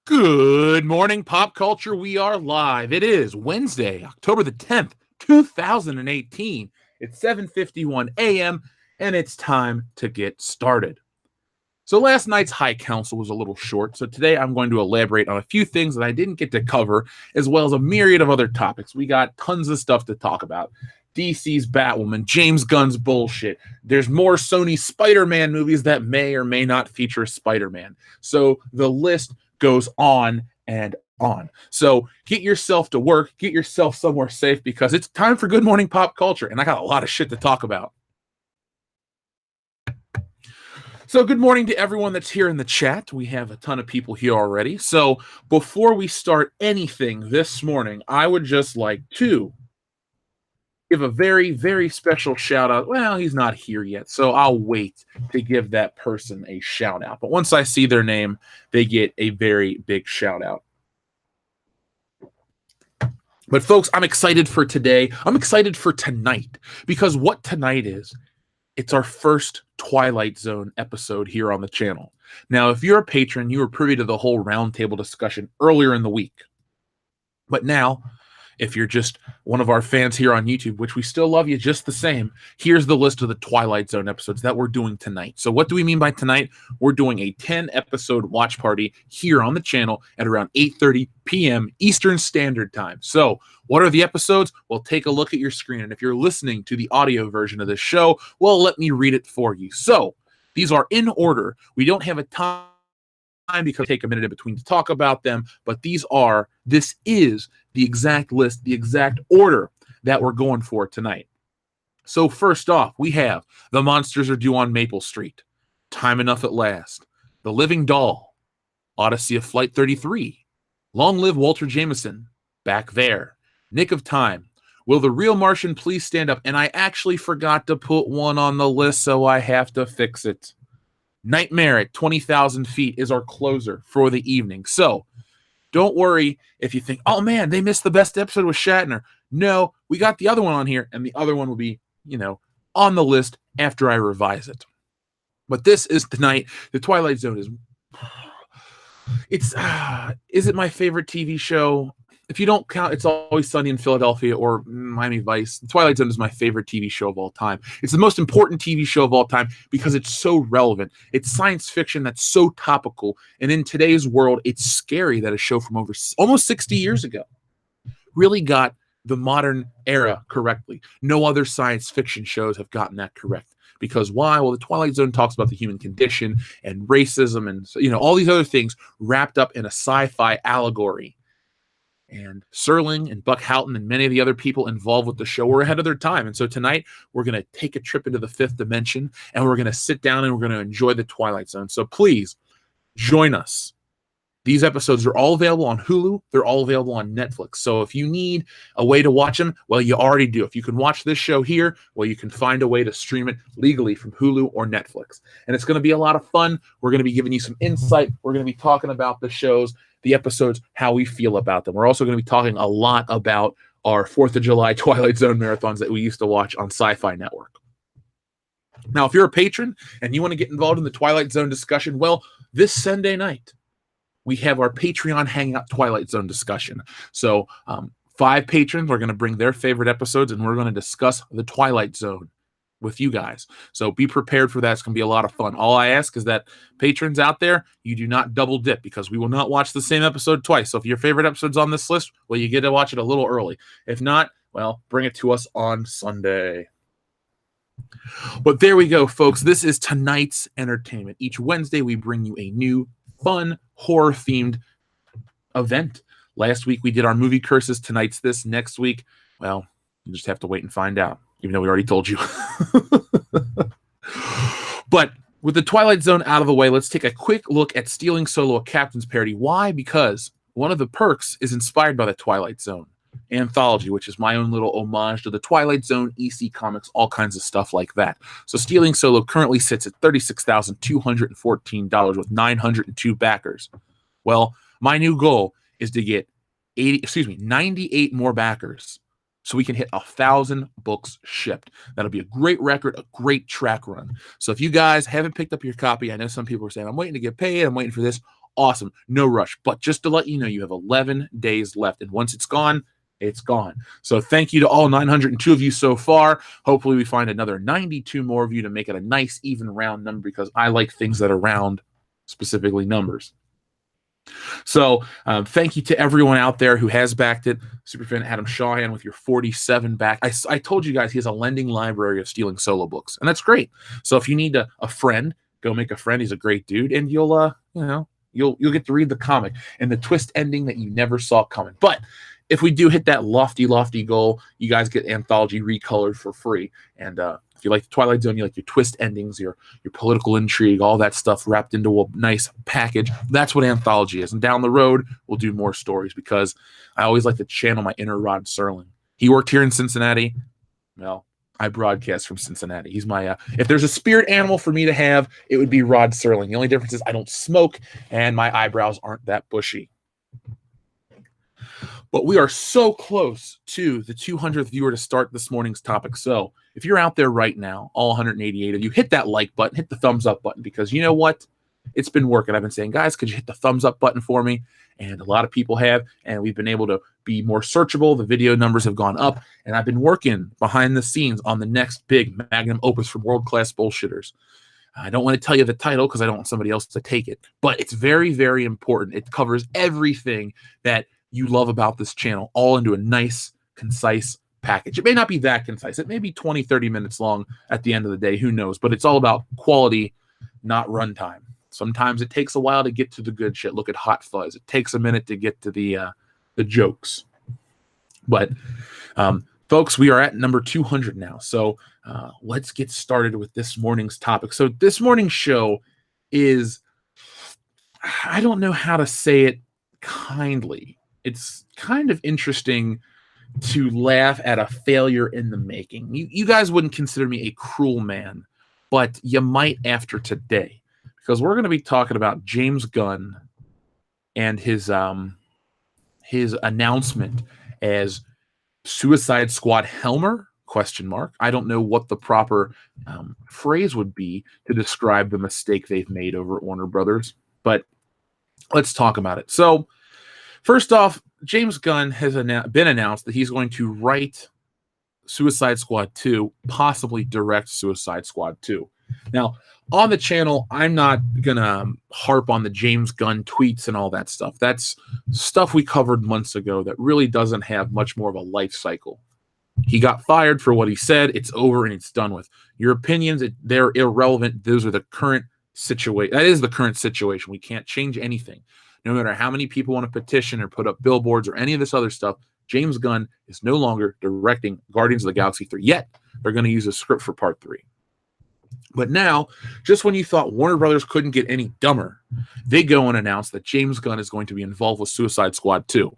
Good morning, pop culture. We are live. It is Wednesday, October the 10th, 2018. It's 7:51 a.m., and it's time to get started. So last night's High Council was a little short, so today I'm going to elaborate on a few things that I didn't get to cover, as well as a myriad of other topics. We got tons of stuff to talk about. DC's Batwoman, James Gunn's bullshit. There's more Sony Spider-Man movies that may or may not feature Spider-Man. So the list goes on and on. So get yourself to work, get yourself somewhere safe, because it's time for Good Morning Pop Culture, and I got a lot of shit to talk about. So good morning to everyone that's here in the chat. We have a ton of people here already. So before we start anything this morning, I would just like to give a very, very special shout out. Well, he's not here yet, so I'll wait to give that person a shout out. But once I see their name, they get a very big shout out. But folks, I'm excited for today. I'm excited for tonight, because what tonight is, it's our first Twilight Zone episode here on the channel. Now, if you're a patron, you were privy to the whole roundtable discussion earlier in the week. But now, if you're just one of our fans here on YouTube, which we still love you just the same, here's the list of the Twilight Zone episodes that we're doing tonight. So what do we mean by tonight? We're doing a 10-episode watch party here on the channel at around 8:30 p.m. Eastern Standard Time. So what are the episodes? Well, take a look at your screen. And if you're listening to the audio version of this show, well, let me read it for you. So these are in order. We don't have a time because take a minute in between to talk about them, but this is the exact list, the exact order that we're going for tonight. So first off, we have The Monsters Are Due on Maple Street, Time Enough at Last, The Living Doll, Odyssey of Flight 33, Long Live Walter Jameson, Back There, Nick of Time, Will the Real Martian Please Stand Up? And I actually forgot to put one on the list, so I have to fix it. Nightmare at 20,000 Feet is our closer for the evening. So don't worry if you think, oh man, they missed the best episode with Shatner. No, we got the other one on here, and the other one will be, on the list after I revise it. But this is tonight. The Twilight Zone is it my favorite TV show? If you don't count It's Always Sunny in Philadelphia or Miami Vice, The Twilight Zone is my favorite TV show of all time. It's the most important TV show of all time because it's so relevant. It's science fiction that's so topical. And in today's world, it's scary that a show from over almost 60 years ago really got the modern era correctly. No other science fiction shows have gotten that correct. Because why? Well, the Twilight Zone talks about the human condition and racism and all these other things wrapped up in a sci-fi allegory. And Serling and Buck Houghton and many of the other people involved with the show were ahead of their time. And so tonight, we're going to take a trip into the fifth dimension, and we're going to sit down and we're going to enjoy the Twilight Zone. So please, join us. These episodes are all available on Hulu. They're all available on Netflix. So if you need a way to watch them, well, you already do. If you can watch this show here, well, you can find a way to stream it legally from Hulu or Netflix. And it's going to be a lot of fun. We're going to be giving you some insight. We're going to be talking about the shows, the episodes, how we feel about them. We're also going to be talking a lot about our 4th of July Twilight Zone marathons that we used to watch on Sci-Fi Network. Now, if you're a patron and you want to get involved in the Twilight Zone discussion, well, this Sunday night, we have our Patreon Hangout Twilight Zone discussion. So 5 patrons are going to bring their favorite episodes, and we're going to discuss the Twilight Zone with you guys. So be prepared for that. It's going to be a lot of fun. All I ask is that patrons out there, you do not double dip, because we will not watch the same episode twice. So if your favorite episode's on this list, well, you get to watch it a little early. If not, well, bring it to us on Sunday. But there we go, folks. This is tonight's entertainment. Each Wednesday, we bring you a new, fun, horror-themed event. Last week, we did our movie curses. Tonight's this. Next week, well, you just have to wait and find out, even though we already told you. But with the Twilight Zone out of the way, let's take a quick look at Stealing Solo, a Captain's Parody. Why? Because one of the perks is inspired by the Twilight Zone anthology, which is my own little homage to the Twilight Zone, EC Comics, all kinds of stuff like that. So Stealing Solo currently sits at $36,214 with 902 backers. Well, my new goal is to get 98 more backers so we can hit 1,000 books shipped. That'll be a great record, a great track run. So if you guys haven't picked up your copy, I know some people are saying, I'm waiting to get paid, I'm waiting for this. awesome. No rush. But just to let you know, you have 11 days left. And once it's gone, it's gone. So thank you to all 902 of you so far. Hopefully we find another 92 more of you to make it a nice, even round number, because I like things that are round, specifically numbers. So thank you to everyone out there who has backed it. Superfan Adam Shawhan with your 47 back. I told you guys he has a lending library of stealing solo books, and that's great. So if you need a friend, go make a friend. He's a great dude, and you'll get to read the comic and the twist ending that you never saw coming. But if we do hit that lofty goal, you guys get Anthology recolored for free. And if you like the Twilight Zone, you like your twist endings, your political intrigue, all that stuff wrapped into a nice package, that's what Anthology is. And down the road, we'll do more stories, because I always like to channel my inner Rod Serling. He worked here in Cincinnati. Well, I broadcast from Cincinnati. He's my, if there's a spirit animal for me to have, it would be Rod Serling. The only difference is I don't smoke and my eyebrows aren't that bushy. But we are so close to the 200th viewer to start this morning's topic. So if you're out there right now, all 188 of you, hit that like button, hit the thumbs up button, because you know what? It's been working. I've been saying, guys, could you hit the thumbs up button for me? And a lot of people have, and we've been able to be more searchable. The video numbers have gone up, and I've been working behind the scenes on the next big magnum opus from World Class Bullshitters. I don't want to tell you the title because I don't want somebody else to take it, but it's very, very important. It covers everything that you love about this channel, all into a nice, concise package. It may not be that concise. It may be 20, 30 minutes long at the end of the day. Who knows? But it's all about quality, not runtime. Sometimes it takes a while to get to the good shit. Look at Hot Fuzz. It takes a minute to get to the jokes. But, folks, we are at number 200 now. So let's get started with this morning's topic. So this morning's show is, I don't know how to say it kindly. It's kind of interesting to laugh at a failure in the making. You guys wouldn't consider me a cruel man, but you might after today, because we're going to be talking about James Gunn and his announcement as Suicide Squad Helmer? ? I don't know what the proper phrase would be to describe the mistake they've made over at Warner Brothers, but let's talk about it. So, first off, James Gunn has been announced that he's going to write Suicide Squad 2, possibly direct Suicide Squad 2. Now, on the channel, I'm not going to harp on the James Gunn tweets and all that stuff. That's stuff we covered months ago that really doesn't have much more of a life cycle. He got fired for what he said. It's over and it's done with. Your opinions, they're irrelevant. Those are the current situation. That is the current situation. We can't change anything. No matter how many people want to petition or put up billboards or any of this other stuff, James Gunn is no longer directing Guardians of the Galaxy 3. Yet, they're going to use a script for Part 3. But now, just when you thought Warner Brothers couldn't get any dumber, they go and announce that James Gunn is going to be involved with Suicide Squad 2.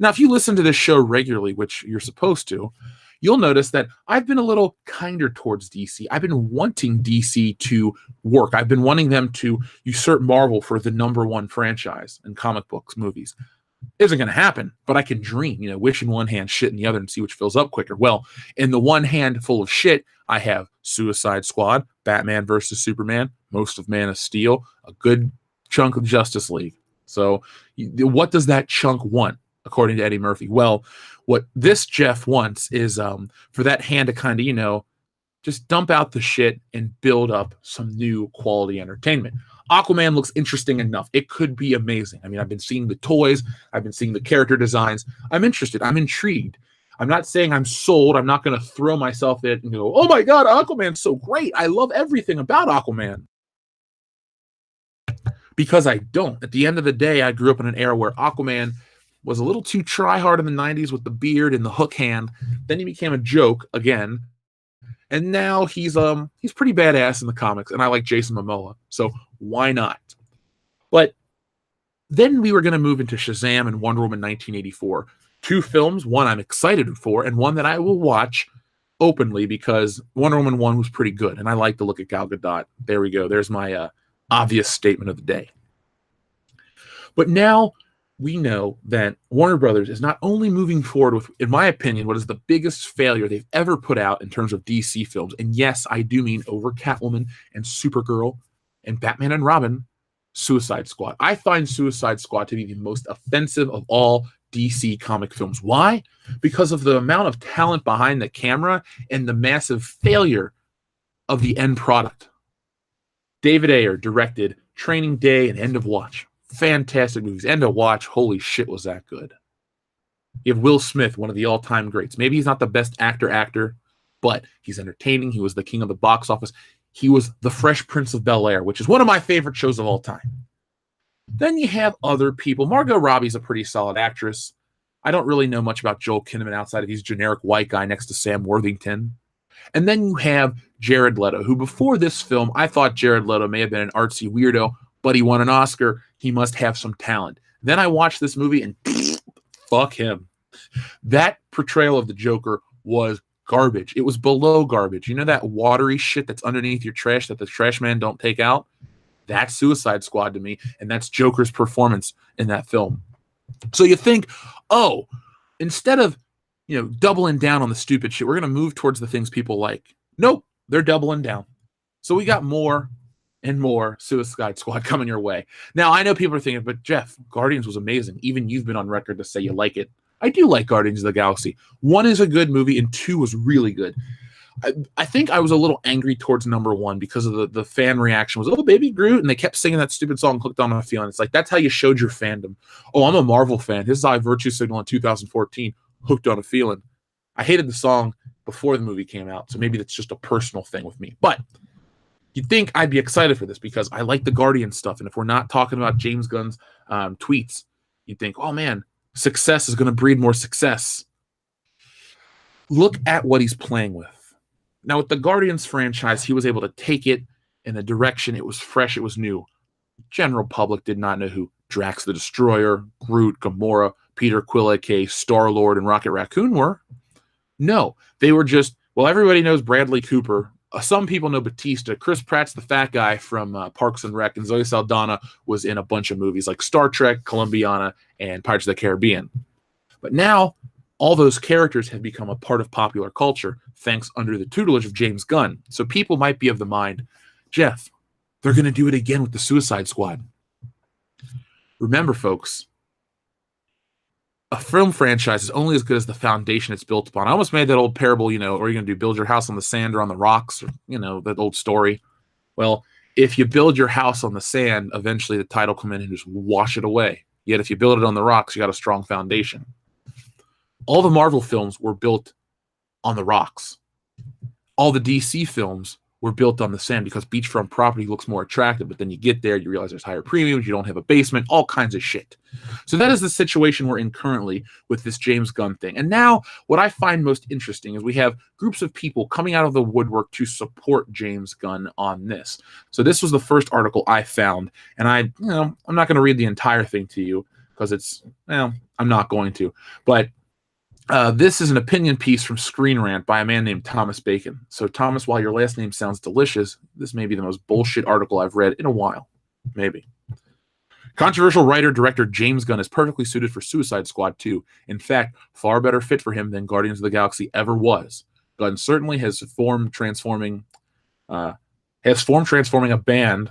Now, if you listen to this show regularly, which you're supposed to, you'll notice that I've been a little kinder towards DC. I've been wanting DC to work. I've been wanting them to usurp Marvel for the #1 franchise in comic books, movies. It isn't going to happen, but I can dream, wish in one hand, shit in the other, and see which fills up quicker. Well, in the one hand full of shit, I have Suicide Squad, Batman versus Superman, most of Man of Steel, a good chunk of Justice League. So what does that chunk want, according to Eddie Murphy? Well, what this Jeff wants is for that hand to kind of, just dump out the shit and build up some new quality entertainment. Aquaman looks interesting enough. It could be amazing. I mean, I've been seeing the toys. I've been seeing the character designs. I'm interested. I'm intrigued. I'm not saying I'm sold. I'm not going to throw myself in and go, oh my God, Aquaman's so great. I love everything about Aquaman. Because I don't. At the end of the day, I grew up in an era where Aquaman was a little too try-hard in the 90s with the beard and the hook hand. Then he became a joke again. And now he's pretty badass in the comics, and I like Jason Momoa, so why not? But then we were going to move into Shazam and Wonder Woman 1984. 2 films, one I'm excited for, and one that I will watch openly because Wonder Woman 1 was pretty good, and I like to look at Gal Gadot. There we go. There's my obvious statement of the day. But now we know that Warner Brothers is not only moving forward with, in my opinion, what is the biggest failure they've ever put out in terms of DC films. And yes, I do mean over Catwoman and Supergirl and Batman and Robin. Suicide Squad. I find Suicide Squad to be the most offensive of all DC comic films. Why? Because of the amount of talent behind the camera and the massive failure of the end product. David Ayer directed Training Day and End of Watch. Fantastic movies. End of Watch, holy shit, was that good. You have Will Smith, one of the all-time greats. Maybe he's not the best actor, but he's entertaining. He was the king of the box office. He was the Fresh Prince of Bel-Air, which is one of my favorite shows of all time. Then you have other people. Margot Robbie's a pretty solid actress. I don't really know much about Joel Kinnaman outside of he's generic white guy next to Sam Worthington. And then you have Jared Leto, who before this film, I thought Jared Leto may have been an artsy weirdo, but he won an Oscar. He must have some talent. Then I watched this movie and fuck him. That portrayal of the Joker was garbage. It was below garbage. You know that watery shit that's underneath your trash that the trash man don't take out? That's Suicide Squad to me, and that's Joker's performance in that film. So you think, oh, instead of doubling down on the stupid shit, we're going to move towards the things people like. Nope, they're doubling down. So we got more and more Suicide Squad coming your way. Now, I know people are thinking, but Jeff, Guardians was amazing. Even you've been on record to say you like it. I do like Guardians of the Galaxy. 1 is a good movie, and 2 was really good. I think I was a little angry towards number 1 because of the fan reaction was, oh, Baby Groot, and they kept singing that stupid song, Hooked on a Feeling. It's like, that's how you showed your fandom. Oh, I'm a Marvel fan. This is how I virtue signal in 2014, Hooked on a Feeling. I hated the song before the movie came out, so maybe that's just a personal thing with me. But you'd think I'd be excited for this because I like the Guardians stuff, and if we're not talking about James Gunn's tweets, you'd think, oh, man, success is going to breed more success. Look at what he's playing with. Now, with the Guardians franchise, he was able to take it in a direction. It was fresh. It was new. General public did not know who Drax the Destroyer, Groot, Gamora, Peter Quill, a.k.a. Star-Lord, and Rocket Raccoon were. No, they were just, well, everybody knows Bradley Cooper. Some people know Batista. Chris Pratt's the fat guy from Parks and Rec, and Zoe Saldana was in a bunch of movies like Star Trek, Columbiana, and Pirates of the Caribbean. But now, all those characters have become a part of popular culture, thanks under the tutelage of James Gunn. So people might be of the mind, Jeff, they're going to do it again with the Suicide Squad. Remember, folks, a film franchise is only as good as the foundation it's built upon. I almost made that old parable, are you going to do build your house on the sand or on the rocks? Or, that old story. Well, if you build your house on the sand, eventually the tide will come in and just wash it away. Yet if you build it on the rocks, you got a strong foundation. All the Marvel films were built on the rocks. All the DC films were built on the sand because beachfront property looks more attractive, but then you get there, you realize there's higher premiums, you don't have a basement, all kinds of shit. So that is the situation we're in currently with this James Gunn thing. And now what I find most interesting is we have groups of people coming out of the woodwork to support James Gunn on this. So this was the first article I found, and I'm not going to read the entire thing to you because I'm not going to, but this is an opinion piece from Screen Rant by a man named Thomas Bacon. So, Thomas, while your last name sounds delicious, this may be the most bullshit article I've read in a while. Maybe. Controversial writer-director James Gunn is perfectly suited for Suicide Squad 2. In fact, far better fit for him than Guardians of the Galaxy ever was. Gunn certainly has formed transforming a band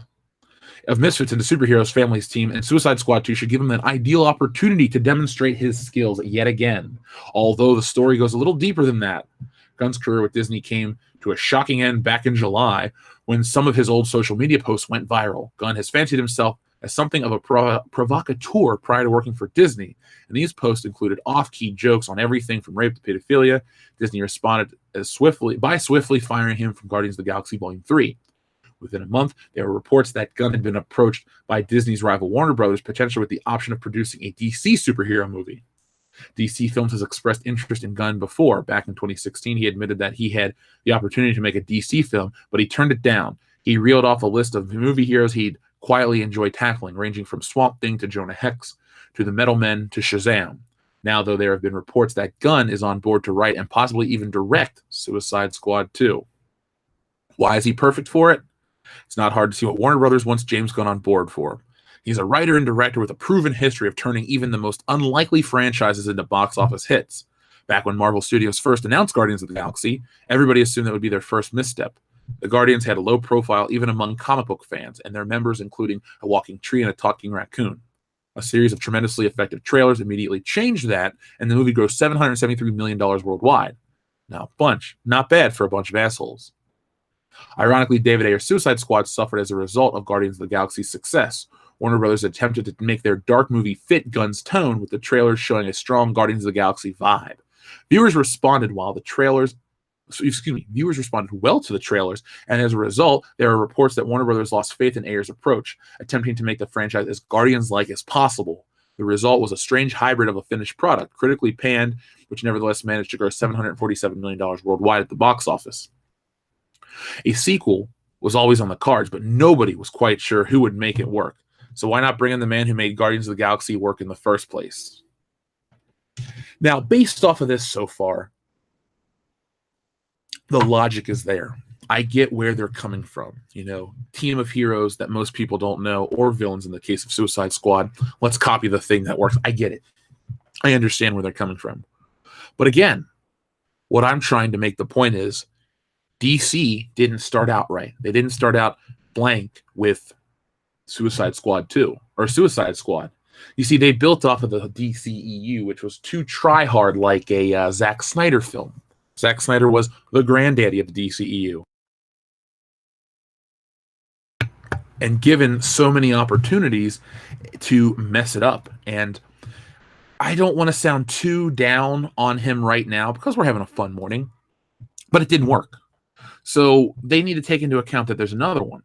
of misfits into superheroes family's team, and Suicide Squad 2 should give him an ideal opportunity to demonstrate his skills yet again. Although the story goes a little deeper than that. Gunn's career with Disney came to a shocking end back in July when some of his old social media posts went viral. Gunn has fancied himself as something of a provocateur prior to working for Disney, and these posts included off-key jokes on everything from rape to pedophilia. Disney responded by swiftly firing him from Guardians of the Galaxy Volume 3. Within a month, there were reports that Gunn had been approached by Disney's rival Warner Brothers, potentially with the option of producing a DC superhero movie. DC Films has expressed interest in Gunn before. Back in 2016, he admitted that he had the opportunity to make a DC film, but he turned it down. He reeled off a list of movie heroes he'd quietly enjoy tackling, ranging from Swamp Thing to Jonah Hex, to the Metal Men to Shazam. Now, though, there have been reports that Gunn is on board to write and possibly even direct Suicide Squad 2. Why is he perfect for it? It's not hard to see what Warner Brothers wants James Gunn on board for. He's a writer and director with a proven history of turning even the most unlikely franchises into box office hits. Back when Marvel Studios first announced Guardians of the Galaxy, everybody assumed that would be their first misstep. The Guardians had a low profile even among comic book fans, and their members including a walking tree and a talking raccoon. A series of tremendously effective trailers immediately changed that, and the movie grossed $773 million worldwide. Now, not bad for a bunch of assholes. Ironically, David Ayer's Suicide Squad suffered as a result of Guardians of the Galaxy's success. Warner Brothers attempted to make their dark movie fit Gunn's tone, with the trailers showing a strong Guardians of the Galaxy vibe. Viewers responded well to the trailers, and as a result, there are reports that Warner Brothers lost faith in Ayer's approach, attempting to make the franchise as Guardians-like as possible. The result was a strange hybrid of a finished product, critically panned, which nevertheless managed to gross $747 million worldwide at the box office. A sequel was always on the cards, but nobody was quite sure who would make it work. So why not bring in the man who made Guardians of the Galaxy work in the first place? Now, based off of this so far, the logic is there. I get where they're coming from. Team of heroes that most people don't know, or villains in the case of Suicide Squad. Let's copy the thing that works. I get it. I understand where they're coming from. But again, what I'm trying to make the point is DC didn't start out right. They didn't start out blank with Suicide Squad 2 or Suicide Squad. You see, they built off of the DCEU, which was too try-hard like a Zack Snyder film. Zack Snyder was the granddaddy of the DCEU. And given so many opportunities to mess it up. And I don't want to sound too down on him right now because we're having a fun morning, but it didn't work. So they need to take into account that there's another one.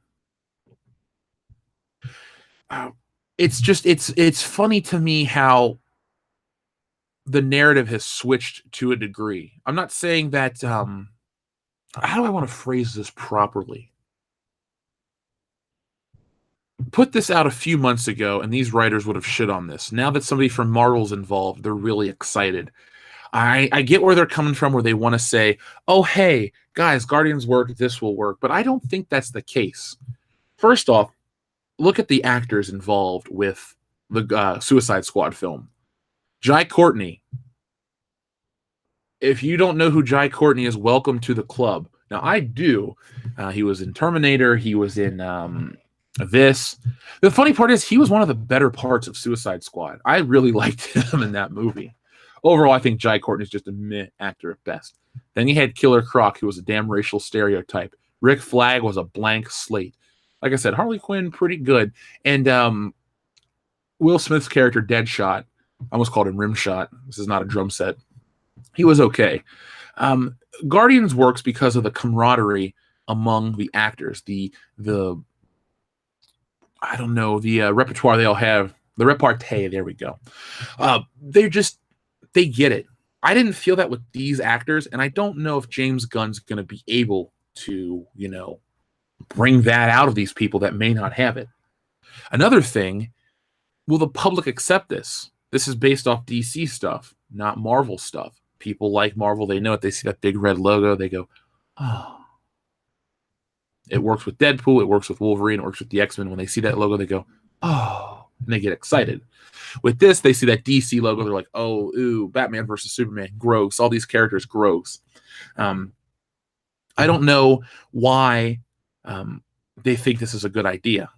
It's funny to me how the narrative has switched to a degree. I'm not saying that, how do I want to phrase this properly? Put this out a few months ago, and these writers would have shit on this. Now that somebody from Marvel's involved, they're really excited. I get where they're coming from, where they want to say, oh, hey, guys, Guardians work, this will work. But I don't think that's the case. First off, look at the actors involved with the Suicide Squad film. Jai Courtney. If you don't know who Jai Courtney is, welcome to the club. Now, I do. He was in Terminator. He was in this. The funny part is he was one of the better parts of Suicide Squad. I really liked him in that movie. Overall, I think Jai Courtney is just a meh actor at best. Then you had Killer Croc, who was a damn racial stereotype. Rick Flag was a blank slate. Like I said, Harley Quinn, pretty good. And Will Smith's character, Deadshot, I almost called him Rimshot. This is not a drum set. He was okay. Guardians works because of the camaraderie among the actors, the I don't know, the repertoire they all have, the repartee, there we go. They get it. I didn't feel that with these actors, and I don't know if James Gunn's going to be able to, bring that out of these people that may not have it. Another thing, will the public accept this? This is based off DC stuff, not Marvel stuff. People like Marvel, they know it. They see that big red logo, they go, oh. It works with Deadpool, it works with Wolverine, it works with the X-Men. When they see that logo, they go, oh, and they get excited. With this, they see that DC logo, they're like, oh, ooh, Batman versus Superman, gross. All these characters, gross. I don't know why they think this is a good idea.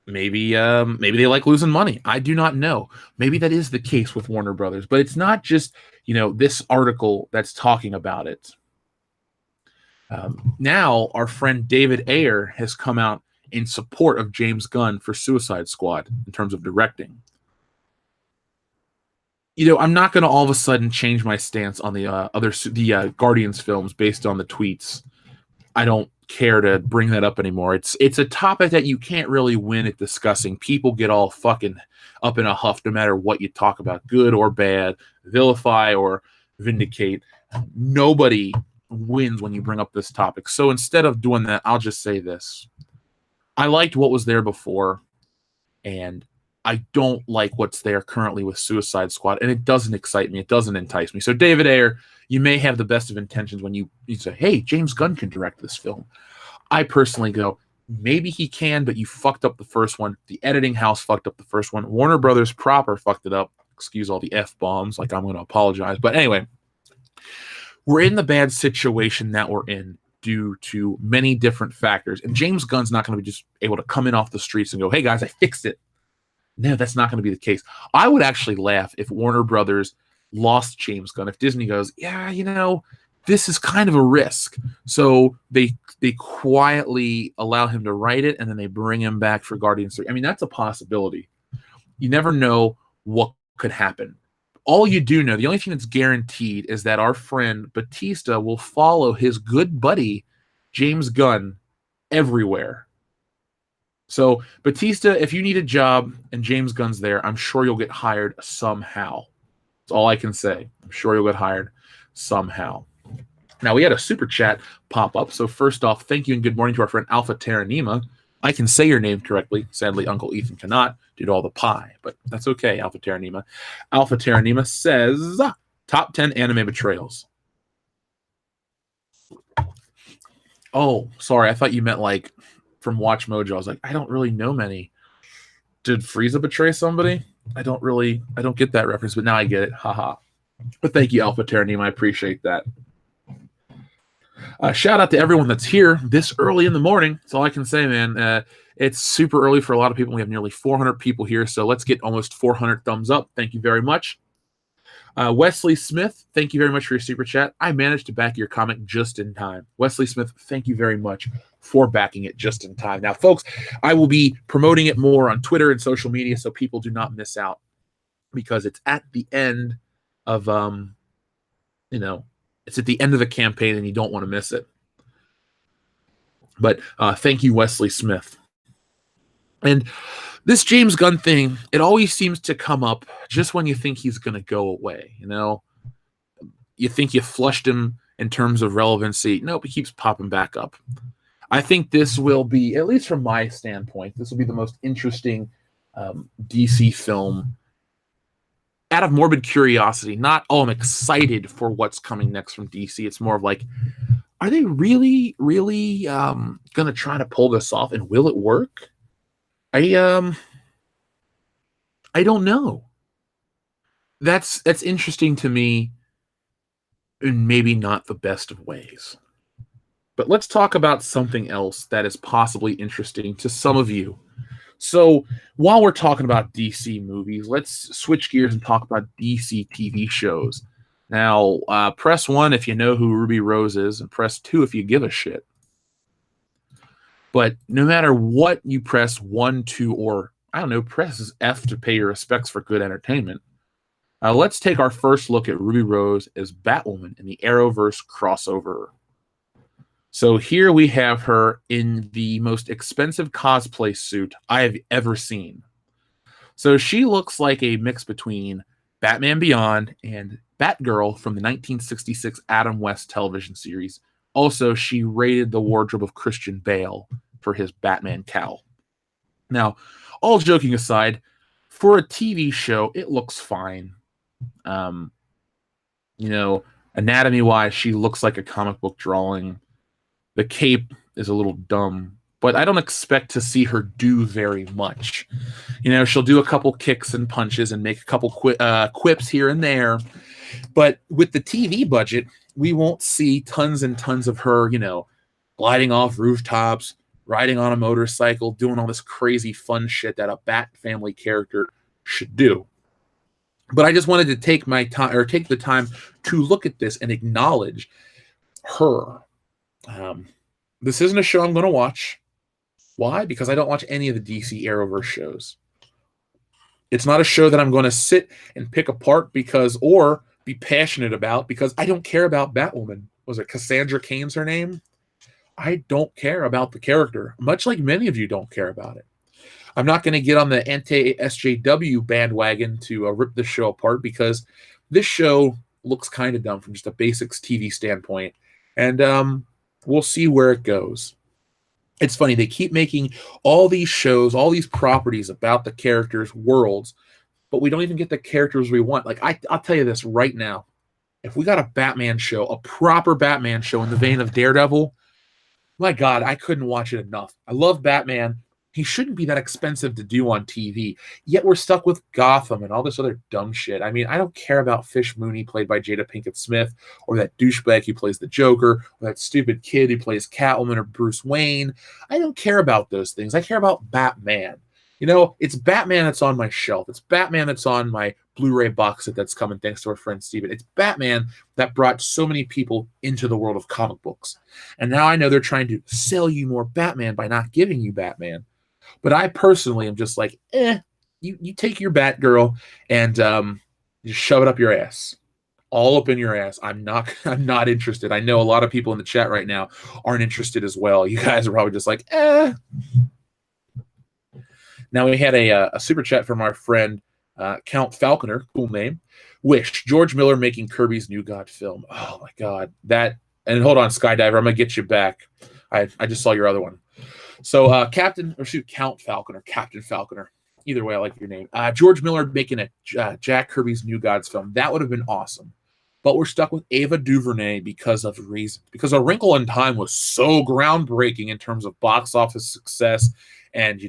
Maybe they like losing money. I do not know. Maybe that is the case with Warner Brothers, but it's not just, this article that's talking about it. Now, our friend David Ayer has come out in support of James Gunn for Suicide Squad in terms of directing. I'm not going to all of a sudden change my stance on the Guardians films based on the tweets. I don't care to bring that up anymore. It's a topic that you can't really win at discussing. People get all fucking up in a huff no matter what you talk about, good or bad, vilify or vindicate. Nobody wins when you bring up this topic. So instead of doing that, I'll just say this. I liked what was there before, and I don't like what's there currently with Suicide Squad, and it doesn't excite me. It doesn't entice me. So David Ayer, you may have the best of intentions when you say, hey, James Gunn can direct this film. I personally go, maybe he can, but you fucked up the first one. The editing house fucked up the first one. Warner Brothers proper fucked it up. Excuse all the F-bombs, like I'm going to apologize. But anyway, we're in the bad situation that we're in due to many different factors. And James Gunn's not going to be just able to come in off the streets and go, hey guys, I fixed it. No, that's not going to be the case. I would actually laugh if Warner Brothers lost James Gunn. If Disney goes, yeah, this is kind of a risk. So they quietly allow him to write it, and then they bring him back for Guardians 3. I mean, that's a possibility. You never know what could happen. All you do know, the only thing that's guaranteed is that our friend Batista will follow his good buddy, James Gunn, everywhere. So, Batista, if you need a job and James Gunn's there, I'm sure you'll get hired somehow. That's all I can say. I'm sure you'll get hired somehow. Now, we had a super chat pop up. So, first off, thank you and good morning to our friend Alpha Terranima. I can say your name correctly. Sadly, Uncle Ethan cannot due to all the pie, but that's okay, Alpha Terranima. Alpha Terranima says, top 10 anime betrayals. Oh, sorry. I thought you meant like from Watch Mojo. I was like, I don't really know many. Did Frieza betray somebody? I don't get that reference, but now I get it. Haha. But thank you, Alpha Terranima. I appreciate that. Shout out to everyone that's here this early in the morning. That's all I can say, man. It's super early for a lot of people. We have nearly 400 people here, so let's get almost 400 thumbs up. Thank you very much. Wesley Smith, thank you very much for your super chat. I managed to back your comic just in time. Wesley Smith, thank you very much for backing it just in time. Now, folks, I will be promoting it more on Twitter and social media so people do not miss out, because it's at the end of, it's at the end of the campaign and you don't want to miss it. But thank you, Wesley Smith. And this James Gunn thing, it always seems to come up just when you think he's going to go away. You think you flushed him in terms of relevancy. Nope, he keeps popping back up. I think this will be, at least from my standpoint, this will be the most interesting DC film out of morbid curiosity. Not, I'm excited for what's coming next from DC. It's more of like, are they really, really going to try to pull this off, and will it work? I don't know. That's interesting to me, and maybe not the best of ways. But let's talk about something else that is possibly interesting to some of you. So while we're talking about DC movies, let's switch gears and talk about DC TV shows. Now, press 1 if you know who Ruby Rose is, and press 2 if you give a shit. But no matter what you press 1, 2, or press F to pay your respects for good entertainment. Let's take our first look at Ruby Rose as Batwoman in the Arrowverse crossover. So here we have her in the most expensive cosplay suit I have ever seen. So she looks like a mix between Batman Beyond and Batgirl from the 1966 Adam West television series. Also, she raided the wardrobe of Christian Bale for his Batman cowl. Now, all joking aside, for a TV show, it looks fine. Anatomy-wise, she looks like a comic book drawing. The cape is a little dumb, but I don't expect to see her do very much. She'll do a couple kicks and punches and make a couple quips here and there. But with the TV budget, we won't see tons and tons of her, gliding off rooftops, riding on a motorcycle, doing all this crazy fun shit that a Bat family character should do. But I just wanted to take the time to look at this and acknowledge her. This isn't a show I'm going to watch. Why? Because I don't watch any of the DC Arrowverse shows. It's not a show that I'm going to sit and pick apart or be passionate about, because I don't care about Batwoman. Was it Cassandra Cain's her name? I don't care about the character, much like many of you don't care about it. I'm not going to get on the anti-SJW bandwagon to rip this show apart, because this show looks kind of dumb from just a basics TV standpoint. And we'll see where it goes. It's funny, they keep making all these shows, all these properties about the characters' worlds, but we don't even get the characters we want. Like, I'll tell you this right now. If we got a Batman show, a proper Batman show in the vein of Daredevil, my God, I couldn't watch it enough. I love Batman. he shouldn't be that expensive to do on TV. Yet we're stuck with Gotham and all this other dumb shit. I mean, I don't care about Fish Mooney, played by Jada Pinkett Smith, or that douchebag who plays the Joker, or that stupid kid who plays Catwoman or Bruce Wayne. I don't care about those things. I care about Batman. You know, it's Batman that's on my shelf. It's Batman that's on my Blu-ray box set that's coming thanks to our friend Steven. It's Batman that brought so many people into the world of comic books. And now I know they're trying to sell you more Batman by not giving you Batman. But I personally am just like, you take your Batgirl and just shove it up your ass. All up in your ass. I'm not interested. I know a lot of people in the chat right now aren't interested as well. You guys are probably just like, Now we had a super chat from our friend Count Falconer, cool name. Wish George Miller making Kirby's New God film. Oh my God, that. And hold on, Skydiver, I'm gonna get you back. I just saw your other one. So Count Falconer, Captain Falconer. Either way, I like your name. George Miller making a Jack Kirby's New Gods film. That would have been awesome. But we're stuck with Ava DuVernay because of reasons. Because A Wrinkle in Time was so groundbreaking in terms of box office success, and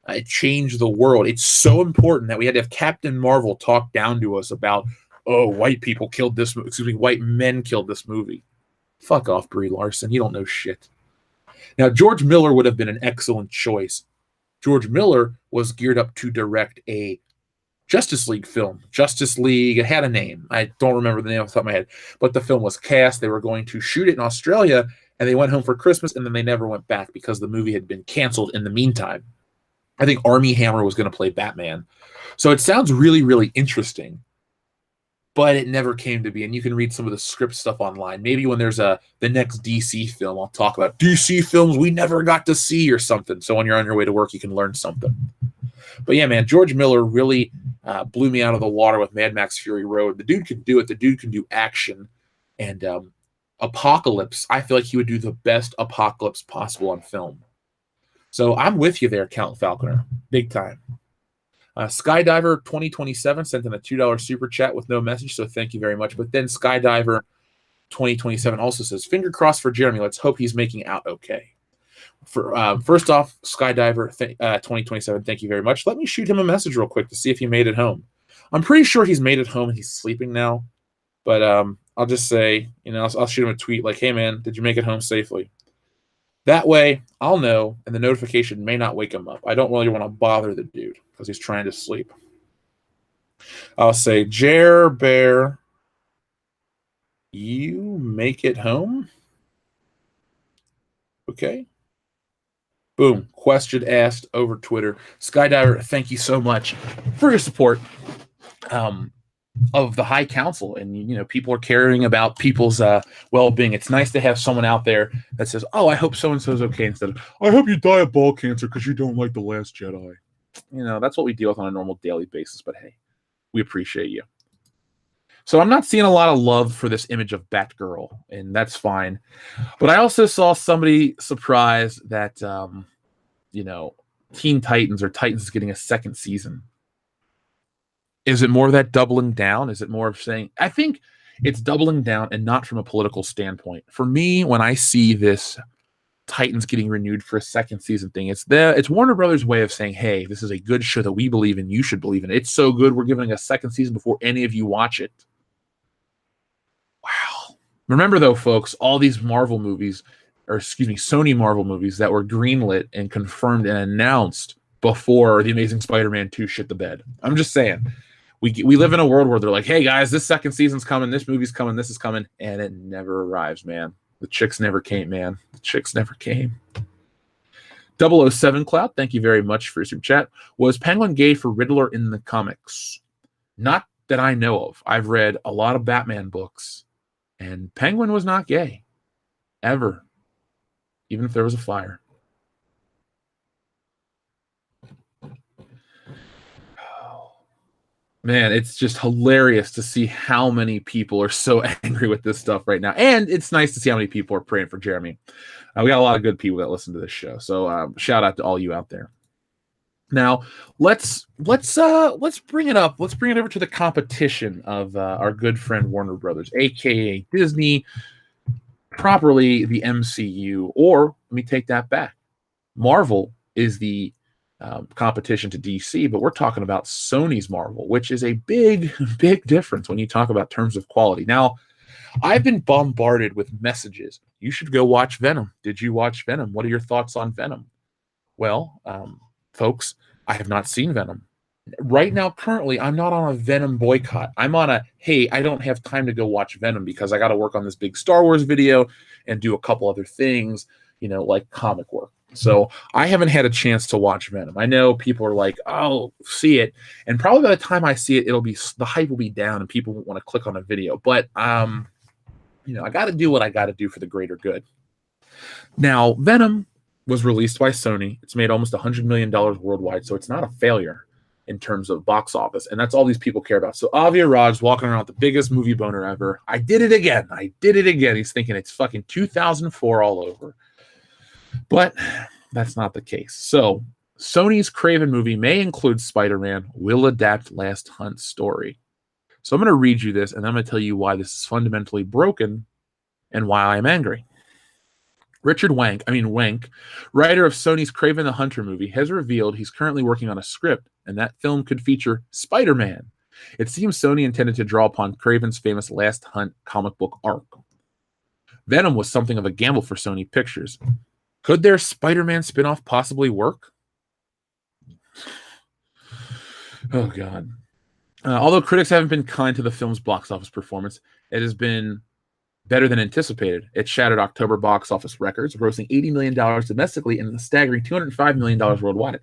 it changed the world. It's so important that we had to have Captain Marvel talk down to us about, white people killed this. White men killed this movie. Fuck off, Brie Larson. You don't know shit. Now, George Miller would have been an excellent choice. George Miller was geared up to direct a Justice League film. Justice League, it had a name. I don't remember the name off the top of my head. But the film was cast. They were going to shoot it in Australia, and they went home for Christmas, and then they never went back because the movie had been canceled in the meantime. I think Armie Hammer was going to play Batman. So it sounds really, really interesting. But it never came to be, and you can read some of the script stuff online. Maybe when there's the next DC film, I'll talk about DC films we never got to see or something. So when you're on your way to work, you can learn something. But yeah, man, George Miller really blew me out of the water with Mad Max Fury Road. The dude can do it. The dude can do action. And Apocalypse, I feel like he would do the best Apocalypse possible on film. So I'm with you there, Count Falconer. Big time. Skydiver 2027 sent in a $2 super chat with no message, so thank you very much. But then Skydiver 2027 also says, finger crossed for Jeremy. Let's hope he's making out okay. First off, Skydiver 2027, thank you very much. Let me shoot him a message real quick to see if he made it home. I'm pretty sure he's made it home and he's sleeping now. But I'll just say, I'll shoot him a tweet like, hey, man, did you make it home safely? That way, I'll know, and the notification may not wake him up. I don't really want to bother the dude because he's trying to sleep. I'll say, Jer Bear, you make it home? Okay. Boom. Question asked over Twitter. Skydiver, thank you so much for your support of the High Council. And, people are caring about people's well-being. It's nice to have someone out there that says, I hope so-and-so's okay, instead of, I hope you die of ball cancer because you don't like The Last Jedi. That's what we deal with on a normal daily basis. But hey, we appreciate you. So I'm not seeing a lot of love for this image of Batgirl, and that's fine. But I also saw somebody surprised that, Teen Titans or Titans is getting a second season. Is it more of that doubling down? Is it more of saying, I think it's doubling down and not from a political standpoint. For me, when I see this Titans getting renewed for a second season thing, it's Warner Brothers' way of saying, hey, this is a good show that we believe in. You should believe in it. It's so good. We're giving a second season before any of you watch it. Wow. Remember, though, folks, all these Marvel movies, Sony Marvel movies that were greenlit and confirmed and announced before The Amazing Spider-Man 2 shit the bed. I'm just saying. We live in a world where they're like, hey, guys, this second season's coming, this movie's coming, this is coming, and it never arrives, man. The chicks never came, man. The chicks never came. 007 Cloud, thank you very much for your super chat. Was Penguin gay for Riddler in the comics? Not that I know of. I've read a lot of Batman books, and Penguin was not gay. Ever. Even if there was a fire. Man, it's just hilarious to see how many people are so angry with this stuff right now. And it's nice to see how many people are praying for Jeremy. We got a lot of good people that listen to this show. So shout out to all you out there. Now, let's bring it up. Let's bring it over to the competition of our good friend Warner Brothers, a.k.a. Disney, properly the MCU. Or, let me take that back. Marvel is the competition to DC, but we're talking about Sony's Marvel, which is a big, big difference when you talk about terms of quality. Now, I've been bombarded with messages. You should go watch Venom. Did you watch Venom? What are your thoughts on Venom? Well, folks, I have not seen Venom. Right now, currently, I'm not on a Venom boycott. I'm on a, hey, I don't have time to go watch Venom because I got to work on this big Star Wars video and do a couple other things, like comic work. So I haven't had a chance to watch Venom. I know people are like, oh, see it. And probably by the time I see it, the hype will be down and people won't want to click on a video. But, I got to do what I got to do for the greater good. Now, Venom was released by Sony. It's made almost $100 million worldwide, so it's not a failure in terms of box office, and that's all these people care about. So Avi Arad walking around with the biggest movie boner ever. I did it again. He's thinking it's fucking 2004 all over. But that's not the case. So Sony's Craven movie may include Spider-Man, will adapt Last Hunt's story. So I'm going to read you this, and I'm going to tell you why this is fundamentally broken and why I'm angry. Richard Wank, writer of Sony's Craven the Hunter movie, has revealed he's currently working on a script, and that film could feature Spider-Man. It seems Sony intended to draw upon Craven's famous Last Hunt comic book arc. Venom was something of a gamble for Sony Pictures. Could their Spider-Man spinoff possibly work? Oh, God. Although critics haven't been kind to the film's box office performance, it has been better than anticipated. It shattered October box office records, grossing $80 million domestically and a staggering $205 million worldwide,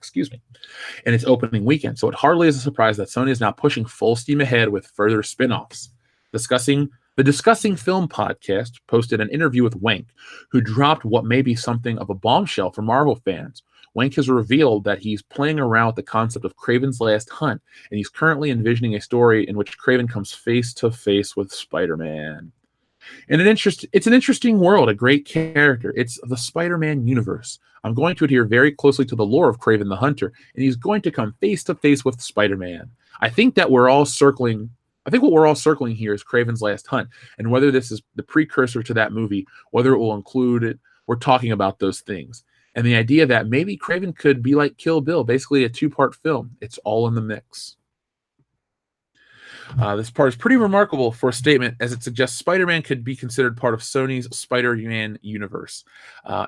in its opening weekend. So it hardly is a surprise that Sony is now pushing full steam ahead with further spin-offs. The Discussing Film podcast posted an interview with Wank, who dropped what may be something of a bombshell for Marvel fans. Wank has revealed that he's playing around with the concept of Craven's Last Hunt, and he's currently envisioning a story in which Craven comes face to face with Spider-Man. And it's an interesting world, a great character. It's the Spider-Man universe. I'm going to adhere very closely to the lore of Craven the Hunter, and he's going to come face to face with Spider-Man. I think what we're all circling here is Craven's Last Hunt, and whether this is the precursor to that movie, whether it will include it, we're talking about those things. And the idea that maybe Craven could be like Kill Bill, basically a 2-part film. It's all in the mix. This part is pretty remarkable for a statement, as it suggests Spider-Man could be considered part of Sony's Spider-Man universe.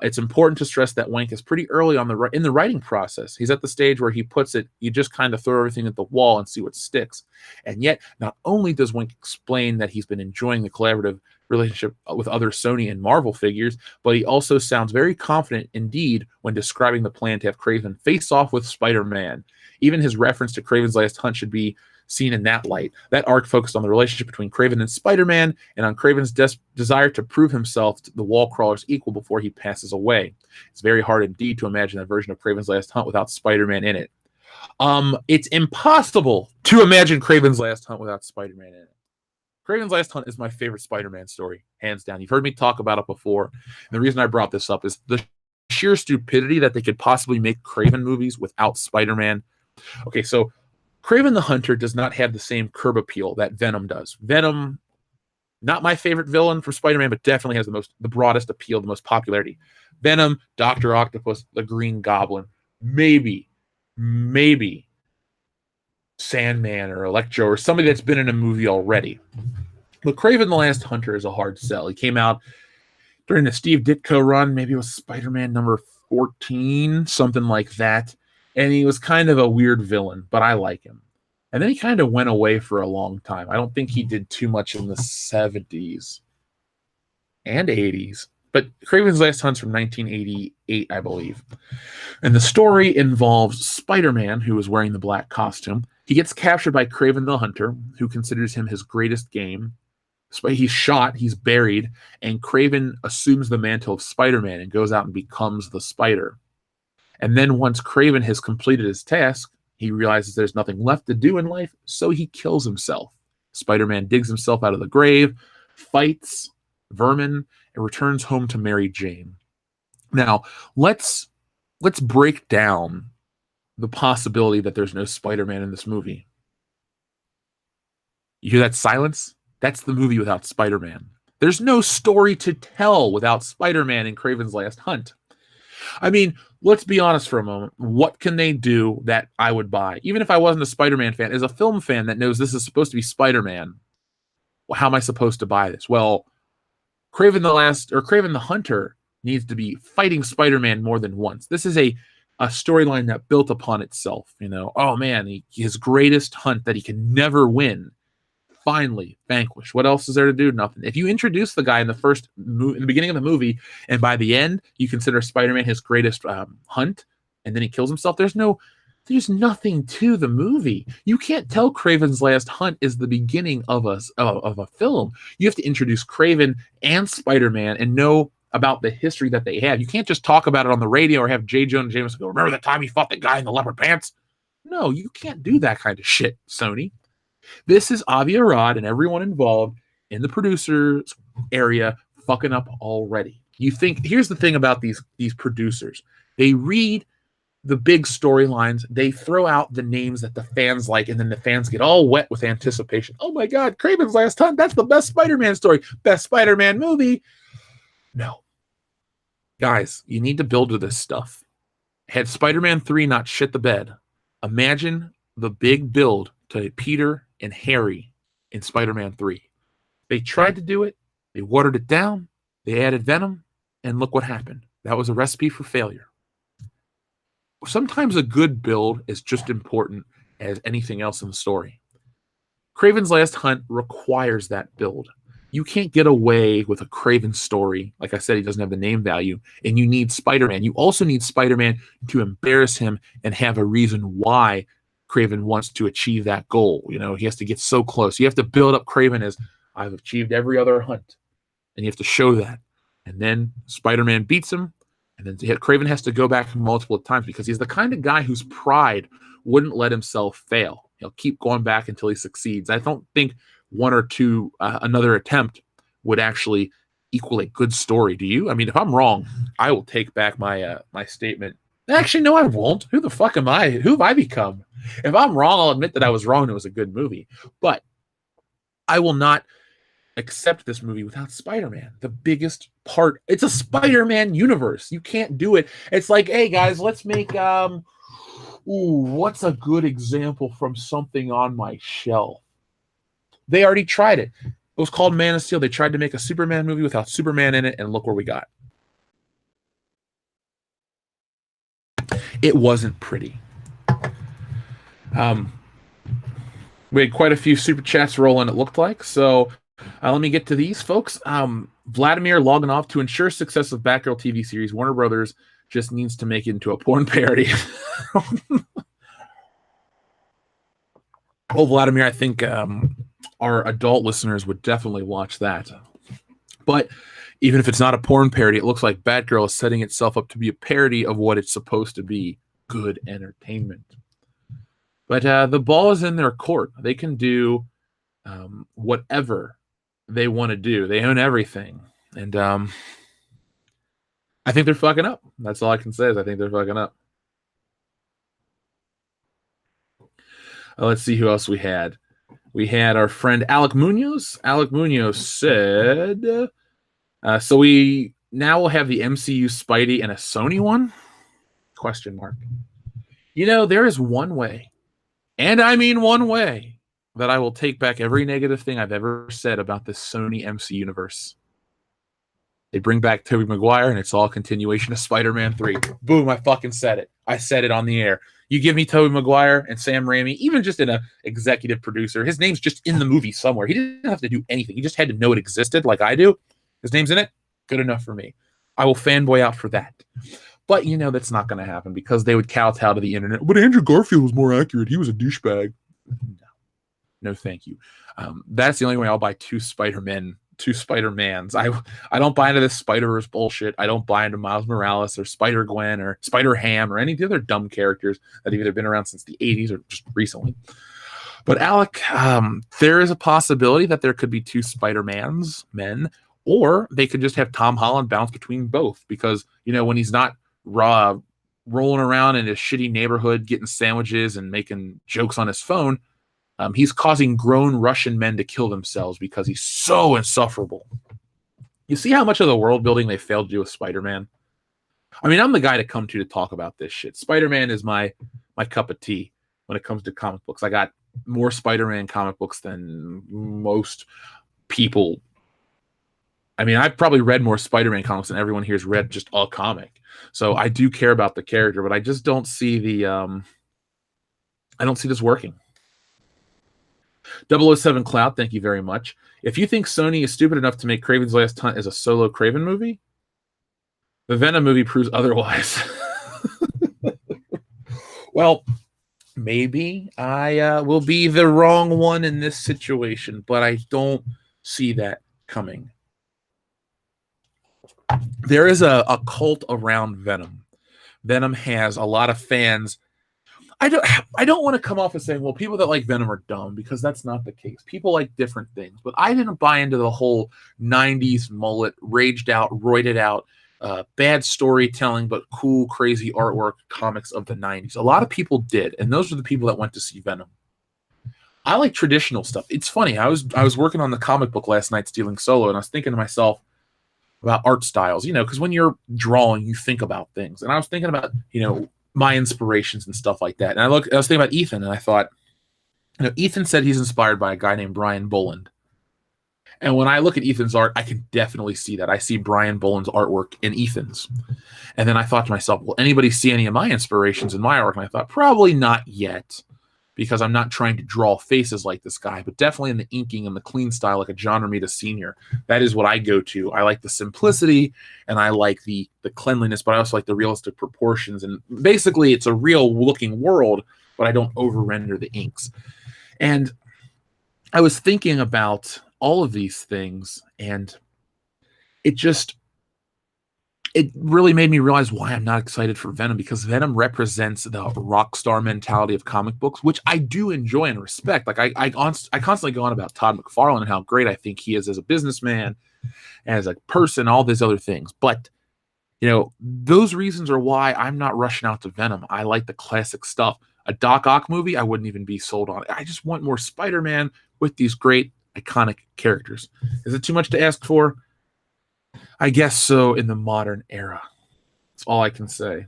It's important to stress that Wank is pretty early in the writing process. He's at the stage where he puts it, you just kind of throw everything at the wall and see what sticks. And yet, not only does Wank explain that he's been enjoying the collaborative relationship with other Sony and Marvel figures, but he also sounds very confident indeed when describing the plan to have Craven face off with Spider-Man. Even his reference to Craven's Last Hunt should be seen in that light. That arc focused on the relationship between Craven and Spider-Man, and on Craven's desire to prove himself to the wall crawler's equal before he passes away. It's very hard indeed to imagine a version of Craven's Last Hunt without Spider-Man in it. It's impossible to imagine Craven's Last Hunt without Spider-Man in it. Craven's Last Hunt is my favorite Spider-Man story, hands down. You've heard me talk about it before. And the reason I brought this up is the sheer stupidity that they could possibly make Craven movies without Spider-Man. Okay, so Craven the Hunter does not have the same curb appeal that Venom does. Venom, not my favorite villain from Spider-Man, but definitely has the broadest appeal, the most popularity. Venom, Dr. Octopus, the Green Goblin, maybe Sandman or Electro or somebody that's been in a movie already. But Craven the Last Hunter is a hard sell. He came out during the Steve Ditko run, maybe it was Spider-Man number 14, something like that. And he was kind of a weird villain, but I like him. And then he kind of went away for a long time. I don't think he did too much in the 70s and 80s. But Craven's Last Hunt's from 1988, I believe. And the story involves Spider-Man, who is wearing the black costume. He gets captured by Craven the Hunter, who considers him his greatest game. He's shot, he's buried, and Craven assumes the mantle of Spider-Man and goes out and becomes the Spider. And then once Craven has completed his task, he realizes there's nothing left to do in life, so he kills himself. Spider-Man digs himself out of the grave, fights Vermin, and returns home to Mary Jane. Now, let's break down the possibility that there's no Spider-Man in this movie. You hear that silence? That's the movie without Spider-Man. There's no story to tell without Spider-Man in Craven's Last Hunt. I mean, let's be honest for a moment. What can they do that I would buy? Even if I wasn't a Spider-Man fan, as a film fan that knows this is supposed to be Spider-Man, well, how am I supposed to buy this? Well, Kraven the Hunter needs to be fighting Spider-Man more than once. This is a storyline that built upon itself. Oh man, his greatest hunt that he can never win finally vanquished. What else is there to do? Nothing. If you introduce the guy in the beginning of the movie, and by the end you consider Spider-Man his greatest hunt, and then he kills himself, there's nothing to the movie. You can't tell Kraven's Last Hunt is the beginning of a film. You have to introduce Kraven and Spider-Man and know about the history that they have. You can't just talk about it on the radio or have J. Jonah Jameson go, remember the time he fought that guy in the leopard pants? No, you can't do that kind of shit, Sony. This is Avi Arad and everyone involved in the producers area fucking up already. Here's the thing about these producers. They read the big storylines, they throw out the names that the fans like, and then the fans get all wet with anticipation. Oh my God, Kraven's Last Hunt, that's the best Spider-Man story, best Spider-Man movie. No. Guys, you need to build to this stuff. Had Spider-Man 3 not shit the bed, imagine the big build to Peter and Harry in Spider-Man 3. They tried to do it, they watered it down, they added Venom, and look what happened. That was a recipe for failure. Sometimes a good build is just important as anything else in the story. Kraven's Last Hunt requires that build. You can't get away with a Kraven story. Like I said, he doesn't have the name value, and you need Spider-Man. You also need Spider-Man to embarrass him and have a reason why Kraven wants to achieve that goal. He has to get so close. You have to build up Kraven as, I've achieved every other hunt, and you have to show that. And then Spider-Man beats him, and then Kraven has to go back multiple times because he's the kind of guy whose pride wouldn't let himself fail. He'll keep going back until he succeeds. I don't think one or two, another attempt would actually equal a good story. Do you? I mean, if I'm wrong, I will take back my statement. Actually, no, I won't. Who the fuck am I? Who have I become? If I'm wrong, I'll admit that I was wrong and it was a good movie. But I will not accept this movie without Spider-Man. The biggest part. It's a Spider-Man universe. You can't do it. It's like, hey guys, let's make what's a good example from something on my shelf? They already tried it. It was called Man of Steel. They tried to make a Superman movie without Superman in it, and look where we got. It wasn't pretty. We had quite a few super chats rolling, it looked like. So let me get to these, folks. Vladimir logging off. To ensure success of Batgirl TV series, Warner Brothers just needs to make it into a porn parody. Well, Vladimir, I think our adult listeners would definitely watch that. But even if it's not a porn parody, it looks like Batgirl is setting itself up to be a parody of what it's supposed to be, good entertainment. But the ball is in their court. They can do whatever they want to do. They own everything. And I think they're fucking up. That's all I can say is I think they're fucking up. Let's see who else we had. We had our friend Alec Munoz. Alec Munoz said, so we now will have the MCU Spidey and a Sony one? Question mark. There is one way, and I mean one way, that I will take back every negative thing I've ever said about this Sony MC universe. They bring back Tobey Maguire, and it's all a continuation of Spider-Man 3. Boom, I fucking said it. I said it on the air. You give me Tobey Maguire and Sam Raimi, even just in a executive producer, his name's just in the movie somewhere. He didn't have to do anything. He just had to know it existed like I do. His name's in it. Good enough for me. I will fanboy out for that. But, that's not going to happen because they would kowtow to the internet. But Andrew Garfield was more accurate. He was a douchebag. No, thank you. That's the only way I'll buy two Spider-Mans. I don't buy into this Spider-Verse bullshit. I don't buy into Miles Morales or Spider-Gwen or Spider-Ham or any of the other dumb characters that have either been around since the 80s or just recently. But Alec, there is a possibility that there could be two Spider-Mans, men, or they could just have Tom Holland bounce between both because, when he's not rolling around in a shitty neighborhood getting sandwiches and making jokes on his phone, he's causing grown Russian men to kill themselves because he's so insufferable. You see how much of the world building they failed to do with Spider-Man? I mean, I'm the guy to come to talk about this shit. Spider-Man is my cup of tea when it comes to comic books. I got more Spider-Man comic books than most people. I mean, I've probably read more Spider-Man comics than everyone here's read just a comic. So I do care about the character, but I just don't see the I don't see this working. 007 Cloud, thank you very much. If you think Sony is stupid enough to make Kraven's Last Hunt as a solo Kraven movie, the Venom movie proves otherwise. Well, maybe I will be the wrong one in this situation, but I don't see that coming. There is a cult around Venom. Venom has a lot of fans. I don't want to come off as saying, well, people that like Venom are dumb, because that's not the case. People like different things, but I didn't buy into the whole 90s mullet, raged out, roided out, bad storytelling, but cool, crazy artwork comics of the 90s. A lot of people did, and those are the people that went to see Venom. I like traditional stuff. It's funny. I was working on the comic book last night, Stealing Solo, and I was thinking to myself about art styles, because when you're drawing, you think about things. And I was thinking about, my inspirations and stuff like that. And I was thinking about Ethan, and I thought, Ethan said he's inspired by a guy named Brian Boland. And when I look at Ethan's art, I can definitely see that. I see Brian Boland's artwork in Ethan's. And then I thought to myself, will anybody see any of my inspirations in my art? And I thought, probably not yet, because I'm not trying to draw faces like this guy, but definitely in the inking and the clean style, like a John Romita Sr. That is what I go to. I like the simplicity, and I like the cleanliness, but I also like the realistic proportions. And basically, it's a real-looking world, but I don't over-render the inks. And I was thinking about all of these things, and it really made me realize why I'm not excited for Venom, because Venom represents the rock star mentality of comic books, which I do enjoy and respect. Like I constantly go on about Todd McFarlane and how great I think he is as a businessman, as a person, all these other things. But those reasons are why I'm not rushing out to Venom. I like the classic stuff. A Doc Ock movie, I wouldn't even be sold on. I just want more Spider-Man with these great iconic characters. Is it too much to ask for? I guess so, in the modern era. That's all I can say.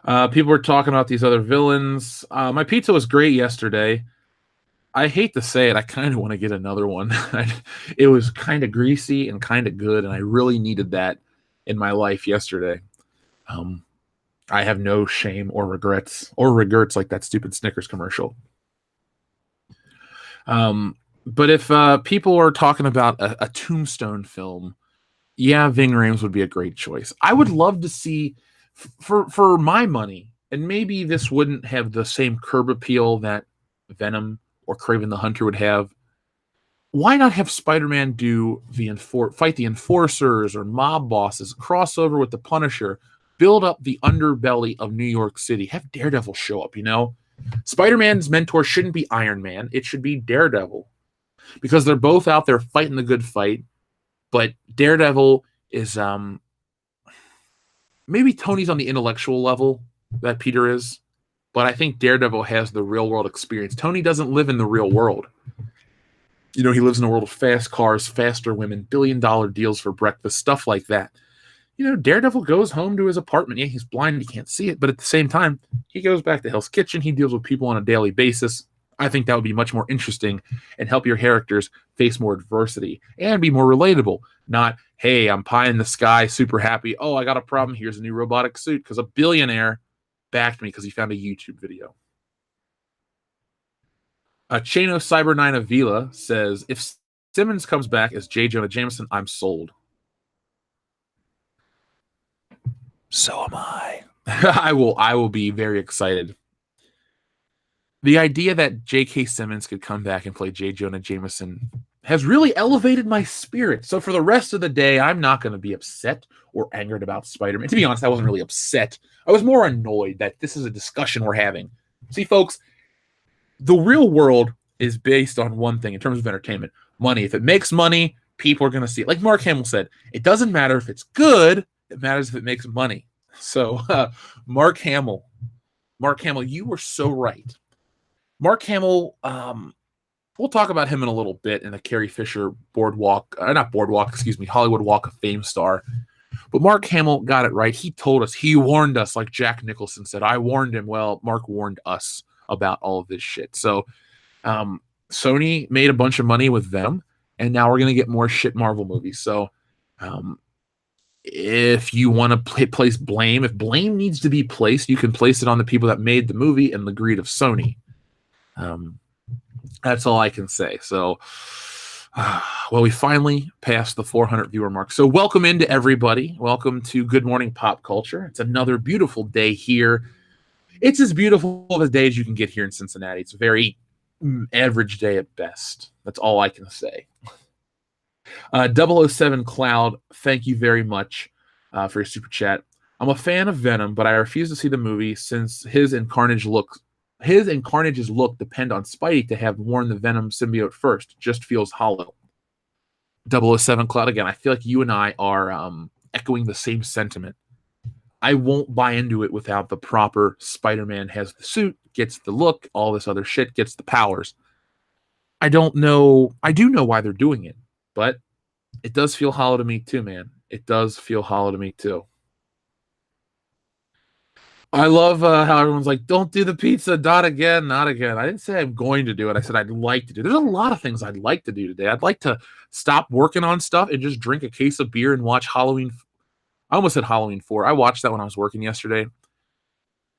People were talking about these other villains. My pizza was great yesterday. I hate to say it, I kind of want to get another one. It was kind of greasy and kind of good, and I really needed that in my life yesterday. I have no shame or regrets like that stupid Snickers commercial. But if people are talking about a Tombstone film, yeah, Ving Rhames would be a great choice. I would love to see, for my money, and maybe this wouldn't have the same curb appeal that Venom or Kraven the Hunter would have. Why not have Spider-Man do fight the enforcers or mob bosses, crossover with the Punisher, build up the underbelly of New York City, have Daredevil show up, Spider-Man's mentor shouldn't be Iron Man. It should be Daredevil. Because they're both out there fighting the good fight, but Daredevil is maybe Tony's on the intellectual level that Peter is, but I think Daredevil has the real world experience. Tony doesn't live in the real world. He lives in a world of fast cars, faster women, billion-dollar deals for breakfast, stuff like that. Daredevil goes home to his apartment. Yeah, he's blind, he can't see it, but at the same time, he goes back to Hell's Kitchen. He deals with people on a daily basis. I think that would be much more interesting and help your characters face more adversity and be more relatable. Not, hey, I'm pie in the sky, super happy. Oh, I got a problem. Here's a new robotic suit because a billionaire backed me because he found a YouTube video. Chano Cyber 9 Avila says, if Simmons comes back as J. Jonah Jameson, I'm sold. So am I. I will be very excited. The idea that J.K. Simmons could come back and play J. Jonah Jameson has really elevated my spirit. So for the rest of the day, I'm not going to be upset or angered about Spider-Man. To be honest, I wasn't really upset. I was more annoyed that this is a discussion we're having. See, folks, the real world is based on one thing in terms of entertainment: money. If it makes money, people are going to see it. Like Mark Hamill said, it doesn't matter if it's good, it matters if it makes money. So Mark Hamill, you were so right. Mark Hamill We'll talk about him in a little bit in the Carrie Fisher Hollywood Walk of Fame star. But Mark Hamill got it right. He told us, he warned us, like Jack Nicholson said. I warned him. Well, Mark warned us about all of this shit. So Sony made a bunch of money with them, and now we're going to get more shit Marvel movies. So if you want to place blame, if blame needs to be placed, you can place it on the people that made the movie and the greed of Sony. That's all I can say. So, well, we finally passed the 400 viewer mark. So welcome into everybody. Welcome to Good Morning Pop Culture. It's another beautiful day here. It's as beautiful of a day as you can get here in Cincinnati. It's a very average day at best. That's all I can say. 007 Cloud, thank you very much for your super chat. I'm a fan of Venom, but I refuse to see the movie since his and Carnage's look depend on Spidey to have worn the Venom symbiote first. Just feels hollow. 007 Cloud, again, I feel like you and I are echoing the same sentiment. I won't buy into it without the proper Spider-Man has the suit, gets the look, all this other shit, gets the powers. I don't know. I do know why they're doing it, but it does feel hollow to me too, man. It does feel hollow to me too. I love how everyone's like, don't do the pizza, not again, not again. I didn't say I'm going to do it. I said I'd like to do it. There's a lot of things I'd like to do today. I'd like to stop working on stuff and just drink a case of beer and watch Halloween. I almost said Halloween 4. I watched that when I was working yesterday.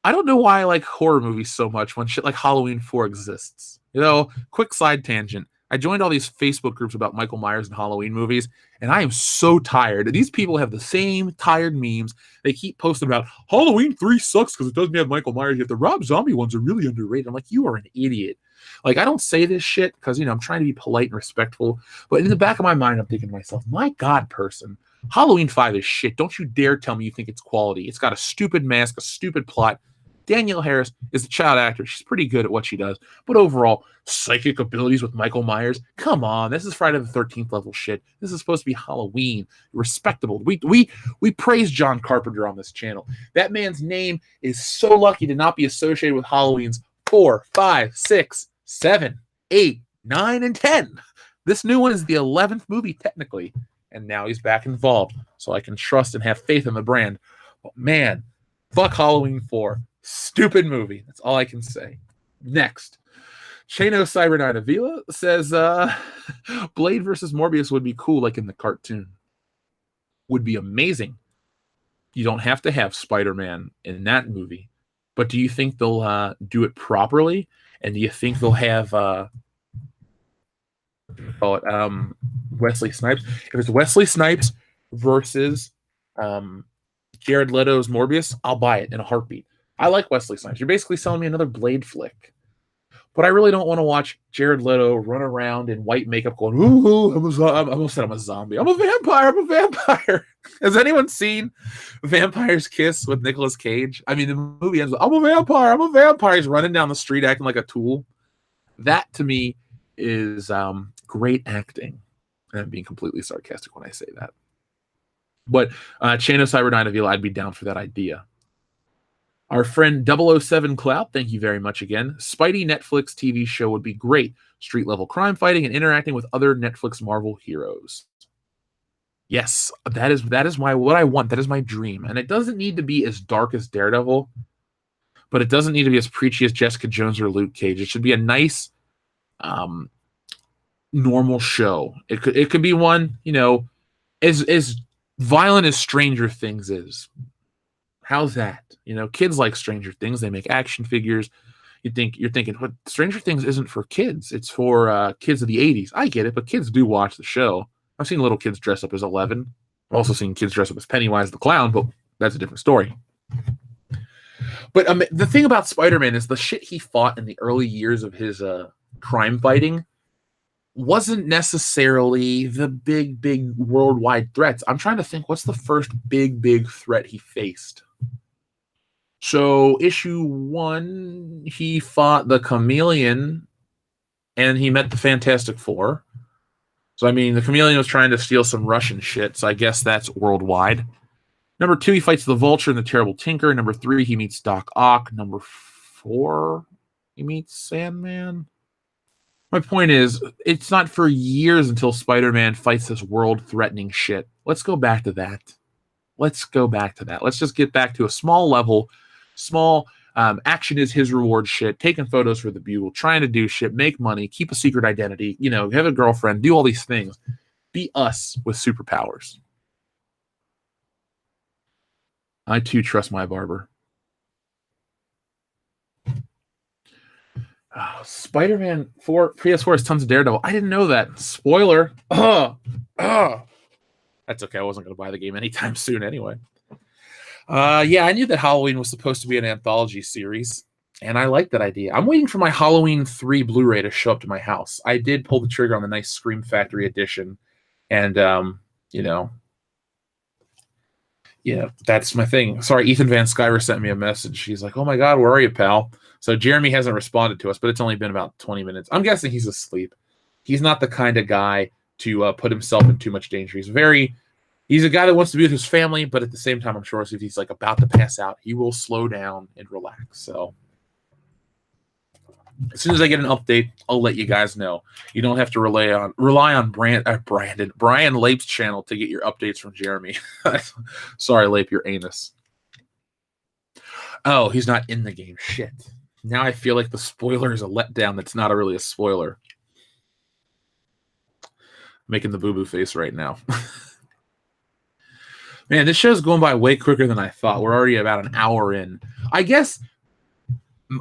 I don't know why I like horror movies so much when shit like Halloween 4 exists. You know, quick side tangent. I joined all these Facebook groups about Michael Myers and Halloween movies, and I am so tired. These people have the same tired memes. They keep posting about Halloween 3 sucks because it doesn't have Michael Myers, yet the Rob Zombie ones are really underrated. I'm like, you are an idiot. Like, I don't say this shit because, I'm trying to be polite and respectful, but in the back of my mind, I'm thinking to myself, my God, person, Halloween 5 is shit. Don't you dare tell me you think it's quality. It's got a stupid mask, a stupid plot. Danielle Harris is a child actor. She's pretty good at what she does. But overall, psychic abilities with Michael Myers? Come on, this is Friday the 13th level shit. This is supposed to be Halloween. Respectable. We praise John Carpenter on this channel. That man's name is so lucky to not be associated with Halloween's 4, 5, 6, 7, 8, 9, and 10. This new one is the 11th movie, technically. And now he's back involved. So I can trust and have faith in the brand. But man, fuck Halloween 4. Stupid movie. That's all I can say. Next. Chano Cyber9 Avila says Blade versus Morbius would be cool like in the cartoon. Would be amazing. You don't have to have Spider-Man in that movie. But do you think they'll do it properly? And do you think they'll have Wesley Snipes? If it's Wesley Snipes versus Jared Leto's Morbius, I'll buy it in a heartbeat. I like Wesley Snipes. You're basically selling me another Blade flick. But I really don't want to watch Jared Leto run around in white makeup going, ooh, I almost said I'm a zombie. I'm a vampire. Has anyone seen Vampire's Kiss with Nicolas Cage? I mean, the movie ends with, I'm a vampire. He's running down the street acting like a tool. That, to me, is great acting. And I'm being completely sarcastic when I say that. But Chano Cyber9 Avila, I'd be down for that idea. Our friend 007 Cloud, thank you very much again. Spidey Netflix TV show would be great. Street level crime fighting and interacting with other Netflix Marvel heroes. Yes, that is what I want. That is my dream. And it doesn't need to be as dark as Daredevil, but it doesn't need to be as preachy as Jessica Jones or Luke Cage. It should be a nice, normal show. It could be one, as violent as Stranger Things is. How's that? Kids like Stranger Things. They make action figures. You're thinking, but Stranger Things isn't for kids. It's for kids of the 80s. I get it, but kids do watch the show. I've seen little kids dress up as 11. I've also seen kids dress up as Pennywise the Clown, but that's a different story. But the thing about Spider-Man is the shit he fought in the early years of his crime fighting wasn't necessarily the big worldwide threats. I'm trying to think, what's the first big threat he faced? So issue 1, he fought the Chameleon and he met the Fantastic Four. So, I mean, the Chameleon was trying to steal some Russian shit, so I guess that's worldwide. Number 2, he fights the Vulture and the Terrible Tinker. Number 3, he meets Doc Ock. Number 4, he meets Sandman. My point is, it's not for years until Spider-Man fights this world-threatening shit. Let's go back to that. Let's go back to that. Let's just get back to a small level, small action is his reward shit, taking photos for the Bugle, trying to do shit, make money, keep a secret identity, have a girlfriend, do all these things. Be us with superpowers. I too trust my barber. Spider-Man 4 PS4 has tons of Daredevil. I didn't know that. Spoiler. That's okay. I wasn't going to buy the game anytime soon anyway. Yeah, I knew that Halloween was supposed to be an anthology series, and I like that idea. I'm waiting for my Halloween 3 Blu-ray to show up to my house. I did pull the trigger on the nice Scream Factory edition, and, yeah, that's my thing. Sorry, Ethan Van Skyver sent me a message. He's like, oh my God, where are you, pal? So Jeremy hasn't responded to us, but it's only been about 20 minutes. I'm guessing he's asleep. He's not the kind of guy to put himself in too much danger. He's a guy that wants to be with his family, but at the same time, I'm sure if he's like about to pass out, he will slow down and relax. So as soon as I get an update, I'll let you guys know. You don't have to rely on Brian Lape's channel to get your updates from Jeremy. Sorry, Lape, your anus. Oh, he's not in the game. Shit. Now I feel like the spoiler is a letdown that's not really a spoiler. Making the boo-boo face right now. Man, this show's going by way quicker than I thought. We're already about an hour in. I guess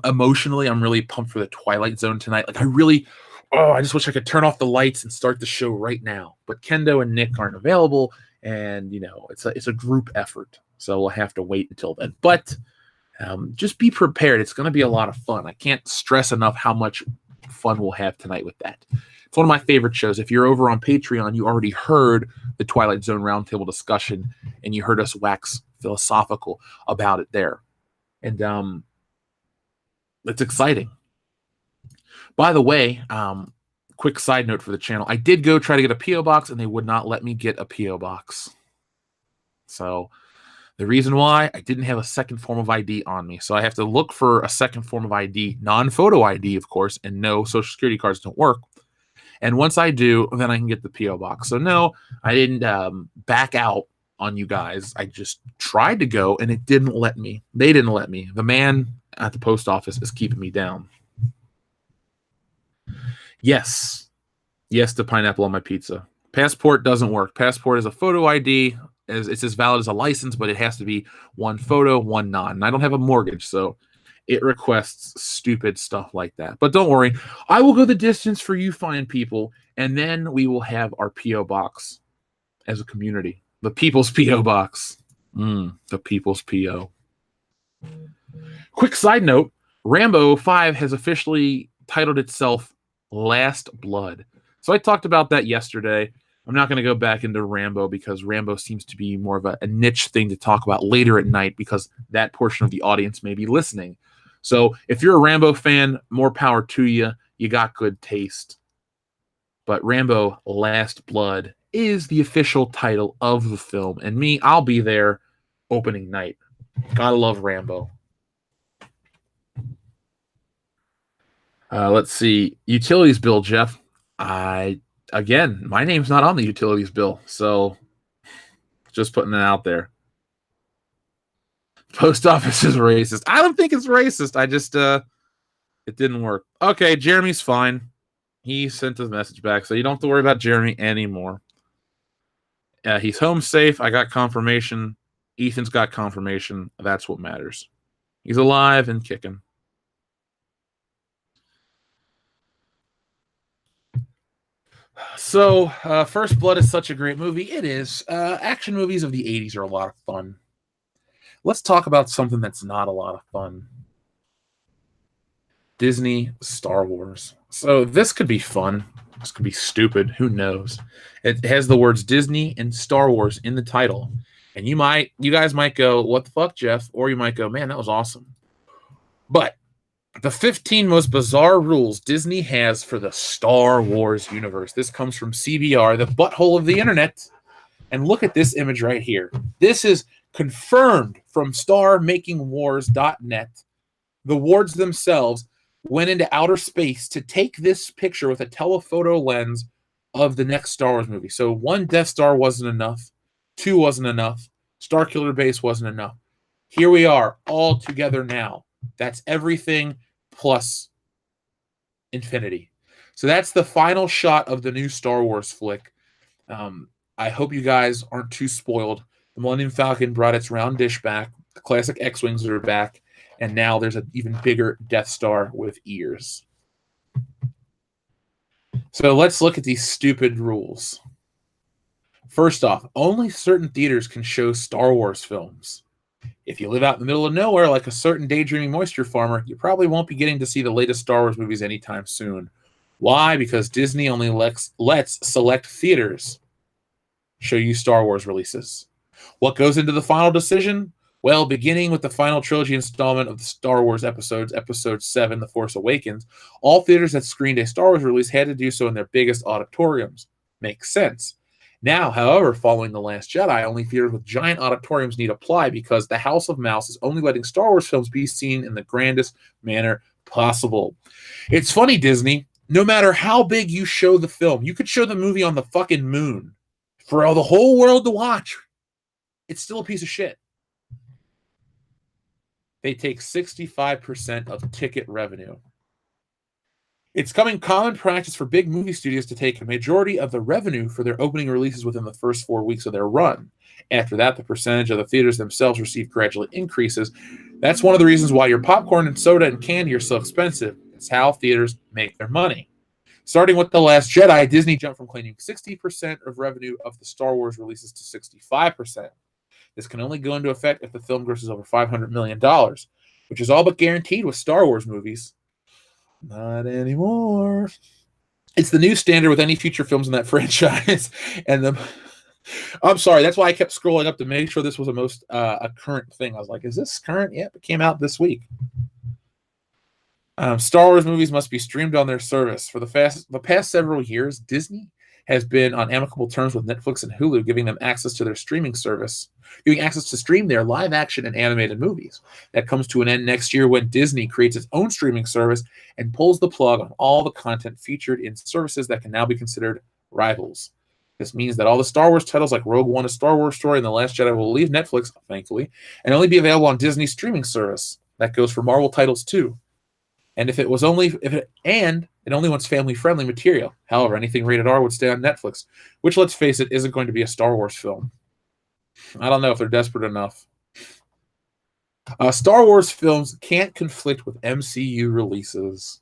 emotionally, I'm really pumped for the Twilight Zone tonight. Like, I just wish I could turn off the lights and start the show right now. But Kendo and Nick aren't available, and it's a group effort, so we'll have to wait until then. But just be prepared. It's going to be a lot of fun. I can't stress enough how much fun we'll have tonight with that. It's one of my favorite shows. If you're over on Patreon, you already heard the Twilight Zone roundtable discussion, and you heard us wax philosophical about it there. And it's exciting. By the way, quick side note for the channel. I did go try to get a P.O. box, and they would not let me get a P.O. box. So the reason why, I didn't have a second form of ID on me. So I have to look for a second form of ID, non-photo ID, of course, and no, Social Security cards don't work. And once I do, then I can get the P.O. box. So no, I didn't back out on you guys. I just tried to go, and it didn't let me. They didn't let me. The man at the post office is keeping me down. Yes. Yes to pineapple on my pizza. Passport doesn't work. Passport is a photo ID. It's as valid as a license, but it has to be one photo, one non. And I don't have a mortgage, so it requests stupid stuff like that. But don't worry. I will go the distance for you fine people, and then we will have our P.O. box as a community. The People's P.O. box. The People's P.O. Quick side note, Rambo 5 has officially titled itself Last Blood. So I talked about that yesterday. I'm not going to go back into Rambo because Rambo seems to be more of a niche thing to talk about later at night because that portion of the audience may be listening. So if you're a Rambo fan, more power to you. You got good taste. But Rambo Last Blood is the official title of the film. And me, I'll be there opening night. Gotta love Rambo. Let's see. Utilities bill, Jeff. Again, my name's not on the utilities bill, so just putting it out there. Post office is racist. I don't think it's racist. I just, it didn't work. Okay, Jeremy's fine. He sent his message back, so you don't have to worry about Jeremy anymore. He's home safe. I got confirmation. Ethan's got confirmation. That's what matters. He's alive and kicking. So, First Blood is such a great movie. It is. Action movies of the 80s are a lot of fun. Let's talk about something that's not a lot of fun. Disney Star Wars. So this could be fun. This could be stupid. Who knows? It has the words Disney and Star Wars in the title. And you guys might go, what the fuck, Jeff? Or you might go, man, that was awesome. But the 15 most bizarre rules Disney has for the Star Wars universe. This comes from CBR, the butthole of the internet. And look at this image right here. This is confirmed from StarMakingWars.net. The wards themselves. went into outer space to take this picture with a telephoto lens of the next Star Wars movie. So 1 Death Star wasn't enough. 2 wasn't enough. Starkiller Base wasn't enough. Here we are, all together now. That's everything plus infinity. So that's the final shot of the new Star Wars flick. I hope you guys aren't too spoiled. The Millennium Falcon brought its round dish back. The classic X-Wings are back. And now there's an even bigger Death Star with ears. So let's look at these stupid rules. First off, only certain theaters can show Star Wars films. If you live out in the middle of nowhere, like a certain daydreaming moisture farmer, you probably won't be getting to see the latest Star Wars movies anytime soon. Why? Because Disney only lets select theaters show you Star Wars releases. What goes into the final decision? Well, beginning with the final trilogy installment of the Star Wars episodes, Episode 7, The Force Awakens, all theaters that screened a Star Wars release had to do so in their biggest auditoriums. Makes sense. Now, however, following The Last Jedi, only theaters with giant auditoriums need apply because the House of Mouse is only letting Star Wars films be seen in the grandest manner possible. It's funny, Disney. No matter how big you show the film, you could show the movie on the fucking moon for the whole world to watch. It's still a piece of shit. They take 65% of ticket revenue. It's becoming common practice for big movie studios to take a majority of the revenue for their opening releases within the first 4 weeks of their run. After that, the percentage of the theaters themselves receive gradually increases. That's one of the reasons why your popcorn and soda and candy are so expensive. It's how theaters make their money. Starting with The Last Jedi, Disney jumped from claiming 60% of revenue of the Star Wars releases to 65%. This can only go into effect if the film grosses over $500 million, which is all but guaranteed with Star Wars movies. Not anymore. It's the new standard with any future films in that franchise. And I'm sorry, that's why I kept scrolling up to make sure this was a current thing. I was like, is this current? Yep, it came out this week. Star Wars movies must be streamed on their service. For the past several years, Disney has been on amicable terms with Netflix and Hulu, giving them access to their streaming service, giving access to stream their live action and animated movies. That comes to an end next year when Disney creates its own streaming service and pulls the plug on all the content featured in services that can now be considered rivals. This means that all the Star Wars titles like Rogue One, A Star Wars Story, and The Last Jedi will leave Netflix, thankfully, and only be available on Disney's streaming service. That goes for Marvel titles too. And it only wants family-friendly material. However, anything rated R would stay on Netflix, which, let's face it, isn't going to be a Star Wars film. I don't know if they're desperate enough. Star Wars films can't conflict with MCU releases.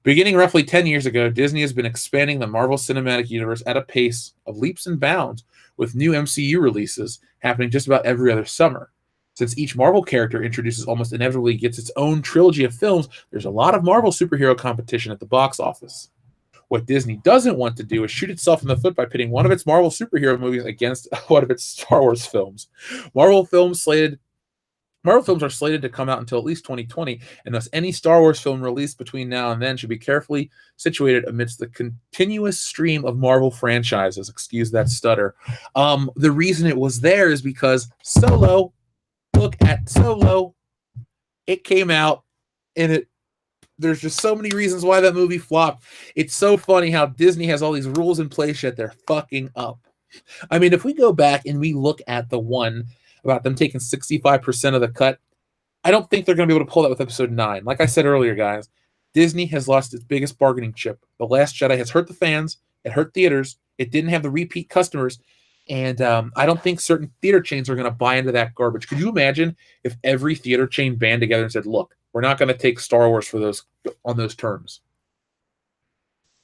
Beginning roughly 10 years ago, Disney has been expanding the Marvel Cinematic Universe at a pace of leaps and bounds, with new MCU releases happening just about every other summer. Since each Marvel character introduces almost inevitably gets its own trilogy of films, there's a lot of Marvel superhero competition at the box office. What Disney doesn't want to do is shoot itself in the foot by pitting one of its Marvel superhero movies against one of its Star Wars films. Marvel films are slated to come out until at least 2020, and thus any Star Wars film released between now and then should be carefully situated amidst the continuous stream of Marvel franchises. Excuse that stutter. The reason it was there is because Solo. Look at Solo. It came out, and there's just so many reasons why that movie flopped. It's so funny how Disney has all these rules in place yet they're fucking up. I mean, if we go back and we look at the one about them taking 65% of the cut, I don't think they're going to be able to pull that with Episode 9. Like I said earlier, guys, Disney has lost its biggest bargaining chip. The Last Jedi has hurt the fans. It hurt theaters. It didn't have the repeat customers. And I don't think certain theater chains are going to buy into that garbage. Could you imagine if every theater chain band together and said, look, we're not going to take Star Wars for those on those terms?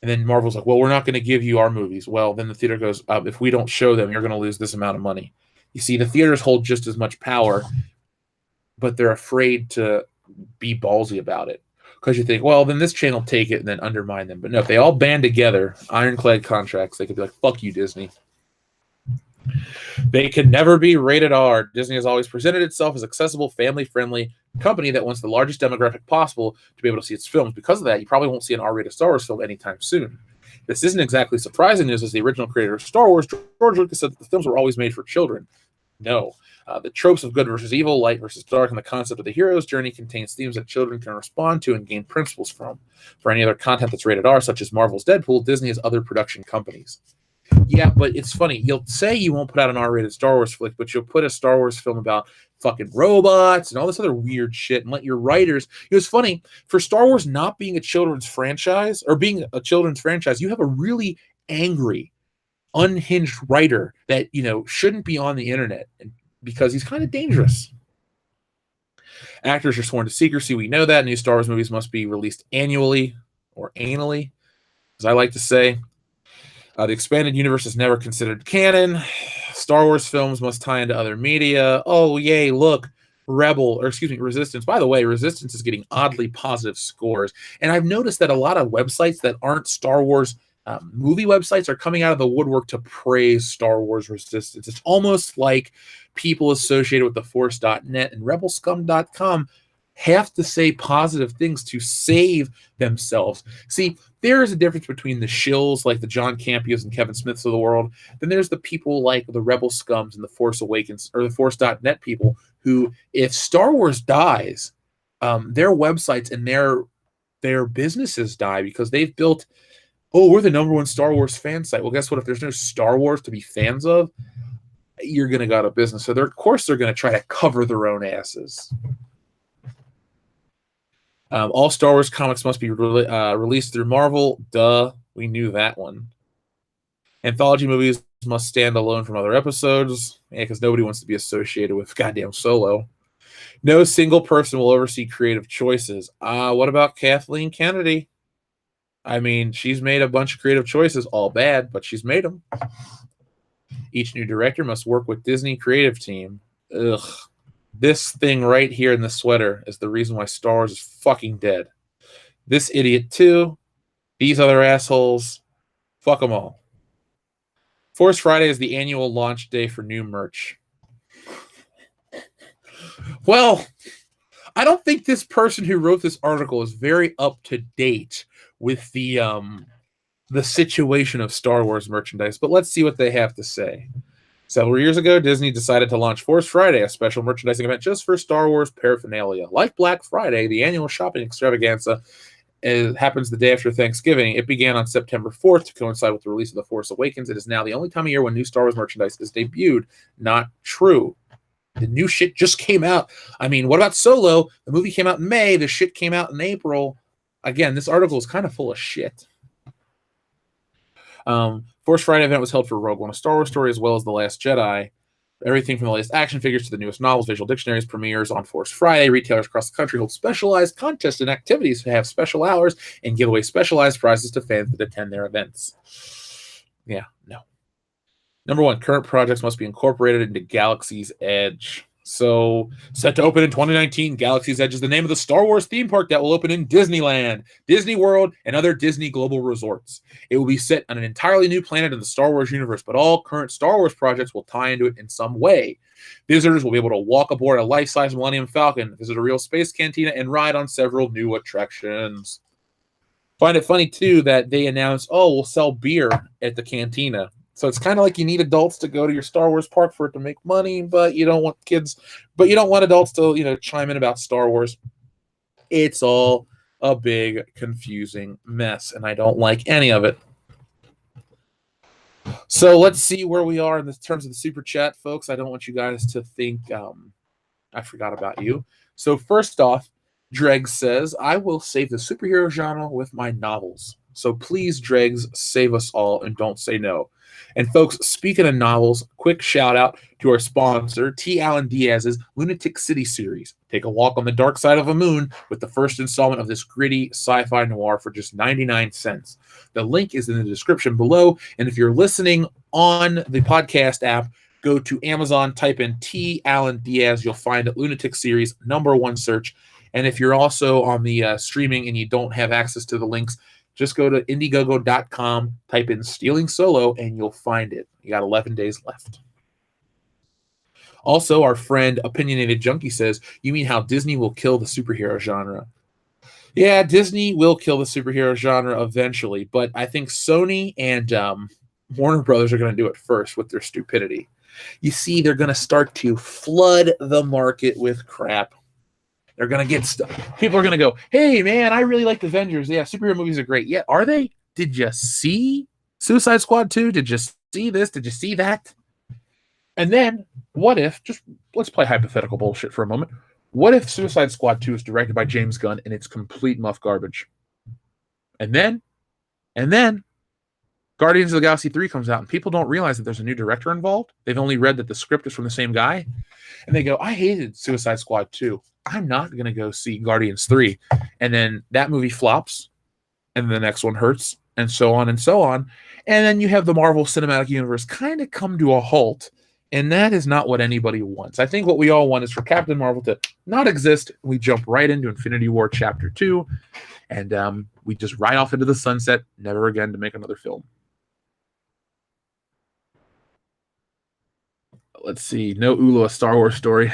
And then Marvel's like, well, we're not going to give you our movies. Well, then the theater goes, if we don't show them, you're going to lose this amount of money. You see, the theaters hold just as much power, but they're afraid to be ballsy about it. Because you think, well, then this chain will take it and then undermine them. But no, if they all band together, ironclad contracts, they could be like, fuck you, Disney. They can never be rated R. Disney has always presented itself as accessible, family-friendly company that wants the largest demographic possible to be able to see its films. Because of that, you probably won't see an R-rated Star Wars film anytime soon. This isn't exactly surprising news, as the original creator of Star Wars, George Lucas, said that the films were always made for children. No. The tropes of good versus evil, light versus dark, and the concept of the hero's journey contains themes that children can respond to and gain principles from. For any other content that's rated R, such as Marvel's Deadpool, Disney has other production companies. Yeah, but it's funny. You'll say you won't put out an R-rated Star Wars flick, but you'll put a Star Wars film about fucking robots and all this other weird shit and let your writers... It was funny. For Star Wars not being a children's franchise, or being a children's franchise, you have a really angry, unhinged writer that, shouldn't be on the internet because he's kind of dangerous. Actors are sworn to secrecy. We know that. New Star Wars movies must be released annually, or anally, as I like to say. The expanded universe is never considered canon. Star Wars films must tie into other media. Oh, yay, look, Resistance. By the way, Resistance is getting oddly positive scores. And I've noticed that a lot of websites that aren't Star Wars movie websites are coming out of the woodwork to praise Star Wars Resistance. It's almost like people associated with the Force.net and rebelscum.com have to say positive things to save themselves. See, there is a difference between the shills like the John Campios and Kevin Smiths of the world. Then there's the people like the Rebel Scums and the Force Awakens or the Force.net people who, if Star Wars dies, their websites and their businesses die because they've built, we're the number one Star Wars fan site. Well, guess what? If there's no Star Wars to be fans of, you're going to go out of business. So of course they're going to try to cover their own asses. All Star Wars comics must be released through Marvel. Duh, we knew that one. Anthology movies must stand alone from other episodes. Yeah, because nobody wants to be associated with goddamn Solo. No single person will oversee creative choices. What about Kathleen Kennedy? I mean, she's made a bunch of creative choices, all bad, but she's made them. Each new director must work with Disney creative team. Ugh. This thing right here in the sweater is the reason why Star Wars is fucking dead. This idiot too. These other assholes. Fuck them all. Force Friday is the annual launch day for new merch. Well, I don't think this person who wrote this article is very up to date with the situation of Star Wars merchandise, but let's see what they have to say. Several years ago, Disney decided to launch Force Friday, a special merchandising event just for Star Wars paraphernalia. Like Black Friday, the annual shopping extravaganza happens the day after Thanksgiving. It began on September 4th to coincide with the release of The Force Awakens. It is now the only time of year when new Star Wars merchandise is debuted. Not true. The new shit just came out. I mean, what about Solo? The movie came out in May. The shit came out in April. Again, this article is kind of full of shit. Force Friday event was held for Rogue One, a Star Wars story, as well as The Last Jedi. Everything from the latest action figures to the newest novels, visual dictionaries, premieres on Force Friday. Retailers across the country hold specialized contests and activities to have special hours and give away specialized prizes to fans that attend their events. Yeah, no. Number 1, current projects must be incorporated into Galaxy's Edge. So, set to open in 2019, Galaxy's Edge is the name of the Star Wars theme park that will open in Disneyland, Disney World, and other Disney global resorts. It will be set on an entirely new planet in the Star Wars universe, but all current Star Wars projects will tie into it in some way. Visitors will be able to walk aboard a life-size Millennium Falcon, visit a real space cantina, and ride on several new attractions. Find it funny, too, that they announced, we'll sell beer at the cantina. So it's kind of like you need adults to go to your Star Wars park for it to make money, but you don't want adults to, chime in about Star Wars. It's all a big, confusing mess, and I don't like any of it. So let's see where we are in terms of the super chat, folks. I don't want you guys to think I forgot about you. So first off, Dregs says, I will save the superhero genre with my novels. So please, Dregs, save us all and don't say no. And folks, speaking of novels, quick shout out to our sponsor, T. Alan Diaz's Lunatic City series. Take a walk on the dark side of a moon with the first installment of this gritty sci-fi noir for just 99 cents. The link is in the description below. And if you're listening on the podcast app, go to Amazon, type in T. Alan Diaz. You'll find it, Lunatic Series, #1 search. And if you're also on the streaming and you don't have access to the links, just go to Indiegogo.com, type in Stealing Solo, and you'll find it. You got 11 days left. Also, our friend Opinionated Junkie says, you mean how Disney will kill the superhero genre? Yeah, Disney will kill the superhero genre eventually, but I think Sony and Warner Brothers are going to do it first with their stupidity. You see, they're going to start to flood the market with crap. They're going to get people are going to go, hey, man, I really like the Avengers. Yeah, superhero movies are great. Yeah, are they? Did you see Suicide Squad 2? Did you see this? Did you see that? And then, what if, just let's play hypothetical bullshit for a moment. What if Suicide Squad 2 is directed by James Gunn and it's complete muff garbage? And then, Guardians of the Galaxy 3 comes out and people don't realize that there's a new director involved. They've only read that the script is from the same guy. And they go, I hated Suicide Squad 2. I'm not going to go see Guardians 3. And then that movie flops. And the next one hurts. And so on and so on. And then you have the Marvel Cinematic Universe kind of come to a halt. And that is not what anybody wants. I think what we all want is for Captain Marvel to not exist. We jump right into Infinity War Chapter 2. And we just ride off into the sunset, never again to make another film. Let's see. No Ula, a Star Wars story.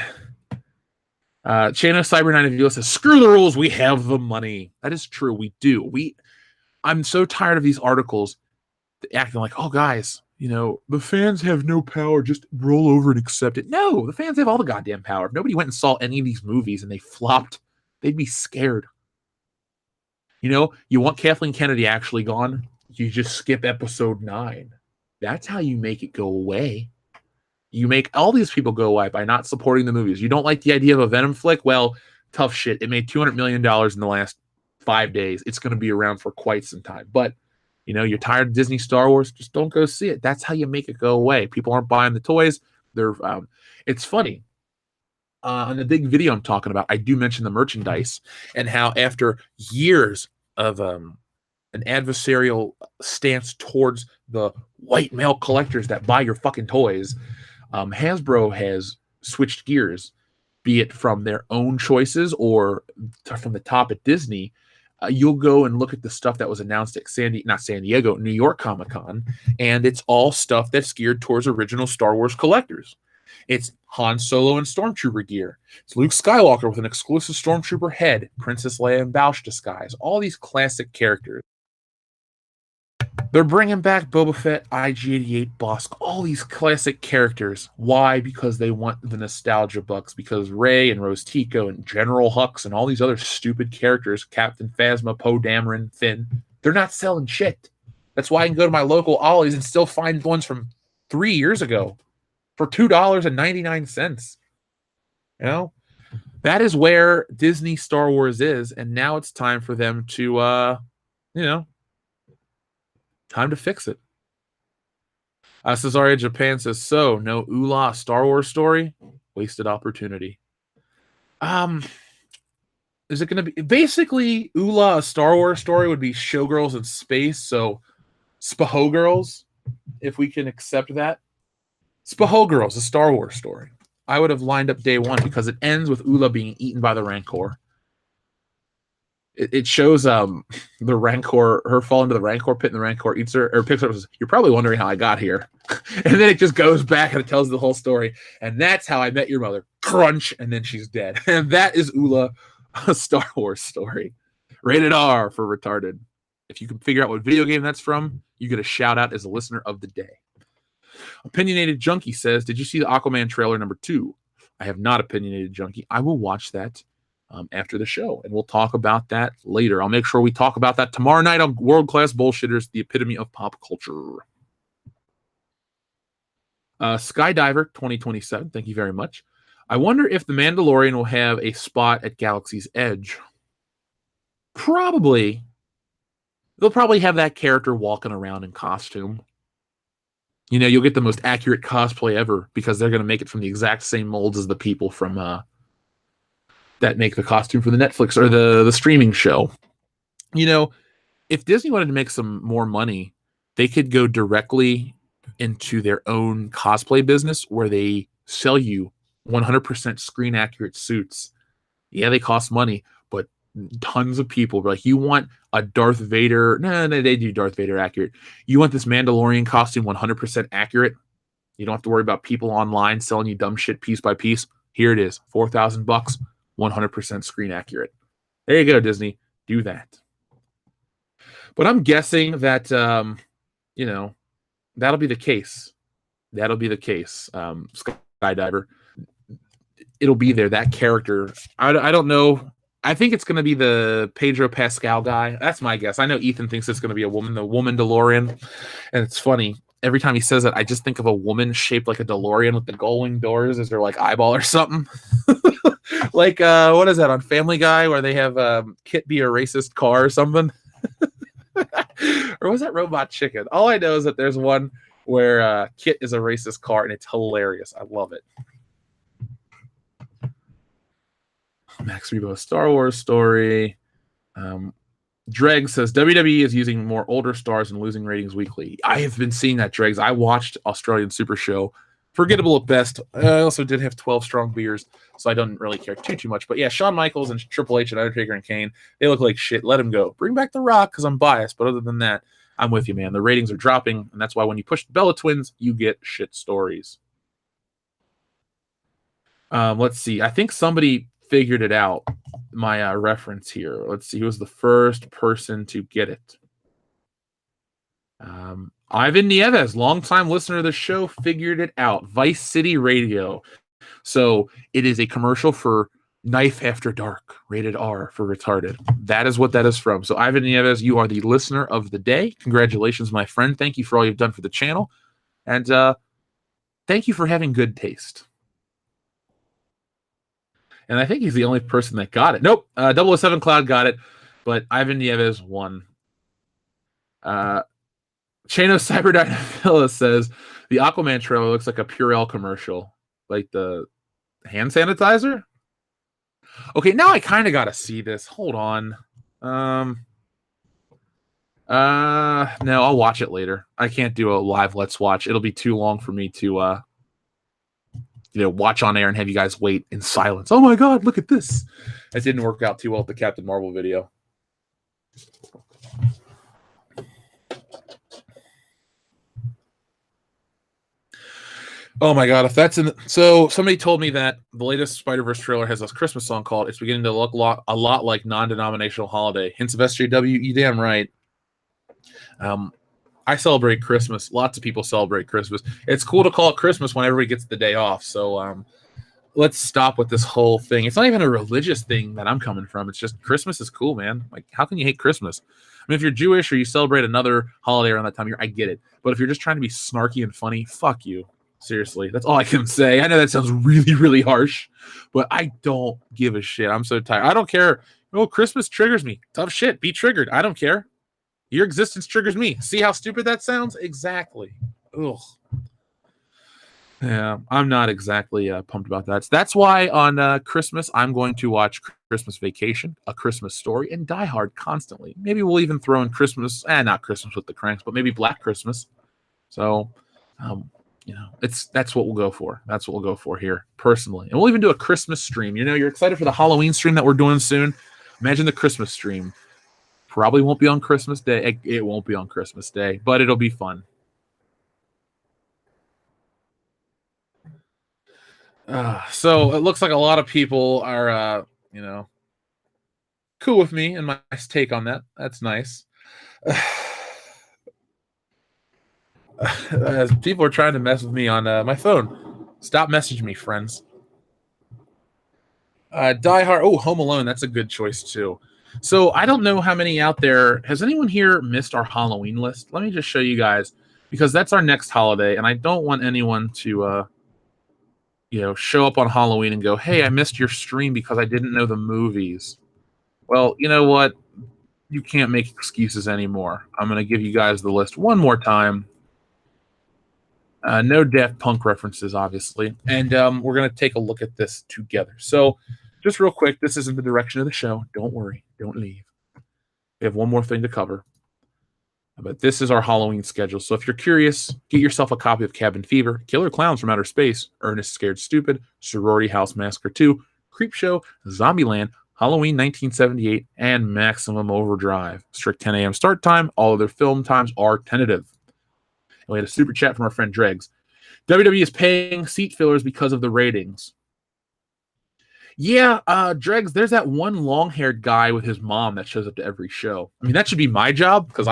Chano Cyber9 of US says, screw the rules, we have the money. That is true, we do. I'm so tired of these articles acting like, oh, guys, the fans have no power, just roll over and accept it. No, the fans have all the goddamn power. If nobody went and saw any of these movies and they flopped, they'd be scared. You want Kathleen Kennedy actually gone? You just skip episode 9. That's how you make it go away. You make all these people go away by not supporting the movies. You don't like the idea of a Venom flick? Well, tough shit. It made $200 million in the last 5 days. It's going to be around for quite some time. But, you're tired of Disney Star Wars? Just don't go see it. That's how you make it go away. People aren't buying the toys. It's funny. On the big video I'm talking about, I do mention the merchandise and how after years of an adversarial stance towards the white male collectors that buy your fucking toys, Hasbro has switched gears, be it from their own choices or from the top at Disney. You'll go and look at the stuff that was announced at New York Comic-Con, and it's all stuff that's geared towards original Star Wars collectors. It's Han Solo and Stormtrooper gear. It's Luke Skywalker with an exclusive Stormtrooper head, Princess Leia and Boushh disguise, all these classic characters. They're bringing back Boba Fett, IG-88, Bossk, all these classic characters. Why? Because they want the nostalgia bucks. Because Rey and Rose Tico and General Hux and all these other stupid characters, Captain Phasma, Poe Dameron, Finn, they're not selling shit. That's why I can go to my local Ollie's and still find ones from 3 years ago for $2.99. That is where Disney Star Wars is, and now it's time for them to, time to fix it. Cesaria Japan says, so, no Ula Star Wars story? Wasted opportunity. Is it going to be... Basically, Ula a Star Wars story would be Showgirls in Space, so Spaho Girls, if we can accept that. Spaho Girls, a Star Wars story. I would have lined up day one because it ends with Ula being eaten by the Rancor. It shows the Rancor, her fall into the Rancor pit, and the Rancor eats her, or picks her up and says, you're probably wondering how I got here. And then it just goes back and it tells the whole story. And that's how I met your mother. Crunch, and then she's dead. And that is Ula, a Star Wars story. Rated R for retarded. If you can figure out what video game that's from, you get a shout out as a listener of the day. Opinionated Junkie says, did you see the Aquaman trailer number 2? I have not, Opinionated Junkie. I will watch that after the show, and we'll talk about that later. I'll make sure we talk about that tomorrow night on World Class Bullshitters, the epitome of pop culture. Skydiver 2027, thank you very much. I wonder if The Mandalorian will have a spot at Galaxy's Edge. Probably. They'll probably have that character walking around in costume. You'll get the most accurate cosplay ever because they're going to make it from the exact same molds as the people from that make the costume for the Netflix or the streaming show. If Disney wanted to make some more money, they could go directly into their own cosplay business where they sell you 100% screen accurate suits. Yeah, they cost money, but tons of people are like, you want a Darth Vader? No, they do Darth Vader accurate. You want this Mandalorian costume 100% accurate? You don't have to worry about people online selling you dumb shit piece by piece. Here it is, $4,000, 100% screen accurate. There you go, Disney. Do that. But I'm guessing that, that'll be the case. That'll be the case. Skydiver. It'll be there. That character. I don't know. I think it's going to be the Pedro Pascal guy. That's my guess. I know Ethan thinks it's going to be a woman, the woman DeLorean. And it's funny. Every time he says it, I just think of a woman shaped like a DeLorean with the gull-wing doors as their like eyeball or something. Like, what is that on Family Guy where they have Kit be a racist car or something? Or was that Robot Chicken? All I know is that there's one where Kit is a racist car, and it's hilarious. I love it. Max Rebo Star Wars story. Dreg says WWE is using more older stars and losing ratings weekly. I have been seeing that, Dregs. I watched Australian Super Show. Forgettable at best. I also did have 12 strong beers, so I don't really care too much. But yeah, Shawn Michaels and Triple H and Undertaker and Kane, they look like shit. Let them go. Bring back The Rock because I'm biased. But other than that, I'm with you, man. The ratings are dropping, and that's why when you push the Bella Twins, you get shit stories. Let's see. I think somebody figured it out, my reference here. Let's see. Who was the first person to get it? Ivan Nieves, longtime listener of the show, figured it out. Vice City Radio. So it is a commercial for Knife After Dark, rated R for retarded. That is what that is from. So Ivan Nieves, you are the listener of the day. Congratulations, my friend. Thank you for all you've done for the channel. And thank you for having good taste. And I think he's the only person that got it. Nope. 007 Cloud got it, but Ivan Nieves won. Chano Cyberdyne Phyllis says the Aquaman trailer looks like a Purell commercial, like the hand sanitizer. Okay, now I kind of got to see this. Hold on. No, I'll watch it later. I can't do a live let's watch. It'll be too long for me to watch on air and have you guys wait in silence. Oh my God, look at this. That didn't work out too well with the Captain Marvel video. Oh my God, if that's so somebody told me that the latest Spider-Verse trailer has a Christmas song called It's Beginning to Look a lot like Non-Denominational Holiday. Hints of SJW, you damn right. I celebrate Christmas. Lots of people celebrate Christmas. It's cool to call it Christmas when everybody gets the day off. So let's stop with this whole thing. It's not even a religious thing that I'm coming from. It's just Christmas is cool, man. Like, how can you hate Christmas? I mean, if you're Jewish or you celebrate another holiday around that time of year, I get it. But if you're just trying to be snarky and funny, fuck you. Seriously, that's all I can say. I know that sounds really, really harsh, but I don't give a shit. I'm so tired. I don't care. Oh, Christmas triggers me. Tough shit. Be triggered. I don't care. Your existence triggers me. See how stupid that sounds? Exactly. Ugh. Yeah, I'm not exactly pumped about that. That's why on Christmas, I'm going to watch Christmas Vacation, A Christmas Story, and Die Hard constantly. Maybe we'll even throw in Christmas, not Christmas with the Cranks, but maybe Black Christmas. So, that's what we'll go for. That's what we'll go for here, personally. And we'll even do a Christmas stream. You're excited for the Halloween stream that we're doing soon. Imagine the Christmas stream. Probably won't be on Christmas Day. It won't be on Christmas Day, but it'll be fun. So it looks like a lot of people are, cool with me and my take on that. That's nice. People are trying to mess with me on my phone. Stop messaging me, friends. Die Hard. Oh, Home Alone. That's a good choice too. So I don't know how many out there. Has anyone here missed our Halloween list? Let me just show you guys, because that's our next holiday, and I don't want anyone to, show up on Halloween and go, "Hey, I missed your stream because I didn't know the movies." Well, you know what? You can't make excuses anymore. I'm going to give you guys the list one more time. No Daft Punk references, obviously. And we're going to take a look at this together. So just real quick, this isn't the direction of the show. Don't worry. Don't leave. We have one more thing to cover. But this is our Halloween schedule. So if you're curious, get yourself a copy of Cabin Fever, Killer Clowns from Outer Space, Ernest Scared Stupid, Sorority House Massacre 2, Creepshow, Zombieland, Halloween 1978, and Maximum Overdrive. Strict 10 a.m. start time. All other film times are tentative. And we had a super chat from our friend Dregs. WWE is paying seat fillers because of the ratings. Yeah, Dregs, there's that one long-haired guy with his mom that shows up to every show. I mean, that should be my job because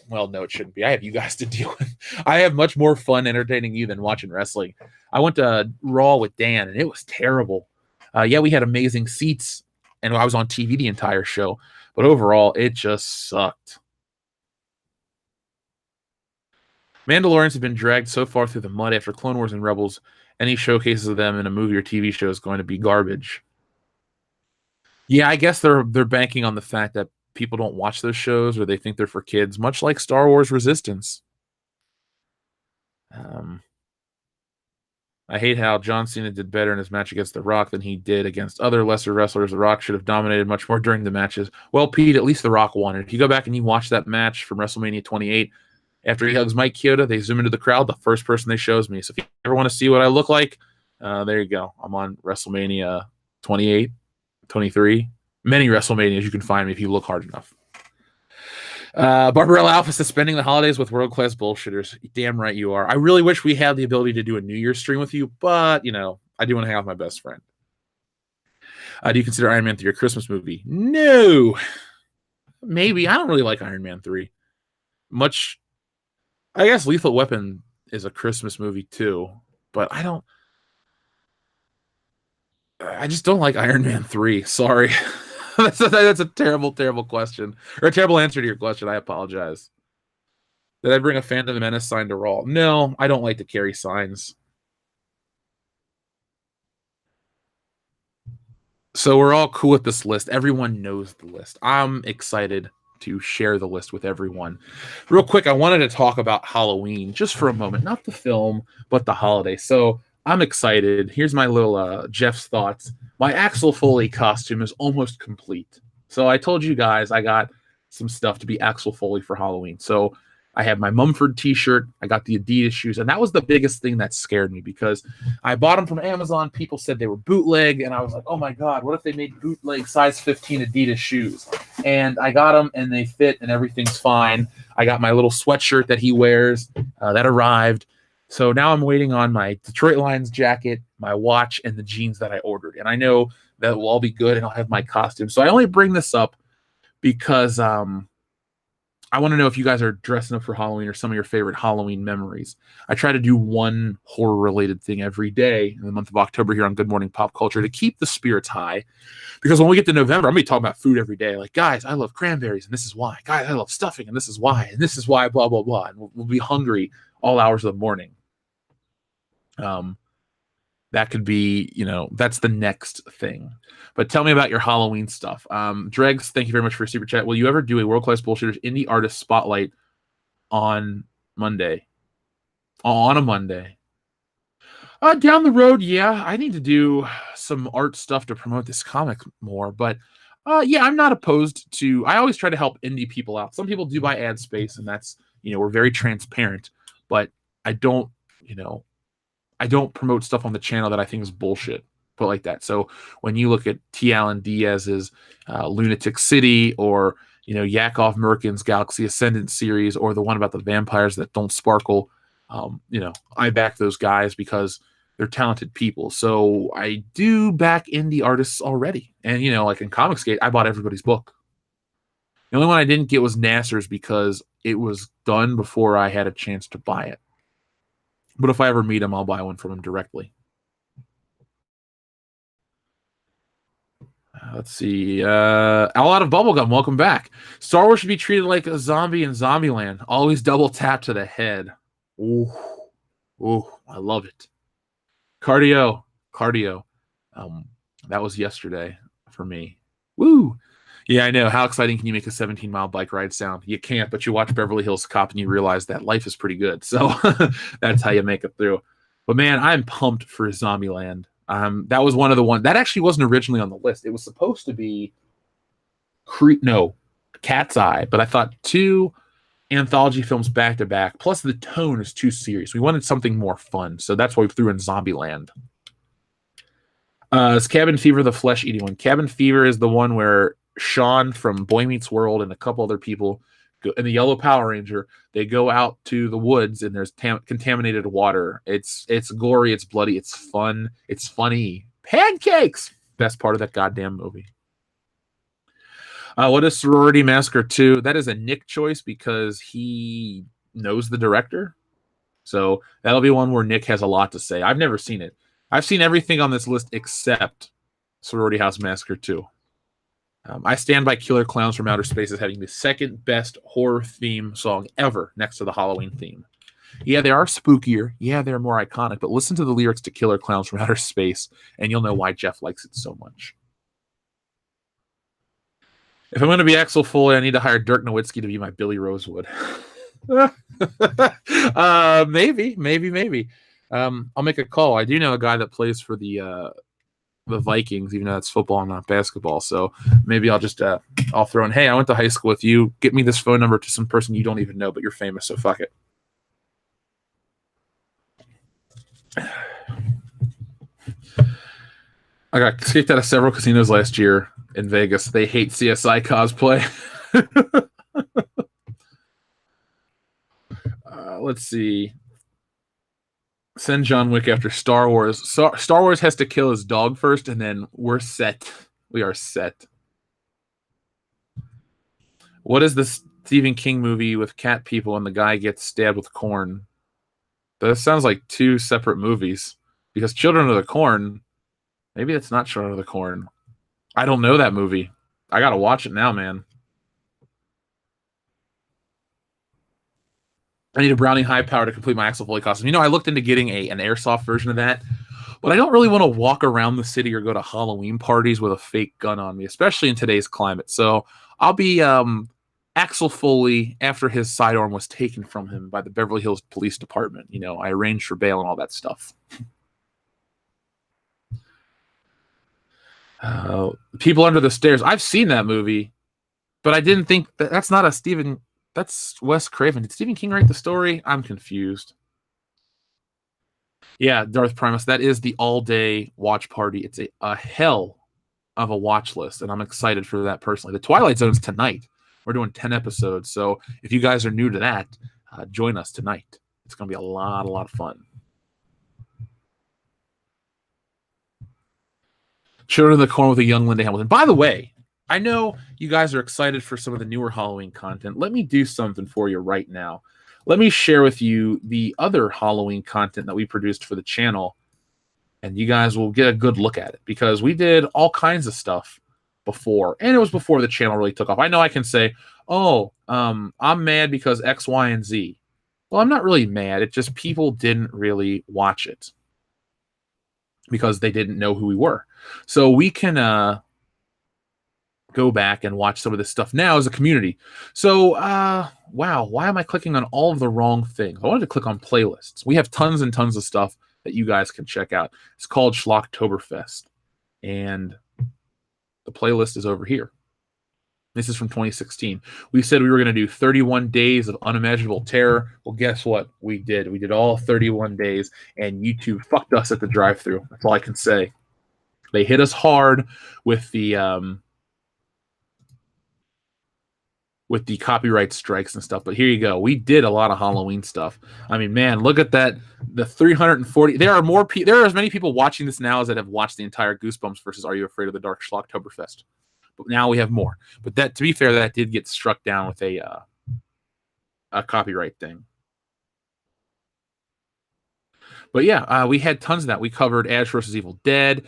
well, no, it shouldn't be. I have you guys to deal with. I have much more fun entertaining you than watching wrestling. I went to Raw with Dan, and it was terrible. Yeah, we had amazing seats, and I was on TV the entire show, but overall, it just sucked. Mandalorians have been dragged so far through the mud after Clone Wars and Rebels. Any showcases of them in a movie or TV show is going to be garbage. Yeah, I guess they're banking on the fact that people don't watch those shows or they think they're for kids, much like Star Wars Resistance. Um, I hate how John Cena did better in his match against The Rock than he did against other lesser wrestlers. The Rock should have dominated much more during the matches. Well, Pete, at least The Rock won. If you go back and you watch that match from WrestleMania 28, after he hugs Mike Chioda, they zoom into the crowd. The first person they show is me. So if you ever want to see what I look like, there you go. I'm on WrestleMania 28, 23. Many WrestleManias you can find me if you look hard enough. Barbarella Alpha suspending the holidays with world-class bullshitters. Damn right you are. I really wish we had the ability to do a New Year's stream with you, but, I do want to hang out with my best friend. Do you consider Iron Man 3 a Christmas movie? No. Maybe. I don't really like Iron Man 3. Much. I guess Lethal Weapon is a Christmas movie too, but I just don't like Iron Man 3. Sorry. that's a terrible, terrible question. Or a terrible answer to your question. I apologize. Did I bring a Phantom Menace sign to Raw? No, I don't like to carry signs. So we're all cool with this list. Everyone knows the list. I'm excited to share the list with everyone. Real quick, I wanted to talk about Halloween just for a moment. Not the film, but the holiday. So I'm excited. Here's my little Jeff's thoughts. My Axel Foley costume is almost complete. So I told you guys I got some stuff to be Axel Foley for Halloween. So I have my Mumford t-shirt. I got the Adidas shoes. And that was the biggest thing that scared me because I bought them from Amazon. People said they were bootleg. And I was like, oh my God, what if they made bootleg size 15 Adidas shoes? And I got them and they fit and everything's fine. I got my little sweatshirt that he wears that arrived. So now I'm waiting on my Detroit Lions jacket, my watch, and the jeans that I ordered. And I know that will all be good and I'll have my costume. So I only bring this up because I want to know if you guys are dressing up for Halloween or some of your favorite Halloween memories. I try to do one horror-related thing every day in the month of October here on Good Morning Pop Culture to keep the spirits high. Because when we get to November, I'm going to be talking about food every day. Like, guys, I love cranberries, and this is why. Guys, I love stuffing, and this is why. And this is why, blah, blah, blah. And we'll be hungry all hours of the morning. That could be, that's the next thing. But tell me about your Halloween stuff. Dregs, thank you very much for your super chat. Will you ever do a World Class Bullshitters Indie Artist Spotlight on Monday? On a Monday. Down the road, yeah. I need to do some art stuff to promote this comic more. But yeah, I'm not opposed to. I always try to help indie people out. Some people do buy ad space, and that's, we're very transparent. But I don't, I don't promote stuff on the channel that I think is bullshit. Put like that. So when you look at T. Allen Diaz's Lunatic City or, Yakov Merkin's Galaxy Ascendant series or the one about the vampires that don't sparkle, I back those guys because they're talented people. So I do back indie artists already. And, like in Comicsgate, I bought everybody's book. The only one I didn't get was Nasser's because it was done before I had a chance to buy it. But if I ever meet him, I'll buy one from him directly. Let's see. All out of bubblegum. Welcome back. Star Wars should be treated like a zombie in Zombieland. Always double tap to the head. Ooh, I love it. Cardio. That was yesterday for me. Woo. Yeah, I know. How exciting can you make a 17-mile bike ride sound? You can't, but you watch Beverly Hills Cop and you realize that life is pretty good. So that's how you make it through. But man, I'm pumped for Zombieland. That was one of the ones that actually wasn't originally on the list. It was supposed to be Cat's Eye, but I thought 2 anthology films back to back, plus the tone is too serious. We wanted something more fun, so that's why we threw in Zombieland. Is Cabin Fever the flesh-eating one? Cabin Fever is the one where Sean from Boy Meets World and a couple other people go, and the Yellow Power Ranger, they go out to the woods and there's contaminated water. It's gory, it's bloody, it's fun, it's funny. Pancakes! Best part of that goddamn movie. What is Sorority Massacre 2? That is a Nick choice because he knows the director. So that'll be one where Nick has a lot to say. I've never seen it. I've seen everything on this list except Sorority House Massacre 2. I stand by Killer Clowns from Outer Space as having the second best horror theme song ever next to the Halloween theme. Yeah, they are spookier. Yeah, they're more iconic. But listen to the lyrics to Killer Clowns from Outer Space, and you'll know why Jeff likes it so much. If I'm going to be Axel Foley, I need to hire Dirk Nowitzki to be my Billy Rosewood. Maybe. I'll make a call. I do know a guy that plays for the Vikings, even though that's football and not basketball. So maybe I'll just I'll throw in, hey, I went to high school with you. Get me this phone number to some person you don't even know, but you're famous, so fuck it. I got kicked out of several casinos last year in Vegas. They hate CSI cosplay. Let's see. Send John Wick after Star Wars. Star Wars has to kill his dog first, and then we're set. We are set. What is the Stephen King movie with cat people and the guy gets stabbed with corn? That sounds like two separate movies. Because Children of the Corn, maybe that's not Children of the Corn. I don't know that movie. I gotta watch it now, man. I need a Browning high power to complete my Axel Foley costume. You know, I looked into getting an airsoft version of that, but I don't really want to walk around the city or go to Halloween parties with a fake gun on me, especially in today's climate. So I'll be Axel Foley after his sidearm was taken from him by the Beverly Hills Police Department. You know, I arranged for bail and all that stuff. People Under the Stairs. I've seen that movie, but I didn't think that's not a Stephen. That's Wes Craven. Did Stephen King write the story? I'm confused. Yeah, Darth Primus. That is the all-day watch party. It's a hell of a watch list, and I'm excited for that personally. The Twilight Zone's tonight. We're doing 10 episodes, so if you guys are new to that, join us tonight. It's going to be a lot of fun. Children of the Corn with a young Linda Hamilton. By the way, I know you guys are excited for some of the newer Halloween content. Let me do something for you right now. Let me share with you the other Halloween content that we produced for the channel, and you guys will get a good look at it because we did all kinds of stuff before, and it was before the channel really took off. I know I can say, oh, I'm mad because X, Y, and Z. Well, I'm not really mad. It's just people didn't really watch it because they didn't know who we were. So we can go back and watch some of this stuff now as a community. So, wow, why am I clicking on all of the wrong things? I wanted to click on playlists. We have tons and tons of stuff that you guys can check out. It's called Schlocktoberfest, and the playlist is over here. This is from 2016. We said we were going to do 31 days of unimaginable terror. Well, guess what? We did. We did all 31 days, and YouTube fucked us at the drive-thru. That's all I can say. They hit us hard with the copyright strikes and stuff. But here you go. We did a lot of Halloween stuff. I mean, man, look at that. The 340. There are as many people watching this now as that have watched the entire Goosebumps versus Are You Afraid of the Dark Schlocktoberfest. But now we have more. But that, to be fair, that did get struck down with a copyright thing. But yeah, we had tons of that. We covered Ash vs. Evil Dead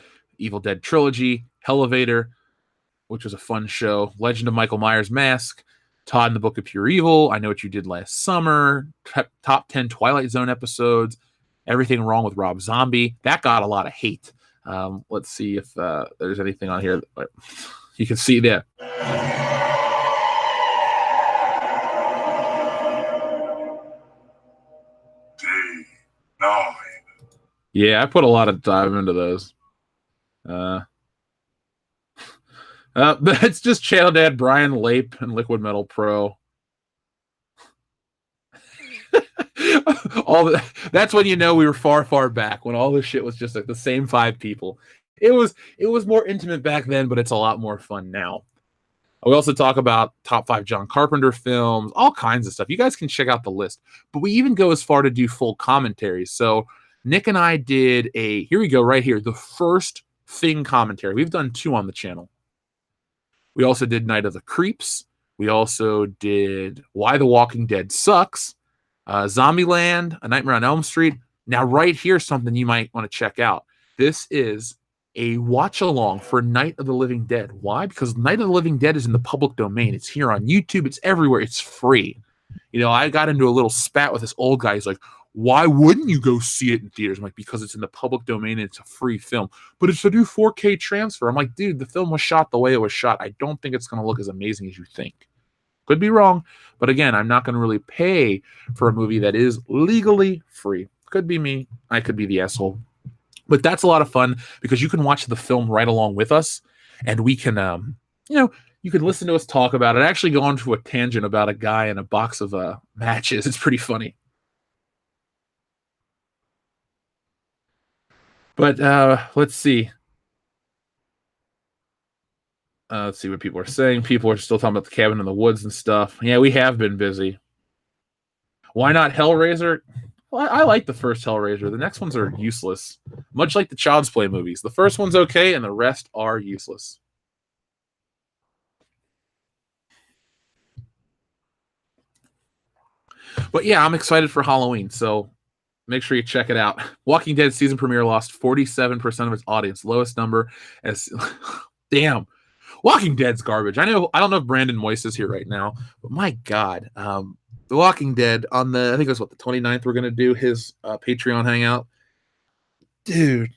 Trilogy, Elevator, which was a fun show, Legend of Michael Myers Mask, Todd and the Book of Pure Evil, I Know What You Did Last Summer, top 10 Twilight Zone episodes, Everything Wrong with Rob Zombie. That got a lot of hate. Let's see if there's anything on here. You can see that. Day 9. Yeah, I put a lot of time into those. It's just Channel Dad, Brian Lape, and Liquid Metal Pro. That's when you know we were far back, when all this shit was just like the same 5 people. It was more intimate back then, but it's a lot more fun now. We also talk about top 5 John Carpenter films, all kinds of stuff. You guys can check out the list. But we even go as far to do full commentaries. So Nick and I did here we go right here, the first Thing commentary. We've done 2 on the channel. We also did Night of the Creeps. We also did Why the Walking Dead Sucks, Zombieland, A Nightmare on Elm Street. Now, right here, something you might want to check out. This is a watch along for Night of the Living Dead. Why? Because Night of the Living Dead is in the public domain. It's here on YouTube. It's everywhere. It's free. You know, I got into a little spat with this old guy. He's like, why wouldn't you go see it in theaters? I'm like, because it's in the public domain and it's a free film. But it's a new 4K transfer. I'm like, dude, the film was shot the way it was shot. I don't think it's going to look as amazing as you think. Could be wrong. But again, I'm not going to really pay for a movie that is legally free. Could be me. I could be the asshole. But that's a lot of fun because you can watch the film right along with us. And we can, you could listen to us talk about it. I actually go on to a tangent about a guy and a box of matches. It's pretty funny. But let's see. Let's see what people are saying. People are still talking about the cabin in the woods and stuff. Yeah, we have been busy. Why not Hellraiser? Well, I like the first Hellraiser. The next ones are useless. Much like the Child's Play movies. The first one's okay, and the rest are useless. But yeah, I'm excited for Halloween, so make sure you check it out. Walking Dead season premiere lost 47% of its audience, lowest number as damn. Walking Dead's garbage. I don't know if Brandon Moyse is here right now, but my God, The Walking Dead on I think it was the 29th. We're gonna do his Patreon hangout, dude.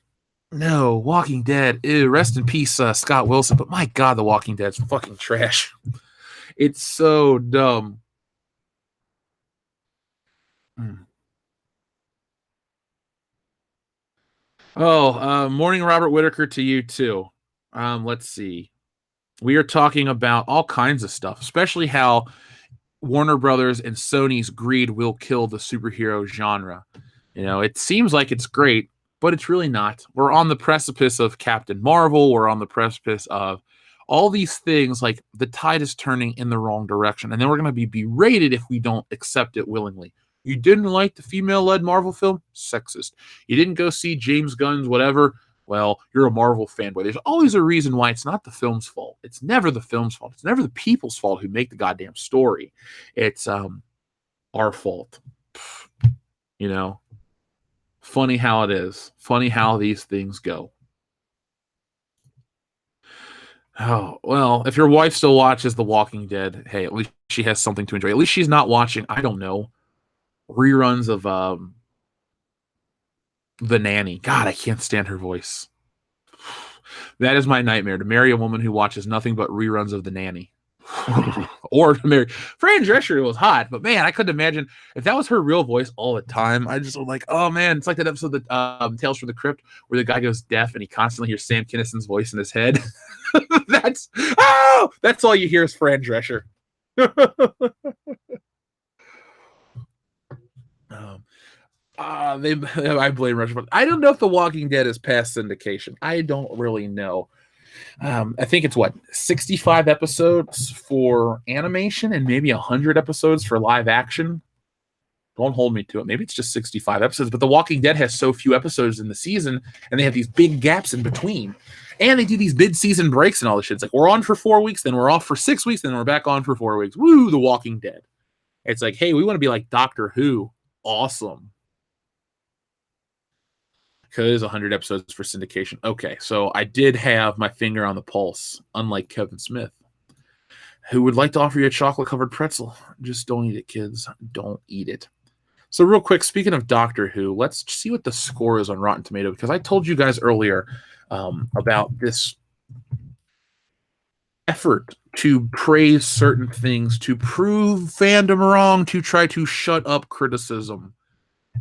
No, Walking Dead. Ew, rest in peace, Scott Wilson. But my God, The Walking Dead's fucking trash. It's so dumb. Oh, morning, Robert Whitaker, to you too. Let's see. We are talking about all kinds of stuff, especially how Warner Brothers and Sony's greed will kill the superhero genre. You know, it seems like it's great, but it's really not. We're on the precipice of Captain Marvel. We're on the precipice of all these things. Like the tide is turning in the wrong direction, and then we're going to be berated if we don't accept it willingly. You didn't like the female-led Marvel film? Sexist. You didn't go see James Gunn's whatever? Well, you're a Marvel fanboy. There's always a reason why it's not the film's fault. It's never the film's fault. It's never the people's fault who make the goddamn story. It's our fault. You know? Funny how it is. Funny how these things go. Oh, well, if your wife still watches The Walking Dead, hey, at least she has something to enjoy. At least she's not watching, I don't know, reruns of The Nanny. God, I can't stand her voice. That is my nightmare, to marry a woman who watches nothing but reruns of The Nanny. Or to marry Fran Drescher was hot, but man, I couldn't imagine if that was her real voice all the time. I just was like, oh man, it's like that episode of Tales from the Crypt where the guy goes deaf and he constantly hears Sam Kinnison's voice in his head. That's all you hear is Fran Drescher. I blame Russia, but I don't know if The Walking Dead is past syndication. I don't really know. I think it's 65 episodes for animation and maybe 100 episodes for live action. Don't hold me to it. Maybe it's just 65 episodes, but The Walking Dead has so few episodes in the season, and they have these big gaps in between. And they do these mid-season breaks and all this shit. It's like we're on for 4 weeks, then we're off for 6 weeks, then we're back on for 4 weeks. Woo, The Walking Dead. It's like, hey, we want to be like Doctor Who. Awesome. Because 100 episodes for syndication. Okay, so I did have my finger on the pulse, unlike Kevin Smith, who would like to offer you a chocolate-covered pretzel. Just don't eat it, kids. Don't eat it. So real quick, speaking of Doctor Who, let's see what the score is on Rotten Tomato, because I told you guys earlier about this effort to praise certain things, to prove fandom wrong, to try to shut up criticism.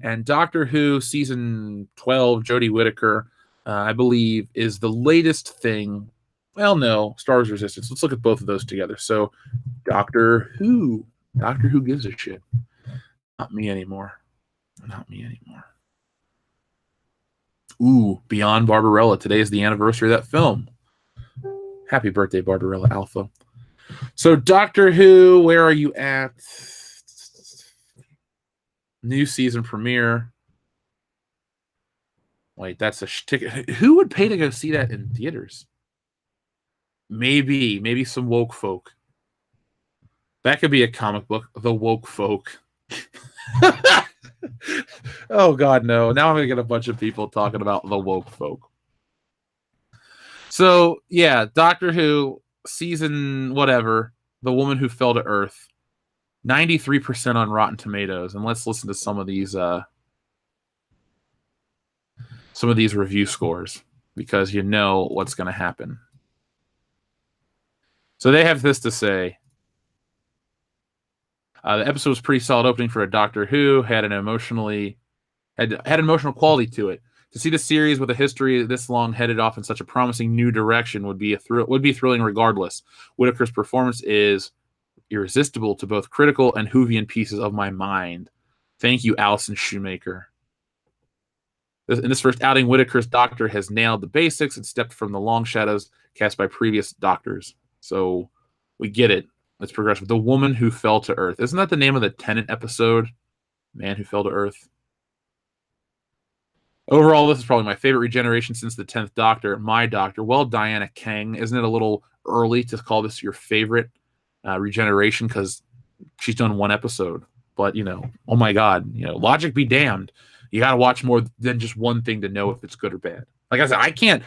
And Doctor Who season 12, Jodie Whittaker, I believe, is the latest thing. Well, no, Star Wars Resistance. Let's look at both of those together. So, Doctor Who gives a shit. Not me anymore. Not me anymore. Ooh, Beyond Barbarella. Today is the anniversary of that film. Happy birthday, Barbarella Alpha. So, Doctor Who, where are you at? New season premiere. Wait, that's a ticket. Who would pay to go see that in theaters? Maybe some woke folk. That could be a comic book. The woke folk. Oh God, no! Now I'm gonna get a bunch of people talking about the woke folk. So yeah, Doctor Who season whatever, The Woman Who Fell to Earth, 93% on Rotten Tomatoes, and let's listen to some of these review scores because you know what's going to happen. So they have this to say. The episode was pretty solid opening for a Doctor Who, had an emotional quality to it. To see the series with a history this long headed off in such a promising new direction would be thrilling regardless. Whittaker's performance is irresistible to both critical and Whovian pieces of my mind. Thank you, Alison Shoemaker. In this first outing, Whittaker's Doctor has nailed the basics and stepped from the long shadows cast by previous Doctors. So we get it. Let's progress with The Woman Who Fell to Earth. Isn't that the name of the Tennant episode? Man Who Fell to Earth. Overall, this is probably my favorite regeneration since the 10th Doctor, my Doctor. Well, Diana Kang, isn't it a little early to call this your favorite regeneration because she's done one episode? But, oh my God, logic be damned. You got to watch more than just one thing to know if it's good or bad. Like I said, I can't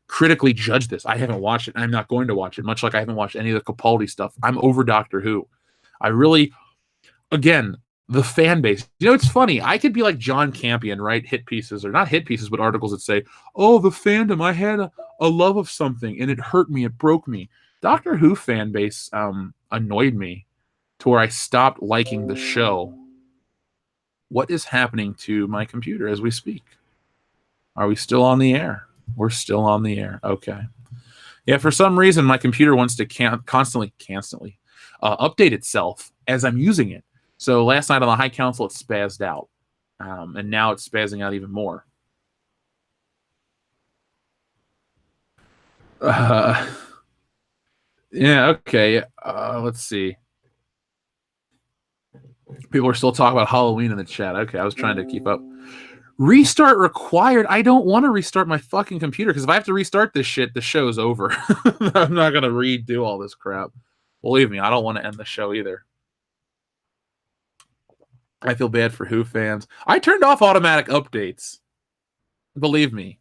critically judge this. I haven't watched it. I'm not going to watch it, much like I haven't watched any of the Capaldi stuff. I'm over Doctor Who. I really, again, the fan base. It's funny. I could be like John Campion, write hit pieces, or not hit pieces, but articles that say, oh, the fandom, I had a love of something and it hurt me, it broke me. Doctor Who fan base annoyed me to where I stopped liking the show. What is happening to my computer as we speak? Are we still on the air? We're still on the air. Okay. Yeah, for some reason, my computer wants to constantly update itself as I'm using it. So last night on the High Council, it spazzed out. And now it's spazzing out even more. Yeah, okay. Let's see. People are still talking about Halloween in the chat. Okay, I was trying to keep up. Restart required. I don't want to restart my fucking computer because if I have to restart this shit, the show's over. I'm not going to redo all this crap. Believe me, I don't want to end the show either. I feel bad for Who fans. I turned off automatic updates. Believe me.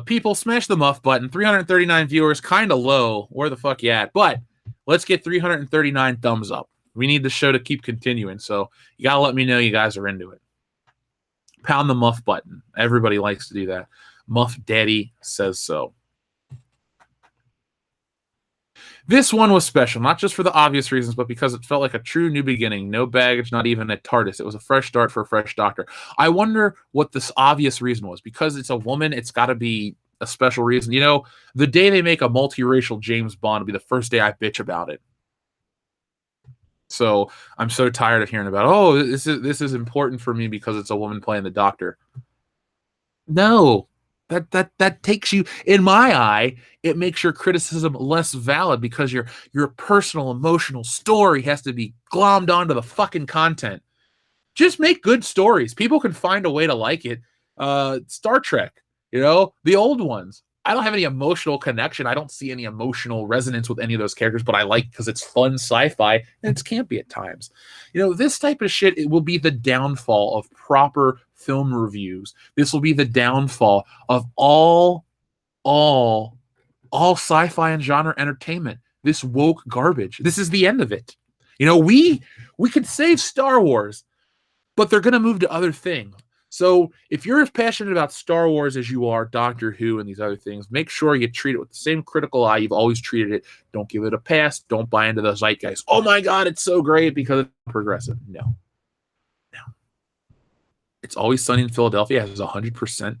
People, smash the muff button. 339 viewers, kind of low. Where the fuck you at? But let's get 339 thumbs up. We need the show to keep continuing, so you got to let me know you guys are into it. Pound the muff button. Everybody likes to do that. Muff Daddy says so. This one was special, not just for the obvious reasons, but because it felt like a true new beginning. No baggage, not even a TARDIS. It was a fresh start for a fresh Doctor. I wonder what this obvious reason was. Because it's a woman, it's got to be a special reason. The day they make a multiracial James Bond will be the first day I bitch about it. So I'm so tired of hearing about, this is important for me because it's a woman playing the Doctor. No, that takes you, in my eye, it makes your criticism less valid because your personal emotional story has to be glommed onto the fucking content. Just make good stories. People can find a way to like it. Star Trek, the old ones. I don't have any emotional connection. I don't see any emotional resonance with any of those characters, but I like because it's fun sci-fi and it's campy at times. This type of shit, it will be the downfall of proper film reviews. This will be the downfall of all sci-fi and genre entertainment. This woke garbage. This is the end of it. We could save Star Wars, but they're going to move to other things. So if you're as passionate about Star Wars as you are Doctor Who and these other things, make sure you treat it with the same critical eye you've always treated it. Don't give it a pass. Don't buy into the zeitgeist. Oh my God, it's so great because it's progressive. No. It's Always Sunny in Philadelphia has 100%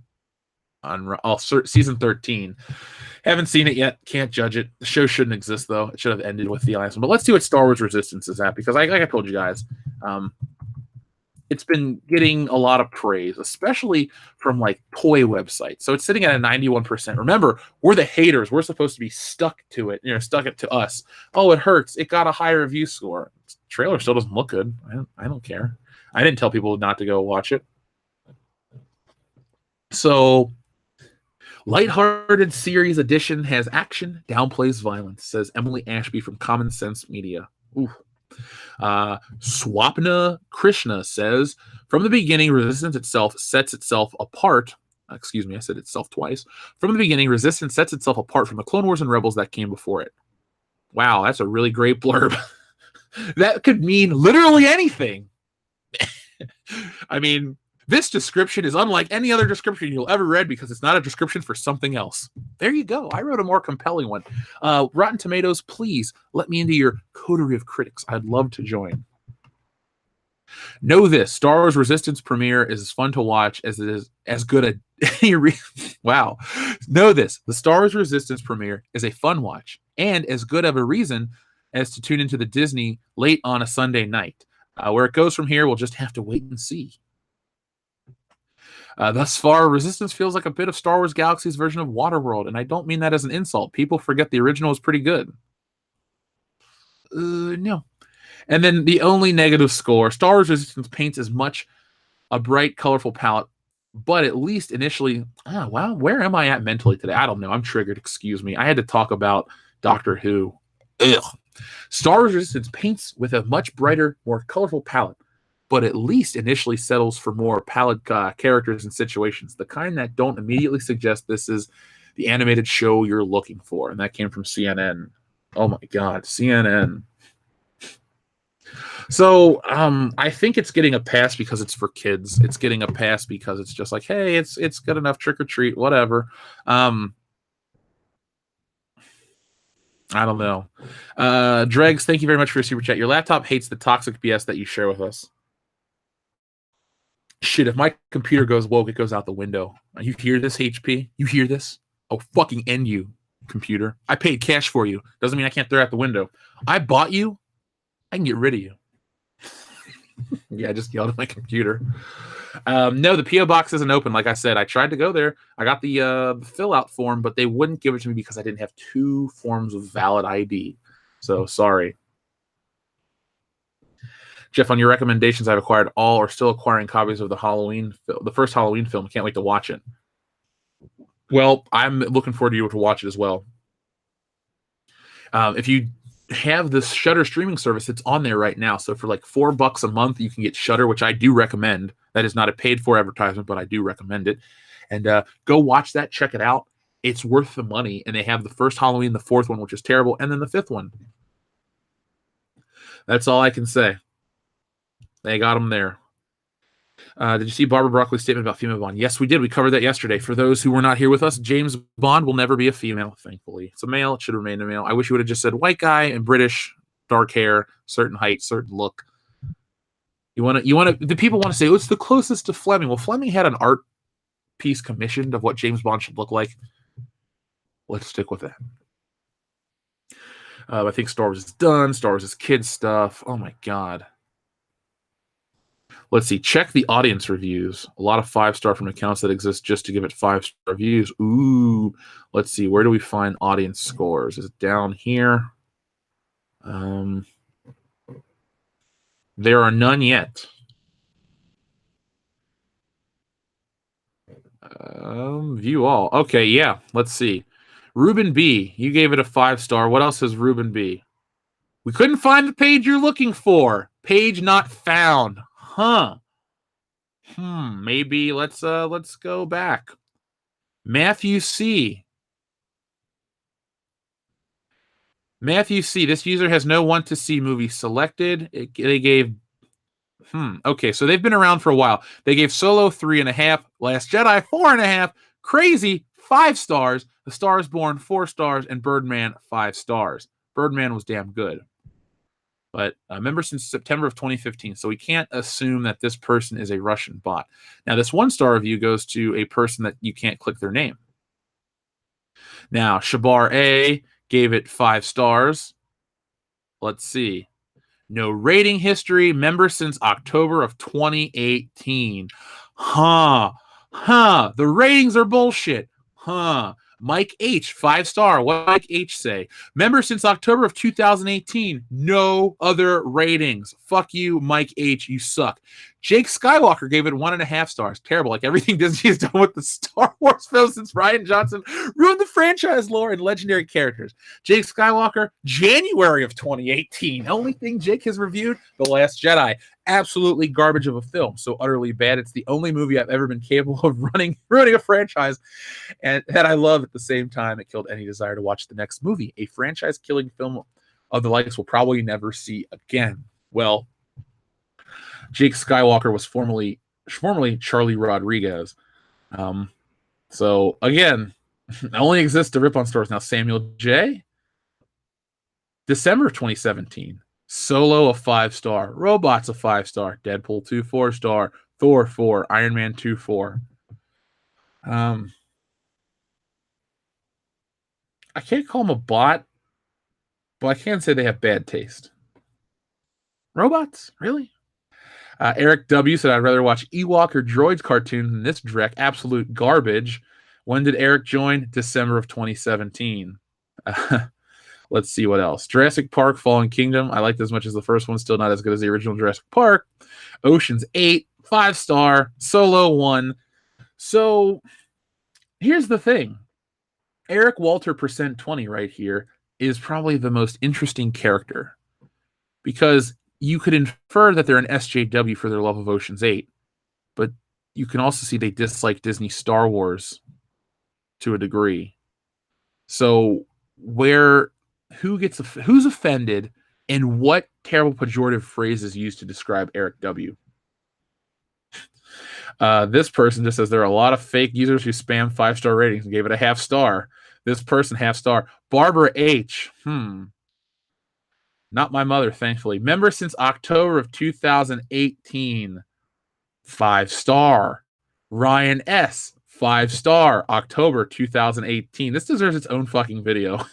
on season 13. Haven't seen it yet. Can't judge it. The show shouldn't exist, though. It should have ended with the last one. But let's see what Star Wars Resistance is at because like I told you guys, it's been getting a lot of praise, especially from like toy websites. So it's sitting at a 91%. Remember, we're the haters. We're supposed to be stuck to it, stuck it to us. Oh, it hurts. It got a high review score. The trailer still doesn't look good. I don't care. I didn't tell people not to go watch it. So, lighthearted series edition has action, downplays violence, says Emily Ashby from Common Sense Media. Ooh. Swapna Krishna says, from the beginning, Resistance itself sets itself apart. Excuse me, I said itself twice. From the beginning, Resistance sets itself apart from the Clone Wars and Rebels that came before it. Wow, that's a really great blurb. That could mean literally anything. I mean, this description is unlike any other description you'll ever read because it's not a description for something else. There you go. I wrote a more compelling one. Rotten Tomatoes, please let me into your coterie of critics. I'd love to join. Know this: Star Wars Resistance premiere is as fun to watch as it is as good a wow. Know this: the Star Wars Resistance premiere is a fun watch and as good of a reason as to tune into the Disney late on a Sunday night. Where it goes from here, we'll just have to wait and see. Thus far, Resistance feels like a bit of Star Wars Galaxy's version of Waterworld, and I don't mean that as an insult. People forget the original is pretty good. No. And then the only negative score, Star Wars Resistance paints as much a bright, colorful palette, but at least initially, wow, where am I at mentally today? I don't know. I'm triggered. Excuse me. I had to talk about Doctor Who. Ugh. Star Wars Resistance paints with a much brighter, more colorful palette, but at least initially settles for more pallid characters and situations, the kind that don't immediately suggest this is the animated show you're looking for. And that came from CNN. Oh my God, CNN. So I think it's getting a pass because it's for kids. It's getting a pass because it's just like, hey, it's good enough, trick or treat, whatever. I don't know. Dregs, thank you very much for your super chat. Your laptop hates the toxic BS that you share with us. Shit, if my computer goes woke, it goes out the window. You hear this, HP? You hear this? I'll fucking end you, computer. I paid cash for you. Doesn't mean I can't throw out the window. I bought you. I can get rid of you. Yeah, I just yelled at my computer. No, the P.O. box isn't open. Like I said, I tried to go there. I got the fill-out form, but they wouldn't give it to me because I didn't have 2 forms of valid ID. So, sorry. Jeff, on your recommendations, I've acquired all or still acquiring copies of the first Halloween film. Can't wait to watch it. Well, I'm looking forward to watch it as well. If you have this Shudder streaming service, it's on there right now. So for like $4 a month, you can get Shudder, which I do recommend. That is not a paid-for advertisement, but I do recommend it. And go watch that. Check it out. It's worth the money. And they have the first Halloween, the 4th one, which is terrible, and then the 5th one. That's all I can say. They got them there. Did you see Barbara Broccoli's statement about female Bond? Yes, we did. We covered that yesterday. For those who were not here with us, James Bond will never be a female, thankfully. It's a male. It should remain a male. I wish you would have just said white guy and British, dark hair, certain height, certain look. The people want to say, oh, it's the closest to Fleming. Well, Fleming had an art piece commissioned of what James Bond should look like. Let's stick with that. I think Star Wars is done. Star Wars is kids stuff. Oh my God. Let's see. Check the audience reviews. A lot of 5-star from accounts that exist just to give it 5-star reviews. Ooh. Let's see. Where do we find audience scores? Is it down here? There are none yet. View all. Okay, yeah. Let's see. Ruben B, you gave it a 5-star. What else has Ruben B? We couldn't find the page you're looking for. Page not found. Huh. Maybe let's go back. Matthew C. This user has no want to see movie selected. They gave okay, so they've been around for a while. They gave Solo 3.5, Last Jedi 4.5, Crazy 5 stars, The Star is Born 4 stars, and Birdman 5 stars. Birdman was damn good. But a member since September of 2015, so we can't assume that this person is a Russian bot. Now, this 1-star review goes to a person that you can't click their name. Now, Shabar A gave it 5 stars. Let's see. No rating history, member since October of 2018. The ratings are bullshit. Mike H, 5-star. What did Mike H say? Member since October of 2018. No other ratings. Fuck you, Mike H. You suck. Jake Skywalker gave it 1.5 stars. Terrible. Like everything Disney has done with the Star Wars films since Rian Johnson ruined the franchise lore and legendary characters. Jake Skywalker, January of 2018. Only thing Jake has reviewed, The Last Jedi. Absolutely garbage of a film. So utterly bad. It's the only movie I've ever been capable of ruining a franchise, and that I love at the same time. It killed any desire to watch the next movie. A franchise-killing film of the likes we'll probably never see again. Well, Jake Skywalker was formerly Charlie Rodriguez. So again, it only exists to rip on stores. Now Samuel J. December of 2017. Solo a 5-star. Robots a 5-star. Deadpool 2 4-star. Thor 4. Iron Man 2 4. I can't call them a bot, but I can say they have bad taste. Robots? Really? Eric W. said, I'd rather watch Ewok or Droids cartoons than this dreck. Absolute garbage. When did Eric join? December of 2017. Let's see what else. Jurassic Park, Fallen Kingdom. I liked it as much as the first one. Still not as good as the original Jurassic Park. Ocean's 8, 5-star. Solo 1. So here's the thing. Eric Walter %20 right here is probably the most interesting character, because you could infer that they're an SJW for their love of Ocean's 8, but you can also see they dislike Disney Star Wars to a degree. So who's offended, and what terrible pejorative phrase is used to describe Eric W? This person just says there are a lot of fake users who spam 5-star ratings and gave it a 0.5 star. This person, 0.5 star. Barbara H. Not my mother, thankfully. Member since October of 2018. 5-star. Ryan S. 5-star. October 2018. This deserves its own fucking video.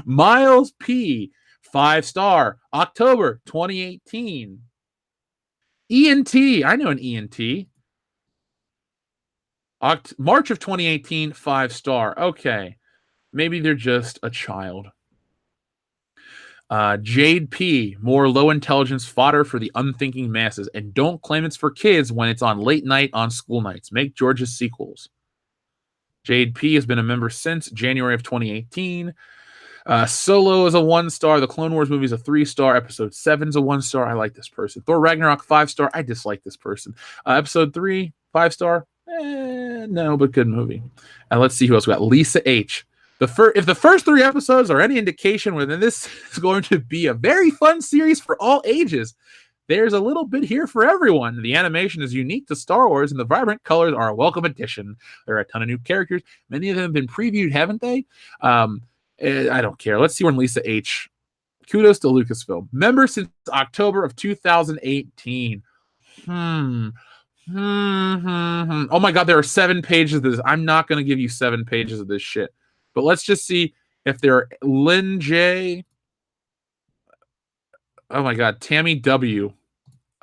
Miles P. 5-star. October 2018. ENT. I know an ENT. March of 2018, 5-star. Okay. Maybe they're just a child. Jade P. More low intelligence fodder for the unthinking masses. And don't claim it's for kids when it's on late night on school nights. Make George's sequels. Jade P. has been a member since January of 2018. Solo is a 1-star. The Clone Wars movie is a 3-star. Episode 7 is a 1-star. I like this person. Thor Ragnarok, 5-star. I dislike this person. Episode 3, 5-star. No, but good movie. Let's see who else we got. Lisa H. If the first 3 episodes are any indication, then this is going to be a very fun series for all ages. There's a little bit here for everyone. The animation is unique to Star Wars, and the vibrant colors are a welcome addition. There are a ton of new characters. Many of them have been previewed, haven't they? I don't care. Let's see when Lisa H. Kudos to Lucasfilm. Member since October of 2018. Oh my God, there are 7 pages of this. I'm not going to give you 7 pages of this shit. But let's just see if they're Lynn J. Oh my God, Tammy W.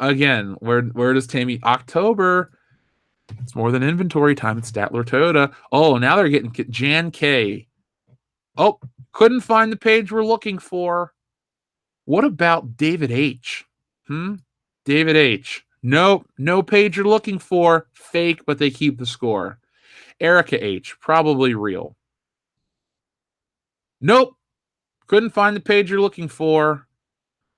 Again, where does Tammy? October. It's more than inventory time. It's Statler Toyota. Oh, now they're getting Jan K. Oh, couldn't find the page we're looking for. What about David H? David H. Nope, no page you're looking for. Fake, but they keep the score. Erica H. Probably real. Nope, couldn't find the page you're looking for.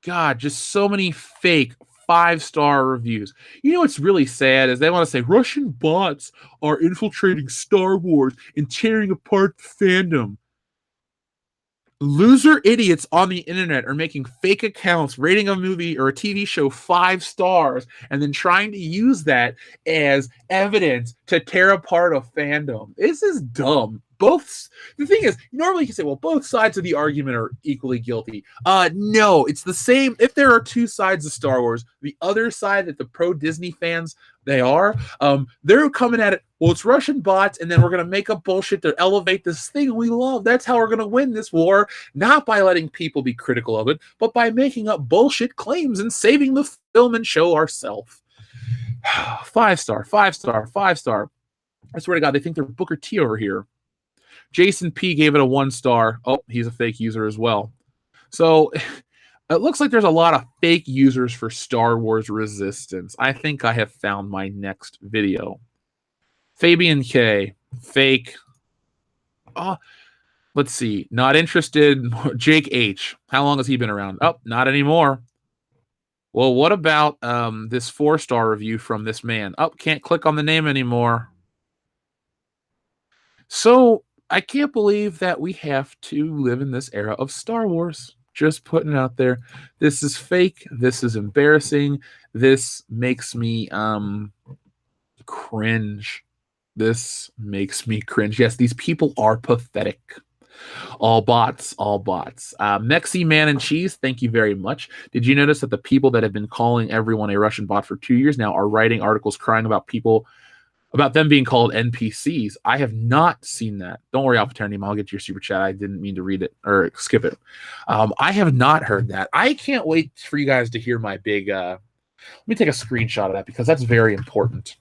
God, just so many fake 5-star reviews. You know what's really sad is they want to say Russian bots are infiltrating Star Wars and tearing apart the fandom. Loser idiots on the internet are making fake accounts, rating a movie or a TV show 5 stars, and then trying to use that as evidence to tear apart a fandom. This is dumb. The thing is, normally you can say, well, both sides of the argument are equally guilty. No, it's the same. If there are 2 sides of Star Wars, the other side that the pro-Disney fans, they're coming at it, well, it's Russian bots, and then we're going to make up bullshit to elevate this thing we love. That's how we're going to win this war, not by letting people be critical of it, but by making up bullshit claims and saving the film and show ourselves. 5-star, 5-star, 5-star. I swear to God, they think they're Booker T over here. Jason P gave it a 1 star. Oh, he's a fake user as well. So it looks like there's a lot of fake users for Star Wars Resistance. I think I have found my next video. Fabian K, fake. Oh, let's see. Not interested. Jake H. How long has he been around? Oh, not anymore. Well, what about this 4-star review from this man? Oh, can't click on the name anymore. So I can't believe that we have to live in this era of Star Wars. Just putting it out there. This is fake. This is embarrassing. This makes me cringe. This makes me cringe. Yes, these people are pathetic. All bots, all bots. Mexi Man and Cheese, thank you very much. Did you notice that the people that have been calling everyone a Russian bot for 2 years now are writing articles crying about them being called NPCs? I have not seen that. Don't worry, Alpha Terranime, I'll get your super chat. I didn't mean to read it or skip it. I have not heard that. I can't wait for you guys to hear my big... let me take a screenshot of that because that's very important.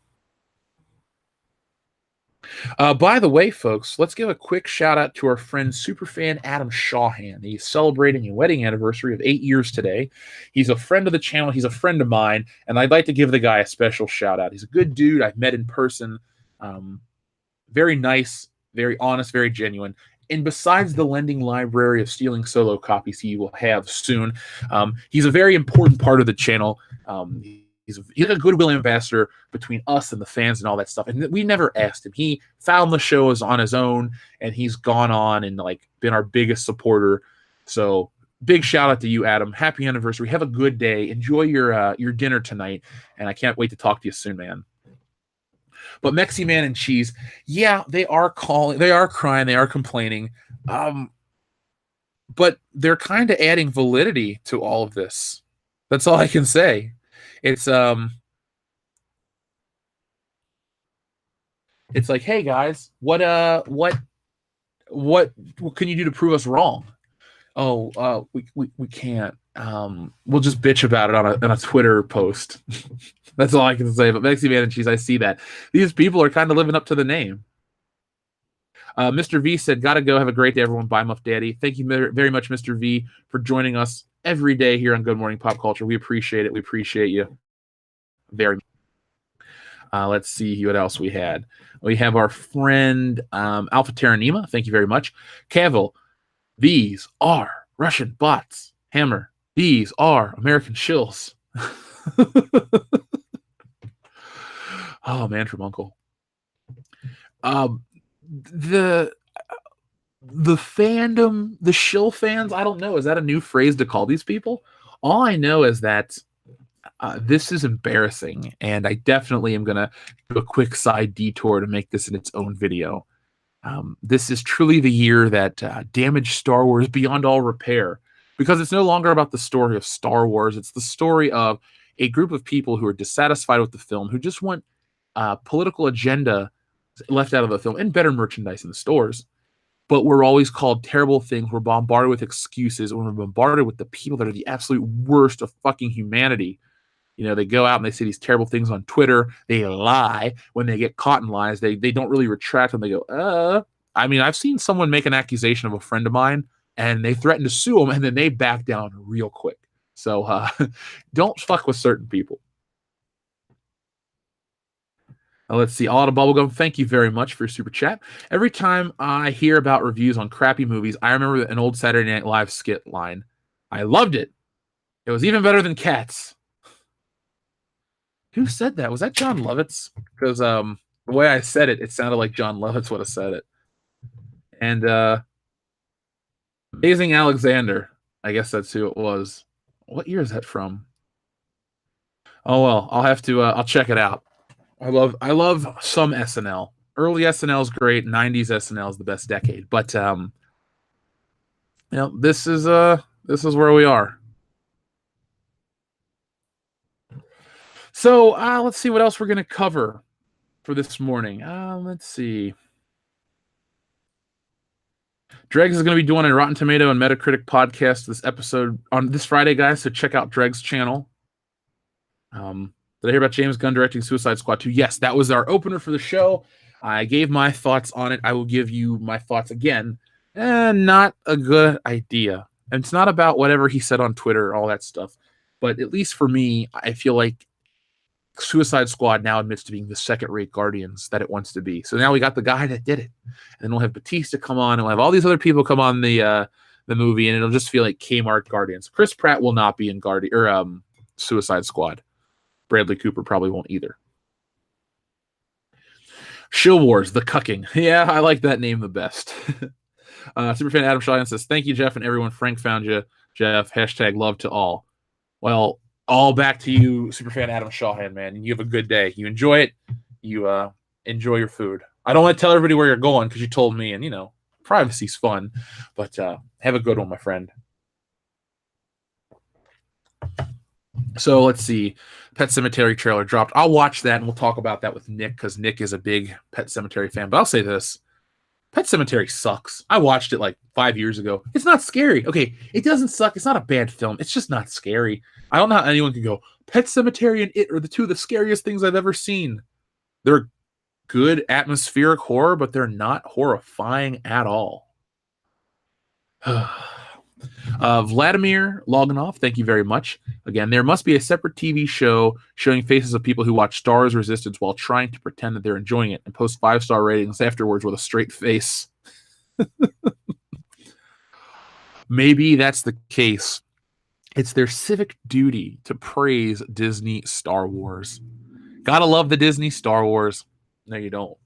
By the way, folks, let's give a quick shout out to our friend superfan Adam Shawhan. He's celebrating a wedding anniversary of 8 years today. He's a friend of the channel. He's a friend of mine, and I'd like to give the guy a special shout out. He's a good dude. I've met in person. Very nice, very honest, very genuine. And besides the lending library of stealing solo copies he will have soon, he's a very important part of the channel. He's a goodwill ambassador between us and the fans and all that stuff. And we never asked him. He found the shows on his own, and he's gone on and been our biggest supporter. So big shout out to you, Adam. Happy anniversary. Have a good day. Enjoy your dinner tonight. And I can't wait to talk to you soon, man. But Mexi Man and Cheese, yeah, they are calling, they are crying, they are complaining. But they're kind of adding validity to all of this. That's all I can say. It's like, hey guys, what can you do to prove us wrong? Oh, we can't. We'll just bitch about it on a Twitter post. That's all I can say. But Mexi Man and Cheese, I see that these people are kind of living up to the name. Mr. V said, "Gotta go. Have a great day, everyone. Bye, Muff Daddy." Thank you very much, Mr. V, for joining us every day here on Good Morning Pop Culture. We appreciate it. We appreciate you very much. Let's see what else we had. We have our friend Alpha Terranima. Thank you very much. Cavill, these are Russian bots. Hammer, these are American shills. Oh, man from Uncle. The fandom, the shill fans, I don't know. Is that a new phrase to call these people? All I know is that this is embarrassing, and I definitely am going to do a quick side detour to make this in its own video. This is truly the year that damaged Star Wars beyond all repair, because it's no longer about the story of Star Wars. It's the story of a group of people who are dissatisfied with the film, who just want political agenda left out of the film and better merchandise in the stores. But we're always called terrible things. We're bombarded with excuses. We're bombarded with the people that are the absolute worst of fucking humanity. You know, they go out and they say these terrible things on Twitter. They lie. When they get caught in lies, they don't really retract when they go, I mean, I've seen someone make an accusation of a friend of mine, and they threaten to sue them, and then they back down real quick. So don't fuck with certain people. Let's see. All out of Bubblegum, thank you very much for your super chat. Every time I hear about reviews on crappy movies, I remember an old Saturday Night Live skit line. I loved it. It was even better than Cats. Who said that? Was that John Lovitz? Because the way I said it, it sounded like John Lovitz would have said it. And Amazing Alexander, I guess that's who it was. What year is that from? Oh, well, I'll have to, I'll check it out. I love some SNL. Early SNL is great. 90s SNL is the best decade. But you know, this is where we are. So let's see what else we're gonna cover for this morning. Let's see. Dregs is going to be doing a Rotten Tomato and Metacritic podcast this episode on this Friday, guys. So check out Dregs' channel. Did I hear about James Gunn directing Suicide Squad 2? Yes, that was our opener for the show. I gave my thoughts on it. I will give you my thoughts again. Not a good idea. And it's not about whatever he said on Twitter, all that stuff. But at least for me, I feel like Suicide Squad now admits to being the second-rate Guardians that it wants to be. So now we got the guy that did it, and then we'll have Batista come on, and we'll have all these other people come on the movie, and it'll just feel like Kmart Guardians. Chris Pratt will not be in Suicide Squad. Bradley Cooper probably won't either. Shill Wars, the cucking. Yeah, I like that name the best. Superfan Adam Shawhan says, "Thank you, Jeff, and everyone. Frank found you, Jeff. Hashtag love to all." Well, all back to you, Superfan Adam Shawhan, man. You have a good day. You enjoy it. You enjoy your food. I don't want to tell everybody where you're going because you told me, and privacy's fun. But have a good one, my friend. So let's see. Pet Sematary trailer dropped. I'll watch that, and we'll talk about that with Nick because Nick is a big Pet Sematary fan. But I'll say this. Pet Sematary sucks. I watched it like 5 years ago. It's not scary. Okay, it doesn't suck. It's not a bad film. It's just not scary. I don't know how anyone can go, Pet Sematary and It are the two of the scariest things I've ever seen. They're good atmospheric horror, but they're not horrifying at all. Vladimir Loganov, thank you very much. Again, there must be a separate TV show showing faces of people who watch Star Wars Resistance while trying to pretend that they're enjoying it and post 5-star ratings afterwards with a straight face. Maybe that's the case. It's their civic duty to praise Disney Star Wars. Gotta love the Disney Star Wars. No, you don't.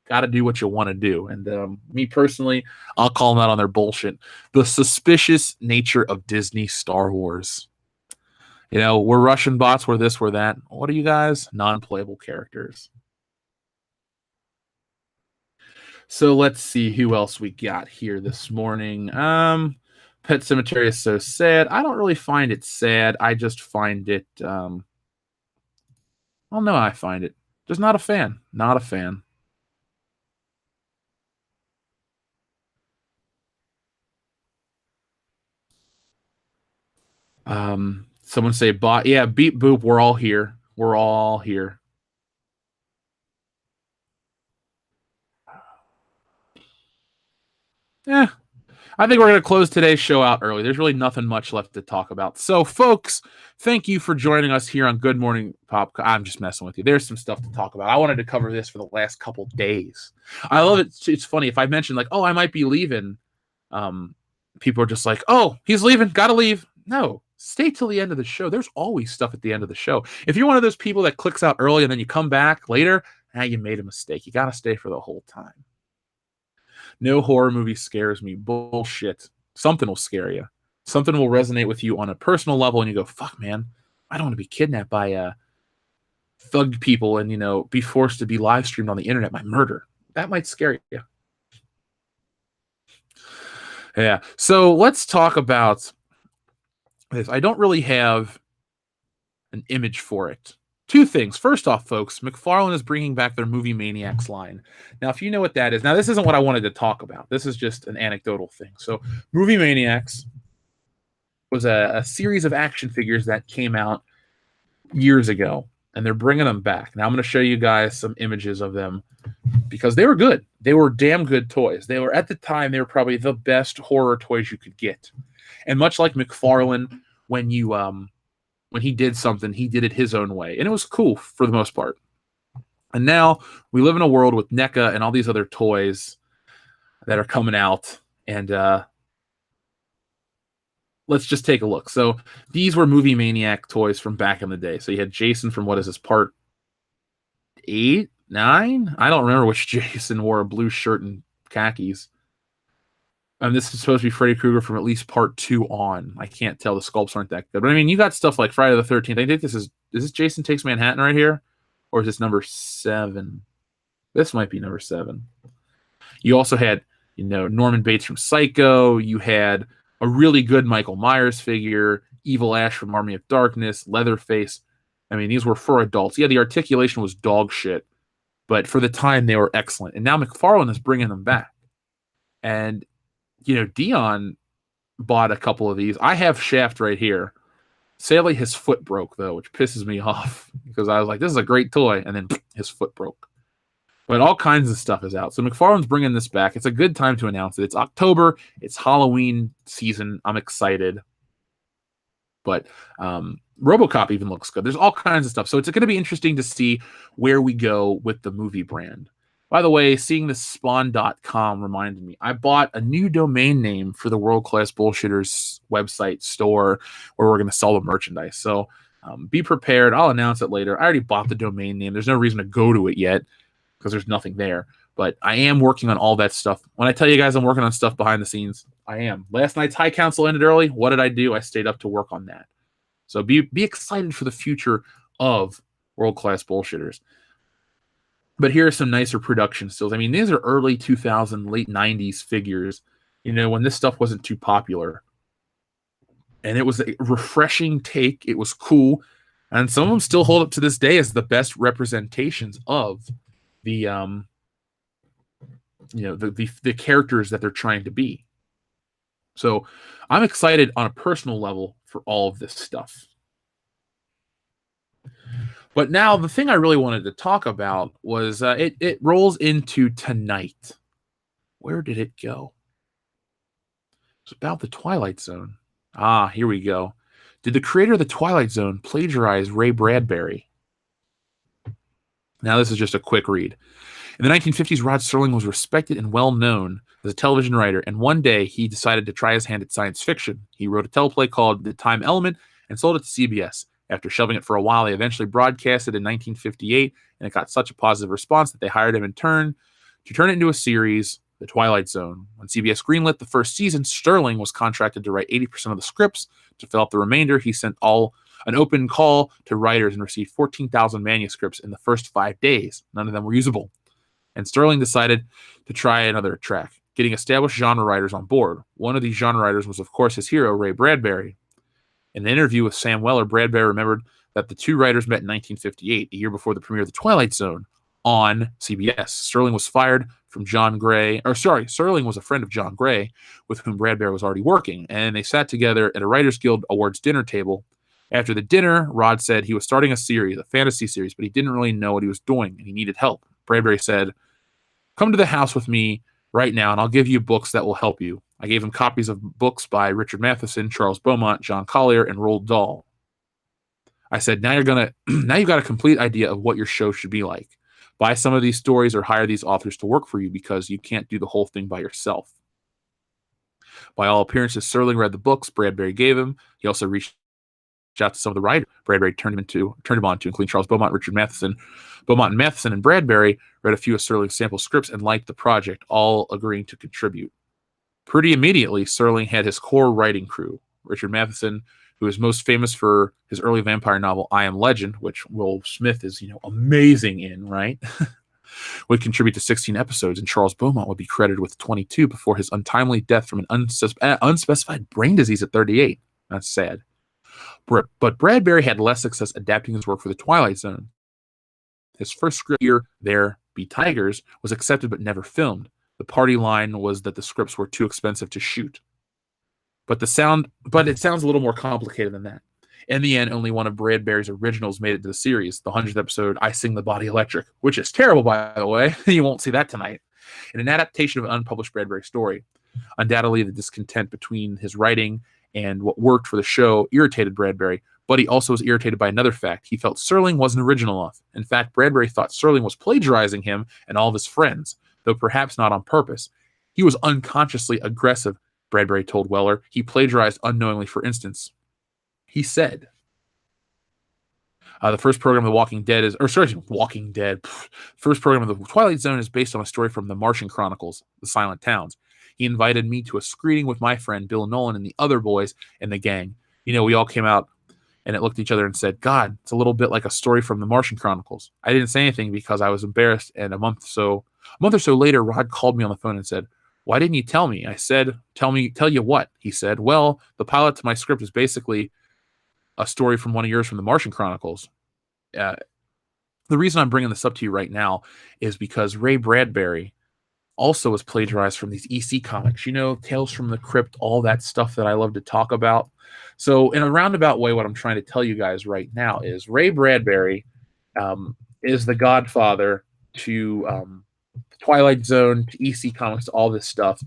Gotta do what you want to do. And me personally, I'll call them out on their bullshit. The suspicious nature of Disney Star Wars. We're Russian bots, we're this, we're that. What are you guys? Non-playable characters. So let's see who else we got here this morning. Pet Sematary is so sad. I don't really find it sad. I just find it, I don't know how I find it. Just not a fan. Not a fan. Someone say bot. Yeah, beep boop. We're all here. We're all here. Yeah. I think we're going to close today's show out early. There's really nothing much left to talk about. So, folks, thank you for joining us here on Good Morning Pop. I'm just messing with you. There's some stuff to talk about. I wanted to cover this for the last couple days. I love it. It's funny. If I mention, like, oh, I might be leaving, people are just like, oh, he's leaving. Got to leave. No. Stay till the end of the show. There's always stuff at the end of the show. If you're one of those people that clicks out early and then you come back later, you made a mistake. You got to stay for the whole time. No horror movie scares me. Bullshit. Something will scare you. Something will resonate with you on a personal level, and you go, fuck, man, I don't want to be kidnapped by thugged people and, be forced to be live streamed on the internet by murder. That might scare you. Yeah. So let's talk about this. I don't really have an image for it. Two things. First off, folks, McFarlane is bringing back their Movie Maniacs line. Now, if you know what that is, now this isn't what I wanted to talk about. This is just an anecdotal thing. So, Movie Maniacs was a series of action figures that came out years ago, and they're bringing them back. Now, I'm going to show you guys some images of them because they were good. They were damn good toys. They were, at the time, they were probably the best horror toys you could get. And much like McFarlane, when he did something, he did it his own way. And it was cool for the most part. And now we live in a world with NECA and all these other toys that are coming out. And let's just take a look. So these were Movie Maniac toys from back in the day. So you had Jason from, what is this, part 8, 9? I don't remember which Jason wore a blue shirt and khakis. And this is supposed to be Freddy Krueger from at least part 2 on. I can't tell. The sculpts aren't that good. But I mean, you got stuff like Friday the 13th. I think this is this Jason Takes Manhattan right here? Or is this number 7? This might be number 7. You also had, Norman Bates from Psycho. You had a really good Michael Myers figure, Evil Ash from Army of Darkness, Leatherface. I mean, these were for adults. Yeah, the articulation was dog shit. But for the time, they were excellent. And now McFarlane is bringing them back. And Dion bought a couple of these. I have Shaft right here. Sadly, his foot broke, though, which pisses me off because I was like, this is a great toy. And then his foot broke. But all kinds of stuff is out. So McFarlane's bringing this back. It's a good time to announce it. It's October. It's Halloween season. I'm excited. But RoboCop even looks good. There's all kinds of stuff. So it's going to be interesting to see where we go with the movie brand. By the way, seeing this spawn.com reminded me, I bought a new domain name for the World Class Bullshitters website store where we're going to sell the merchandise. So be prepared. I'll announce it later. I already bought the domain name. There's no reason to go to it yet because there's nothing there. But I am working on all that stuff. When I tell you guys I'm working on stuff behind the scenes, I am. Last night's High Council ended early. What did I do? I stayed up to work on that. So be excited for the future of World Class Bullshitters. But here are some nicer production stills. I mean, these are early 2000, late 90s figures, when this stuff wasn't too popular. And it was a refreshing take. It was cool. And some of them still hold up to this day as the best representations of the the characters that they're trying to be. So I'm excited on a personal level for all of this stuff. But now the thing I really wanted to talk about was it rolls into tonight. Where did it go? It's about the Twilight Zone. Ah, here we go. Did the creator of the Twilight Zone plagiarize Ray Bradbury? Now this is just a quick read. In the 1950s, Rod Serling was respected and well known as a television writer, and one day he decided to try his hand at science fiction. He wrote a teleplay called The Time Element and sold it to CBS. After shelving it for a while, they eventually broadcast it in 1958, and it got such a positive response that they hired him in turn to turn it into a series, The Twilight Zone. When CBS greenlit the first season, Serling was contracted to write 80% of the scripts. To fill out the remainder, he sent an open call to writers and received 14,000 manuscripts in the first 5 days. None of them were usable. And Serling decided to try another track, getting established genre writers on board. One of these genre writers was, of course, his hero, Ray Bradbury. In an interview with Sam Weller, Bradbury remembered that the two writers met in 1958, a year before the premiere of The Twilight Zone on CBS. Serling was fired from Serling was a friend of John Gray, with whom Bradbury was already working, and they sat together at a Writers Guild Awards dinner table. After the dinner, Rod said he was starting a fantasy series, but he didn't really know what he was doing, and he needed help. Bradbury said, "Come to the house with me right now, and I'll give you books that will help you." I gave him copies of books by Richard Matheson, Charles Beaumont, John Collier, and Roald Dahl. I said, now you've got a complete idea of what your show should be like. Buy some of these stories or hire these authors to work for you because you can't do the whole thing by yourself. By all appearances, Serling read the books Bradbury gave him. He also reached out to some of the writers Bradbury turned him on to, including Charles Beaumont, Richard Matheson. Beaumont and Matheson and Bradbury read a few of Serling's sample scripts and liked the project, all agreeing to contribute. Pretty immediately, Serling had his core writing crew. Richard Matheson, who is most famous for his early vampire novel I Am Legend, which Will Smith is amazing in, right? would contribute to 16 episodes, and Charles Beaumont would be credited with 22 before his untimely death from an unspecified brain disease at 38. That's sad. But Bradbury had less success adapting his work for The Twilight Zone. His first script, Here, There Be Tigers, was accepted but never filmed. The party line was that the scripts were too expensive to shoot. But it sounds a little more complicated than that. In the end, only one of Bradbury's originals made it to the series, the 100th episode, I Sing the Body Electric, which is terrible, by the way. You won't see that tonight. In an adaptation of an unpublished Bradbury story, undoubtedly the discontent between his writing and what worked for the show irritated Bradbury, but he also was irritated by another fact. He felt Serling wasn't original enough. In fact, Bradbury thought Serling was plagiarizing him and all of his friends, though perhaps not on purpose. He was unconsciously aggressive, Bradbury told Weller. He plagiarized unknowingly, for instance. He said, the first program of The Walking Dead First program of The Twilight Zone is based on a story from The Martian Chronicles, The Silent Towns. He invited me to a screening with my friend Bill Nolan and the other boys in the gang. We all came out and looked at each other and said, God, it's a little bit like a story from The Martian Chronicles. I didn't say anything because I was embarrassed, and a month or so later, Rod called me on the phone and said, why didn't you tell me? I said, tell you what? He said, well, the pilot to my script is basically a story from one of yours from The Martian Chronicles. The reason I'm bringing this up to you right now is because Ray Bradbury also was plagiarized from these EC comics, Tales from the Crypt, all that stuff that I love to talk about. So in a roundabout way, what I'm trying to tell you guys right now is Ray Bradbury is the godfather to Twilight Zone to EC Comics to all this stuff.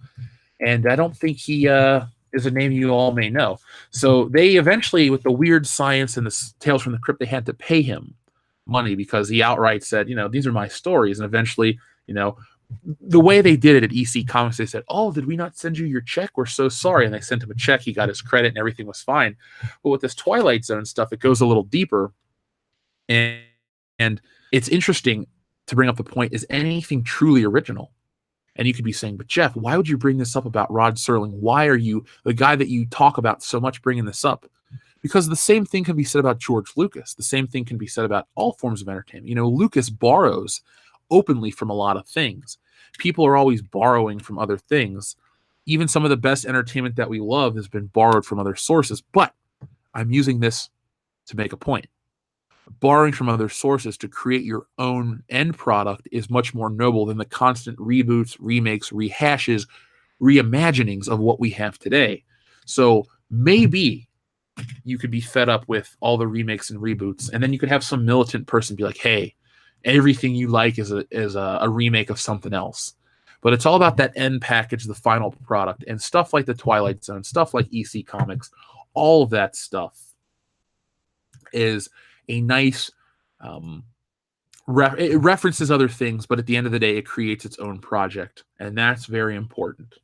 And I don't think he is a name you all may know. So they eventually, with the weird science and the Tales from the Crypt, they had to pay him money because he outright said, these are my stories. And eventually, the way they did it at EC Comics, they said, "Oh, did we not send you your check? We're so sorry." And they sent him a check. He got his credit and everything was fine. But with this Twilight Zone stuff, it goes a little deeper. And it's interesting to bring up the point, is anything truly original? And you could be saying, but Jeff, why would you bring this up about Rod Serling? Why are you, the guy that you talk about so much, bringing this up? Because the same thing can be said about George Lucas. The same thing can be said about all forms of entertainment. Lucas borrows openly from a lot of things. People are always borrowing from other things. Even some of the best entertainment that we love has been borrowed from other sources. But I'm using this to make a point. Borrowing from other sources to create your own end product is much more noble than the constant reboots, remakes, rehashes, reimaginings of what we have today. So maybe you could be fed up with all the remakes and reboots, and then you could have some militant person be like, hey, everything you like is a remake of something else. But it's all about that end package, the final product, and stuff like the Twilight Zone, stuff like EC Comics, all of that stuff is a nice it references other things, but at the end of the day, it creates its own project, and that's very important.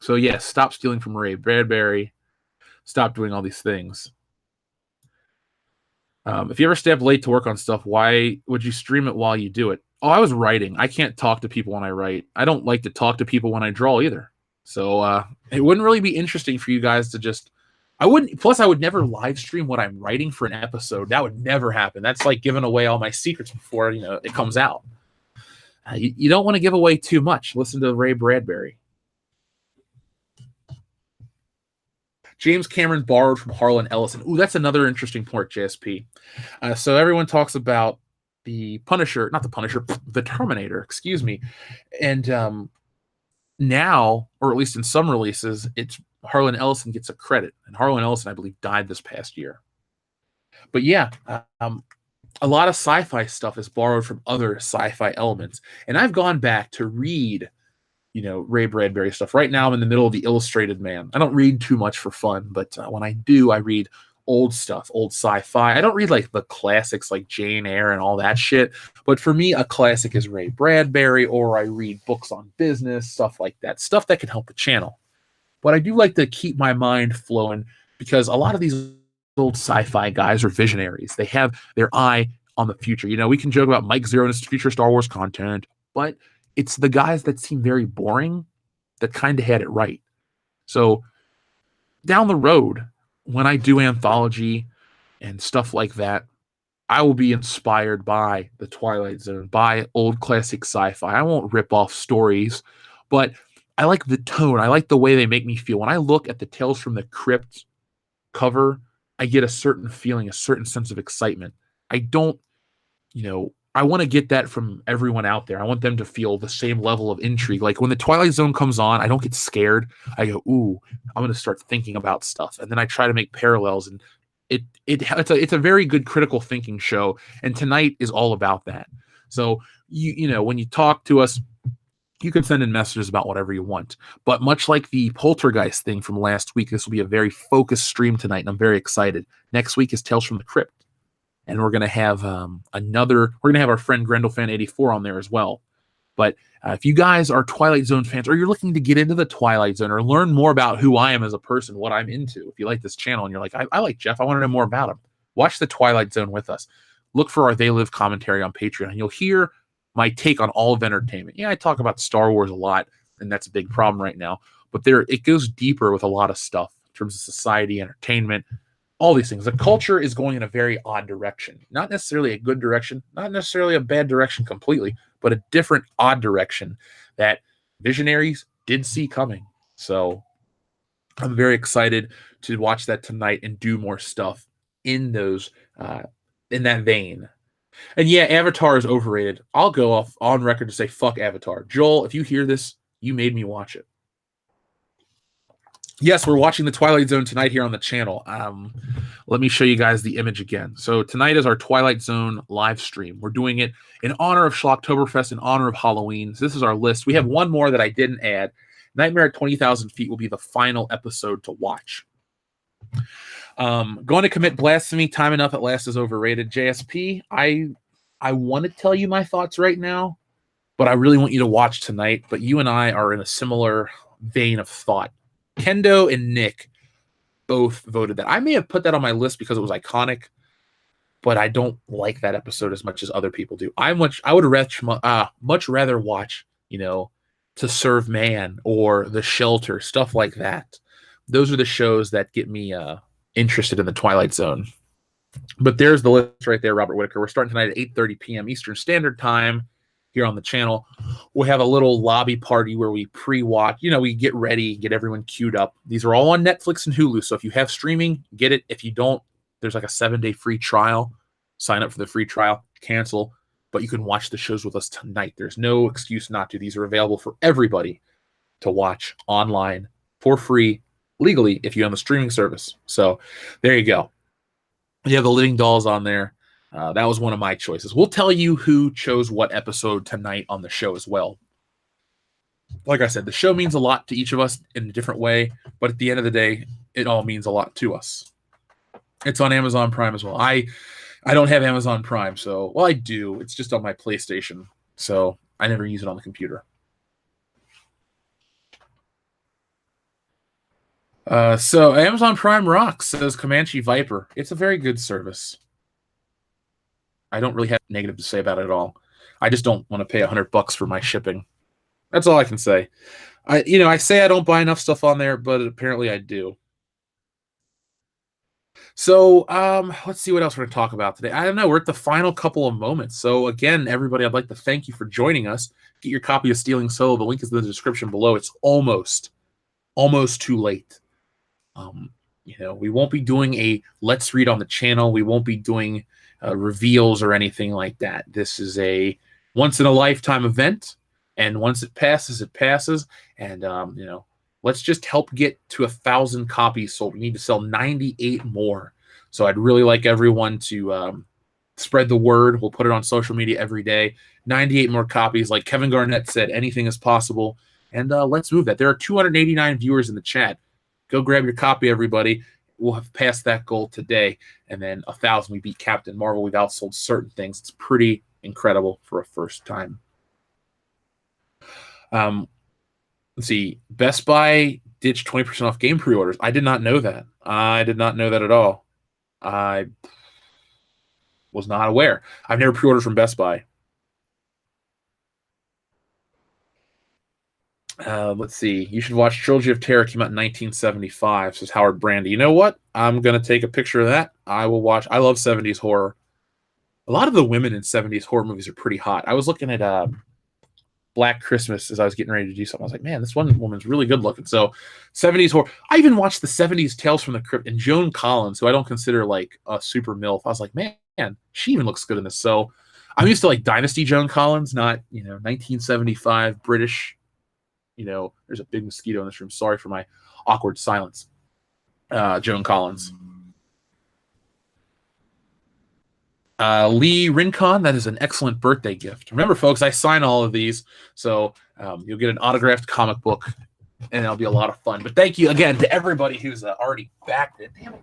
So yes, stop stealing from Ray Bradbury. Stop doing all these things. If you ever stay up late to work on stuff, why would you stream it while you do it? Oh, I was writing. I can't talk to people when I write. I don't like to talk to people when I draw either. So it wouldn't really be interesting for you guys to just... I would never live stream what I'm writing for an episode. That would never happen. That's like giving away all my secrets before it comes out. You don't want to give away too much. Listen to Ray Bradbury. James Cameron borrowed from Harlan Ellison. Ooh, that's another interesting point, JSP. So everyone talks about the Punisher, not the Punisher, the Terminator, excuse me. And now, or at least in some releases, it's Harlan Ellison gets a credit. And Harlan Ellison, I believe, died this past year. But yeah, a lot of sci-fi stuff is borrowed from other sci-fi elements. And I've gone back to read Ray Bradbury stuff. Right now I'm in the middle of The Illustrated Man. I don't read too much for fun, but when I do, I read old stuff, old sci-fi. I don't read like the classics like Jane Eyre and all that shit, but for me, a classic is Ray Bradbury, or I read books on business, stuff like that, stuff that can help the channel. But I do like to keep my mind flowing, because a lot of these old sci-fi guys are visionaries. They have their eye on the future. We can joke about Mike Zero and his future Star Wars content, but it's the guys that seem very boring that kind of had it right. So down the road, when I do anthology and stuff like that, I will be inspired by the Twilight Zone, by old classic sci-fi. I won't rip off stories, but I like the tone. I like the way they make me feel. When I look at the Tales from the Crypt cover, I get a certain feeling, a certain sense of excitement. I don't, I want to get that from everyone out there. I want them to feel the same level of intrigue. Like when the Twilight Zone comes on, I don't get scared. I go, ooh, I'm going to start thinking about stuff. And then I try to make parallels. And it's a very good critical thinking show. And tonight is all about that. So, when you talk to us, you can send in messages about whatever you want. But much like the Poltergeist thing from last week, this will be a very focused stream tonight. And I'm very excited. Next week is Tales from the Crypt. And we're going to have we're going to have our friend GrendelFan84 on there as well. But if you guys are Twilight Zone fans, or you're looking to get into the Twilight Zone or learn more about who I am as a person, what I'm into, if you like this channel and you're like, I like Jeff, I want to know more about him, watch the Twilight Zone with us. Look for our They Live commentary on Patreon, and you'll hear my take on all of entertainment. Yeah, I talk about Star Wars a lot, and that's a big problem right now. But it goes deeper with a lot of stuff in terms of society, entertainment, all these things. The culture is going in a very odd direction. Not necessarily a good direction, not necessarily a bad direction completely, but a different odd direction that visionaries did see coming. So I'm very excited to watch that tonight and do more stuff in those in that vein. And yeah, Avatar is overrated. I'll go off on record to say fuck Avatar. Joel, if you hear this, you made me watch it. Yes, we're watching the Twilight Zone tonight here on the channel. Let me show you guys the image again. So tonight is our Twilight Zone live stream. We're doing it in honor of Schlocktoberfest, in honor of Halloween. So this is our list. We have one more that I didn't add. Nightmare at 20,000 Feet will be the final episode to watch. Going to commit blasphemy. Time Enough at Last is overrated. JSP, I want to tell you my thoughts right now, but I really want you to watch tonight. But you and I are in a similar vein of thought. Kendo and Nick both voted that. I may have put that on my list because it was iconic, but I don't like that episode as much as other people do. I would much rather watch, To Serve Man or The Shelter, stuff like that. Those are the shows that get me interested in the Twilight Zone. But there's the list right there, Robert Whitaker. We're starting tonight at 8:30 p.m. Eastern Standard Time here on the channel. We'll have a little lobby party where we pre-watch, we get ready, get everyone queued up. These are all on Netflix and Hulu. So if you have streaming, get it. If you don't, there's like a 7-day free trial. Sign up for the free trial, cancel, but you can watch the shows with us tonight. There's no excuse not to. These are available for everybody to watch online for free, legally, if you own the streaming service. So there you go. You have the Living Dolls on there. That was one of my choices. We'll tell you who chose what episode tonight on the show as well. Like I said, the show means a lot to each of us in a different way, but at the end of the day, it all means a lot to us. It's on Amazon Prime as well. I don't have Amazon Prime, so, well, I do. It's just on my PlayStation, so I never use it on the computer. So Amazon Prime rocks, says Comanche Viper. It's a very good service. I don't really have negative to say about it at all. I just don't want to pay $100 for my shipping. That's all I can say. I say I don't buy enough stuff on there, but apparently I do. So let's see what else we're going to talk about today. I don't know. We're at the final couple of moments. So again, everybody, I'd like to thank you for joining us. Get your copy of Stealing Solo. The link is in the description below. It's almost too late. We won't be doing a Let's Read on the channel. We won't be doing reveals or anything like that. This is a once-in-a-lifetime event, and once it passes, it passes. And, let's just help get to 1,000 copies sold. We need to sell 98 more. So I'd really like everyone to spread the word. We'll put it on social media every day. 98 more copies. Like Kevin Garnett said, anything is possible. And let's move that. There are 289 viewers in the chat. Go grab your copy, everybody. We'll have passed that goal today. And then 1,000, we beat Captain Marvel. We've outsold certain things. It's pretty incredible for a first time. Let's see. Best Buy ditched 20% off game pre-orders. I did not know that. I did not know that at all. I was not aware. I've never pre-ordered from Best Buy. Let's see. You should watch Trilogy of Terror. Came out in 1975, says Howard Brandy. You know what? I'm going to take a picture of that. I will watch. I love 70s horror. A lot of the women in 70s horror movies are pretty hot. I was looking at Black Christmas as I was getting ready to do something. I was like, man, this one woman's really good looking. So 70s horror. I even watched the 70s Tales from the Crypt, and Joan Collins, who I don't consider like a super MILF. I was like, man, she even looks good in this. So I'm used to like Dynasty Joan Collins, not, 1975 British. There's a big mosquito in this room. Sorry for my awkward silence. Joan Collins. Lee Rincon, that is an excellent birthday gift. Remember, folks, I sign all of these, so you'll get an autographed comic book, and it'll be a lot of fun. But thank you again to everybody who's already backed it. Damn it.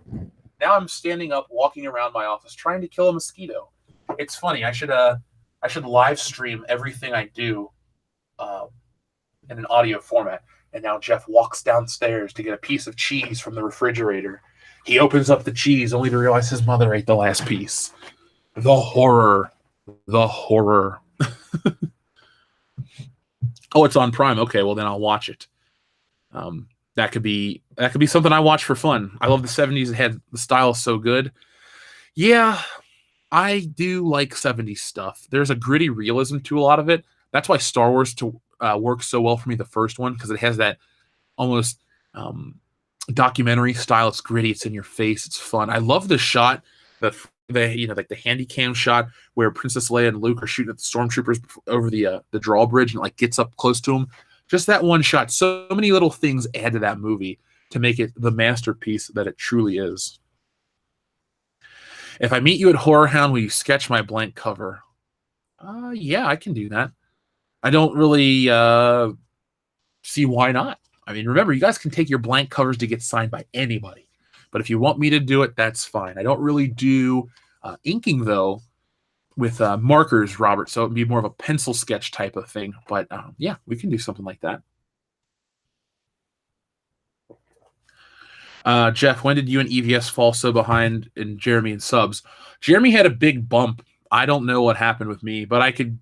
Now I'm standing up, walking around my office, trying to kill a mosquito. It's funny. I should live stream everything I do in an audio format. And now Jeff walks downstairs to get a piece of cheese from the refrigerator. He opens up the cheese only to realize his mother ate the last piece. The horror. The horror. Oh, it's on Prime. Okay, well then I'll watch it. That could be something I watch for fun. I love the 70s. It had the style so good. Yeah, I do like 70s stuff. There's a gritty realism to a lot of it. That's why Star Wars works so well for me, the first one, because it has that almost documentary style. It's gritty. It's in your face. It's fun. I love the shot, like the handy cam shot where Princess Leia and Luke are shooting at the stormtroopers over the drawbridge, and it like gets up close to them. Just that one shot. So many little things add to that movie. to make it the masterpiece that it truly is. If I meet you at Horror Hound, will you sketch my blank cover? Yeah, I can do that. I don't really see why not. I mean, remember, you guys can take your blank covers to get signed by anybody. But if you want me to do it, that's fine. I don't really do inking, though, with markers, Robert. So it would be more of a pencil sketch type of thing. But yeah, we can do something like that. Jeff, when did you and EVS fall so behind in Jeremy and subs? Jeremy had a big bump. I don't know what happened with me, but I could,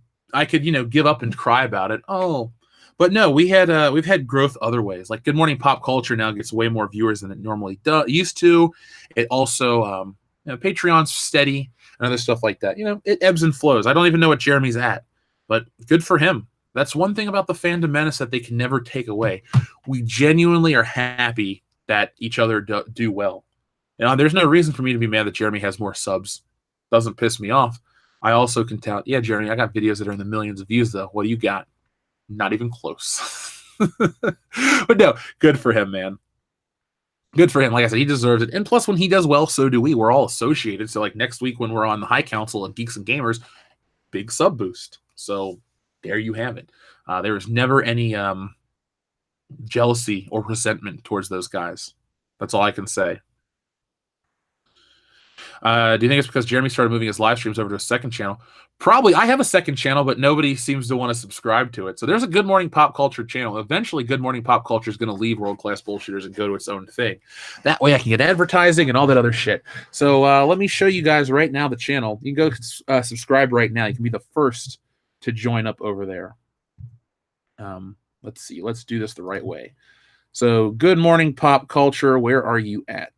give up and cry about it. Oh, but no, we've had growth other ways. Like Good Morning Pop Culture now gets way more viewers than it normally used to. It also, Patreon's steady and other stuff like that. It ebbs and flows. I don't even know what Jeremy's at, but good for him. That's one thing about the Fandom Menace that they can never take away. We genuinely are happy that each other do well. There's no reason for me to be mad that Jeremy has more subs. Doesn't piss me off. I also can tell, yeah, Jeremy, I got videos that are in the millions of views, though. What do you got? Not even close. But no, good for him, man. Good for him. Like I said, he deserves it. And plus, when he does well, so do we. We're all associated. So like next week when we're on the High Council of Geeks and Gamers, big sub boost. So there you have it. There was never any jealousy or resentment towards those guys. That's all I can say. Do you think it's because Jeremy started moving his live streams over to a second channel? Probably. I have a second channel, but nobody seems to want to subscribe to it. So there's a Good Morning Pop Culture channel. Eventually, Good Morning Pop Culture is going to leave World Class Bullshitters and go to its own thing. That way I can get advertising and all that other shit. So let me show you guys right now the channel. You can go subscribe right now. You can be the first to join up over there. Let's see. Let's do this the right way. So Good Morning Pop Culture, where are you at?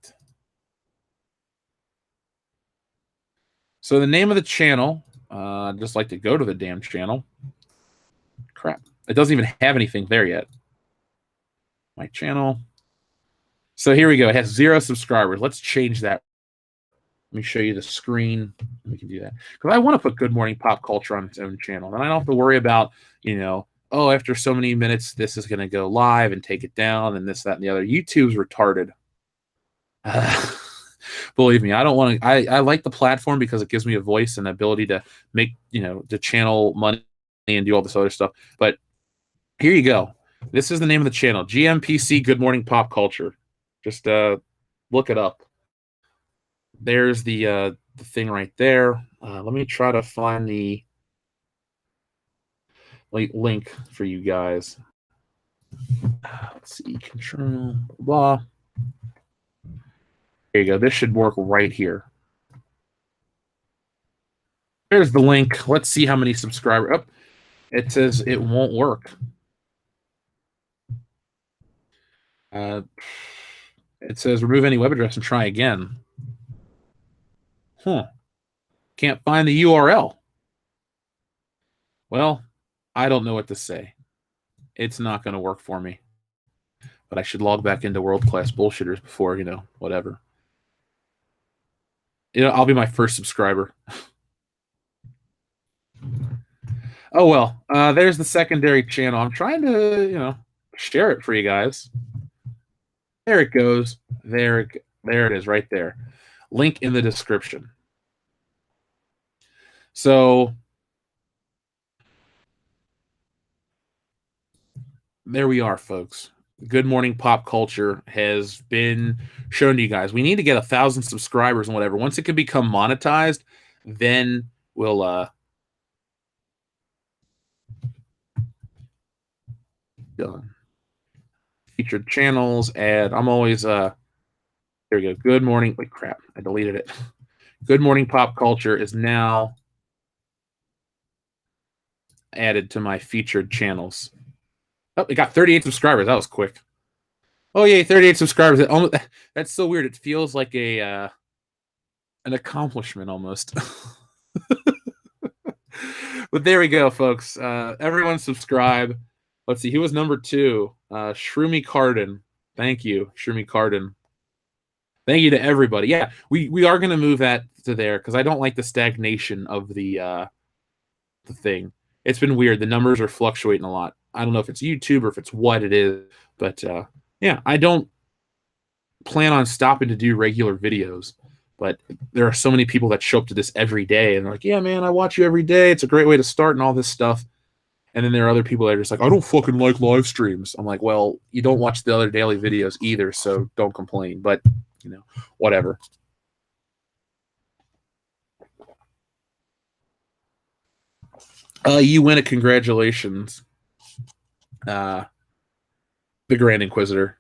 So the name of the channel, I'd just like to go to the damn channel. Crap. It doesn't even have anything there yet. My channel. So here we go. It has 0 subscribers. Let's change that. Let me show you the screen. We can do that. Because I want to put Good Morning Pop Culture on its own channel. And I don't have to worry about, oh, after so many minutes, this is going to go live and take it down and this, that, and the other. YouTube's retarded. Believe me, I don't want to. I like the platform because it gives me a voice and ability to make, to channel money and do all this other stuff. But here you go. This is the name of the channel, GMPC Good Morning Pop Culture. Just look it up. There's the thing right there. Let me try to find the link for you guys. Let's see, control, blah. There you go. This should work right here. There's the link. Let's see how many subscribers. Oh, it says it won't work. It says remove any web address and try again. Can't find the URL. Well, I don't know what to say. It's not going to work for me. But I should log back into World Class Bullshitters before, whatever. I'll be my first subscriber. Oh, well. There's the secondary channel. I'm trying to, share it for you guys. There it goes. There it is right there. Link in the description. So there we are, folks. Good Morning Pop Culture has been shown to you guys. We need to get 1,000 subscribers and whatever. Once it can become monetized, then we'll done. Featured channels, add. I'm always there we go. Good Morning. Wait, crap. I deleted it. Good Morning Pop Culture is now added to my featured channels. Oh, it got 38 subscribers. That was quick. Oh, yay, 38 subscribers. That's so weird. It feels like an accomplishment almost. But there we go, folks. Everyone subscribe. Let's see. Who was number 2? Shroomy Cardin. Thank you, Shroomy Cardin. Thank you to everybody. Yeah, we are going to move that to there because I don't like the stagnation of the thing. It's been weird. The numbers are fluctuating a lot. I don't know if it's YouTube or if it's what it is, but yeah, I don't plan on stopping to do regular videos, but there are so many people that show up to this every day and they're like, yeah, man, I watch you every day. It's a great way to start and all this stuff. And then there are other people that are just like, I don't fucking like live streams. I'm like, well, you don't watch the other daily videos either, so don't complain. But, whatever. You win a congratulations. The Grand Inquisitor.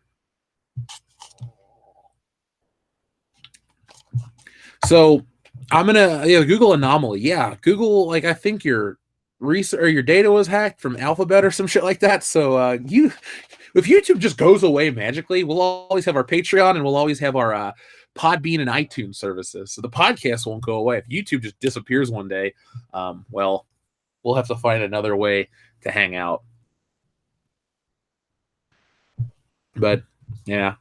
So I'm gonna Google anomaly. Yeah, Google, I think your research or your data was hacked from Alphabet or some shit like that. So if YouTube just goes away magically, we'll always have our Patreon and we'll always have our Podbean and iTunes services. So the podcast won't go away. If YouTube just disappears one day, well, we'll have to find another way to hang out. But yeah.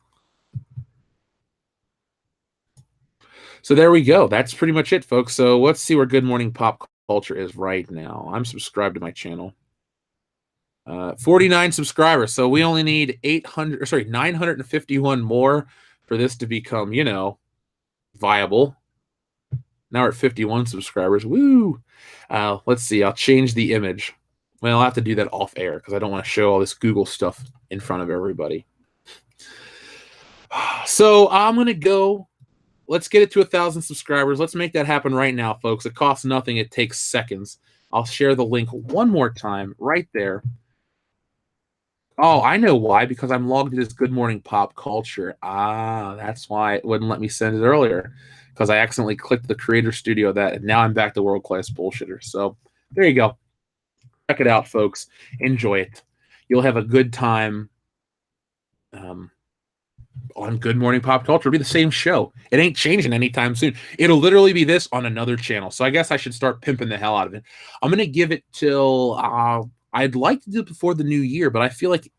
So there we go. That's pretty much it, folks. So let's see where Good Morning Pop Culture is right now. I'm subscribed to my channel. 49 subscribers. So we only need 951 more for this to become, viable. Now we're at 51 subscribers. Woo! Let's see. I'll change the image. Well, I'll have to do that off air because I don't want to show all this Google stuff in front of everybody. So I'm going to go. Let's get it to 1,000 subscribers. Let's make that happen right now, folks. It costs nothing. It takes seconds. I'll share the link one more time right there. Oh, I know why. Because I'm logged into this Good Morning Pop Culture. That's why it wouldn't let me send it earlier. Because I accidentally clicked the Creator Studio and now I'm back to World Class Bullshitter. So there you go. Check it out, folks. Enjoy it. You'll have a good time. On Good Morning Pop Culture. It'll be the same show. It ain't changing anytime soon. It'll literally be this on another channel. So I guess I should start pimping the hell out of it. I'm going to give it till I'd like to do it before the new year, but I feel like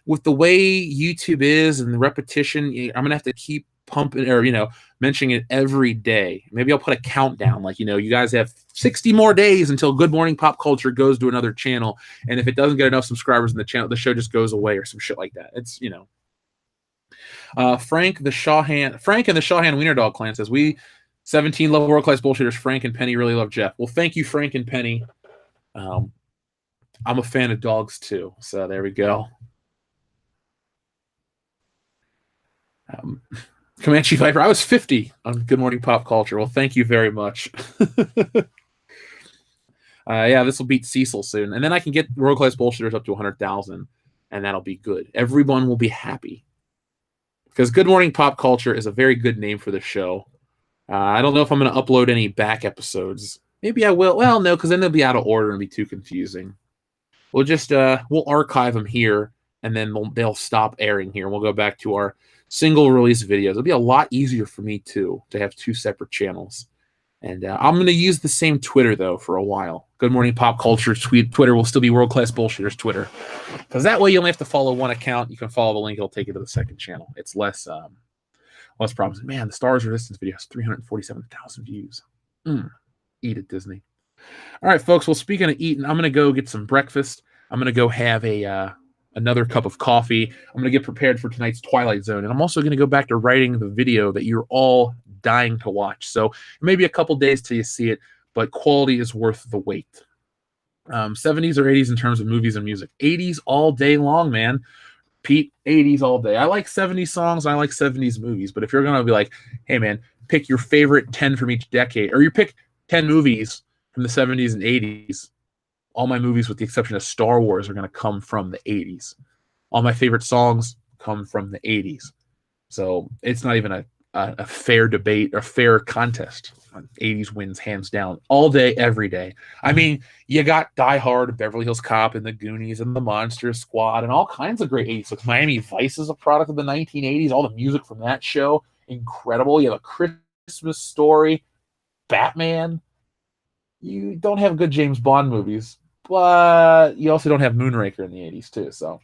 with the way YouTube is and the repetition, I'm going to have to keep pumping or, mentioning it every day. Maybe I'll put a countdown. You guys have 60 more days until Good Morning Pop Culture goes to another channel. And if it doesn't get enough subscribers in the channel, the show just goes away or some shit like that. It's, Frank and the Shawhan Wiener Dog Clan says, we 17 love World Class Bullshitters. Frank and Penny really love Jeff. Well, thank you, Frank and Penny. I'm a fan of dogs too. So there we go. Comanche Viper, I was 50 on Good Morning Pop Culture. Well, thank you very much. Yeah, this will beat Cecil soon. And then I can get World Class Bullshitters up to 100,000, and that'll be good. Everyone will be happy. Because Good Morning Pop Culture is a very good name for the show. I don't know if I'm going to upload any back episodes. Maybe I will. Well, no, because then they'll be out of order and be too confusing. We'll just we'll archive them here, and then they'll stop airing here. We'll go back to our single release videos. It'll be a lot easier for me too to have two separate channels. And I'm going to use the same Twitter, though, for a while. Good Morning Pop Culture Twitter will still be World Class Bullshitters Twitter. Because that way you only have to follow one account. You can follow the link. It'll take you to the second channel. It's less problems. Man, the Stars Resistance video has 347,000 views. Eat it, Disney. All right, folks. Well, speaking of eating, I'm going to go get some breakfast. I'm going to go have another cup of coffee. I'm going to get prepared for tonight's Twilight Zone. And I'm also going to go back to writing the video that you're all dying to watch. So it may be a couple days till you see it, but quality is worth the wait. 70s or 80s in terms of movies and music. 80s all day long, man. Pete, 80s all day. I like 70s songs. I like 70s movies. But if you're going to be like, hey, man, pick your favorite 10 from each decade, or you pick 10 movies from the 70s and 80s, all my movies, with the exception of Star Wars, are going to come from the 80s. All my favorite songs come from the 80s. So it's not even a fair debate or fair contest. 80s wins hands down all day, every day. I mean, you got Die Hard, Beverly Hills Cop, and the Goonies, and the Monster Squad, and all kinds of great 80s. Like Miami Vice is a product of the 1980s. All the music from that show, incredible. You have a Christmas Story, Batman. You don't have good James Bond movies, but you also don't have Moonraker in the 80s too. So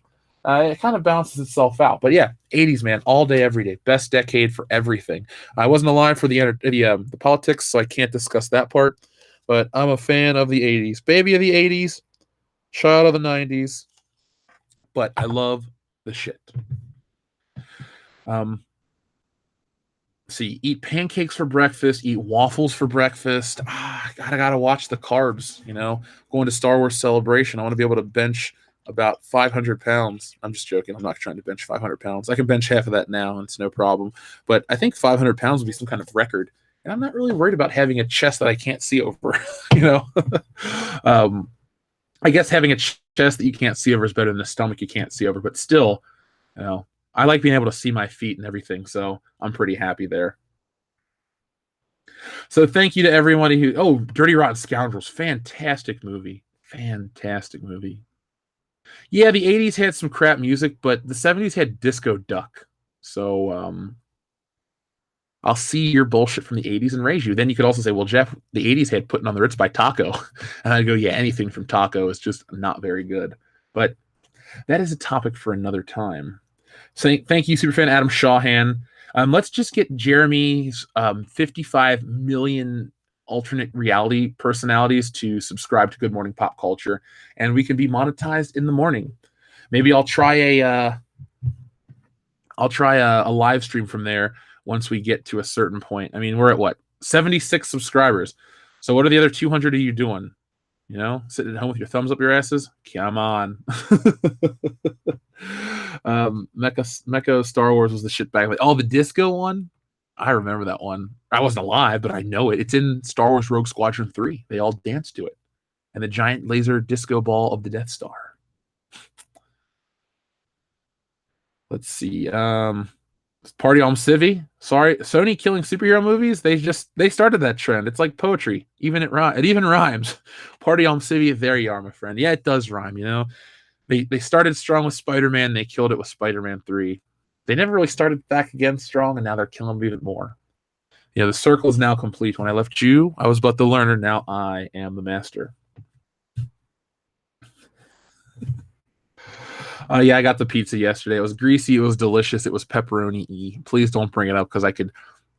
it kind of balances itself out. But yeah, 80s, man, all day, every day. Best decade for everything. I wasn't alive for the politics, so I can't discuss that part. But I'm a fan of the 80s. Baby of the 80s, child of the 90s. But I love the shit. See, eat pancakes for breakfast, eat waffles for breakfast. I gotta watch the carbs. Going to Star Wars Celebration, I want to be able to bench about 500 pounds. I'm just joking. I'm not trying to bench 500 pounds. I can bench half of that now, and it's no problem. But I think 500 pounds would be some kind of record. And I'm not really worried about having a chest that I can't see over. you know, I guess having a chest that you can't see over is better than a stomach you can't see over. But still, I like being able to see my feet and everything, so I'm pretty happy there. So thank you to everybody who. Oh, Dirty Rotten Scoundrels, fantastic movie, fantastic movie. Yeah, the '80s had some crap music, but the '70s had Disco Duck. So I'll see your bullshit from the '80s and raise you. Then you could also say, well, Jeff, the '80s had Putting on the Ritz by Taco, and I'd go, yeah, anything from Taco is just not very good. But that is a topic for another time. So thank you, superfan Adam Shawhan. Let's just get Jeremy's 55 million alternate reality personalities to subscribe to Good Morning Pop Culture, and we can be monetized in the morning. Maybe I'll try a live stream from there once we get to a certain point. I mean, we're at what, 76 subscribers. So what are the other 200 of you doing? Sitting at home with your thumbs up your asses? Come on. Mecha Star Wars was the shit back. The disco one? I remember that one. I wasn't alive, but I know it. It's in Star Wars Rogue Squadron 3. They all dance to it. And the giant laser disco ball of the Death Star. Let's see. Party on Civvy. Sorry, Sony killing superhero movies. They started that trend. It's like poetry. It even rhymes. Party on Civvy. There you are, my friend. Yeah, it does rhyme. They started strong with Spider-Man. They killed it with Spider-Man 3. They never really started back again strong, and now they're killing them even more. The circle is now complete. When I left you, I was but the learner. Now I am the master. Yeah, I got the pizza yesterday. It was greasy. It was delicious. It was pepperoni-y. Please don't bring it up because I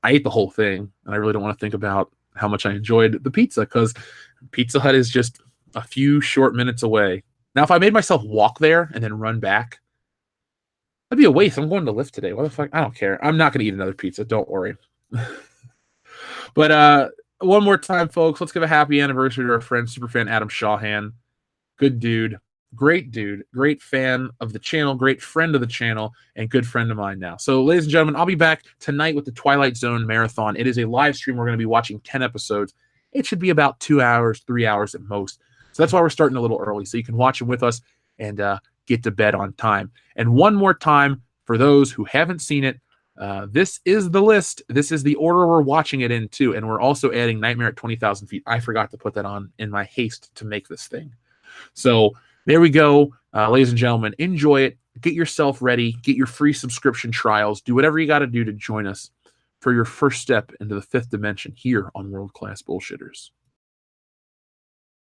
ate the whole thing, and I really don't want to think about how much I enjoyed the pizza because Pizza Hut is just a few short minutes away. Now, if I made myself walk there and then run back, that'd be a waste. I'm going to Lyft today. What the fuck? I don't care. I'm not going to eat another pizza. Don't worry. But one more time, folks, let's give a happy anniversary to our friend, superfan Adam Shawhan. Good dude. Great fan of the channel, great friend of the channel, and good friend of mine now. So, ladies and gentlemen, I'll be back tonight with the Twilight Zone Marathon. It is a live stream. We're going to be watching 10 episodes. It should be about 2 hours, 3 hours at most. So that's why we're starting a little early, so you can watch it with us and get to bed on time. And one more time, for those who haven't seen it, this is the list. This is the order we're watching it in, too. And we're also adding Nightmare at 20,000 Feet. I forgot to put that on in my haste to make this thing. So there we go. Ladies and gentlemen, enjoy it. Get yourself ready. Get your free subscription trials. Do whatever you got to do to join us for your first step into the fifth dimension here on World Class Bullshitters.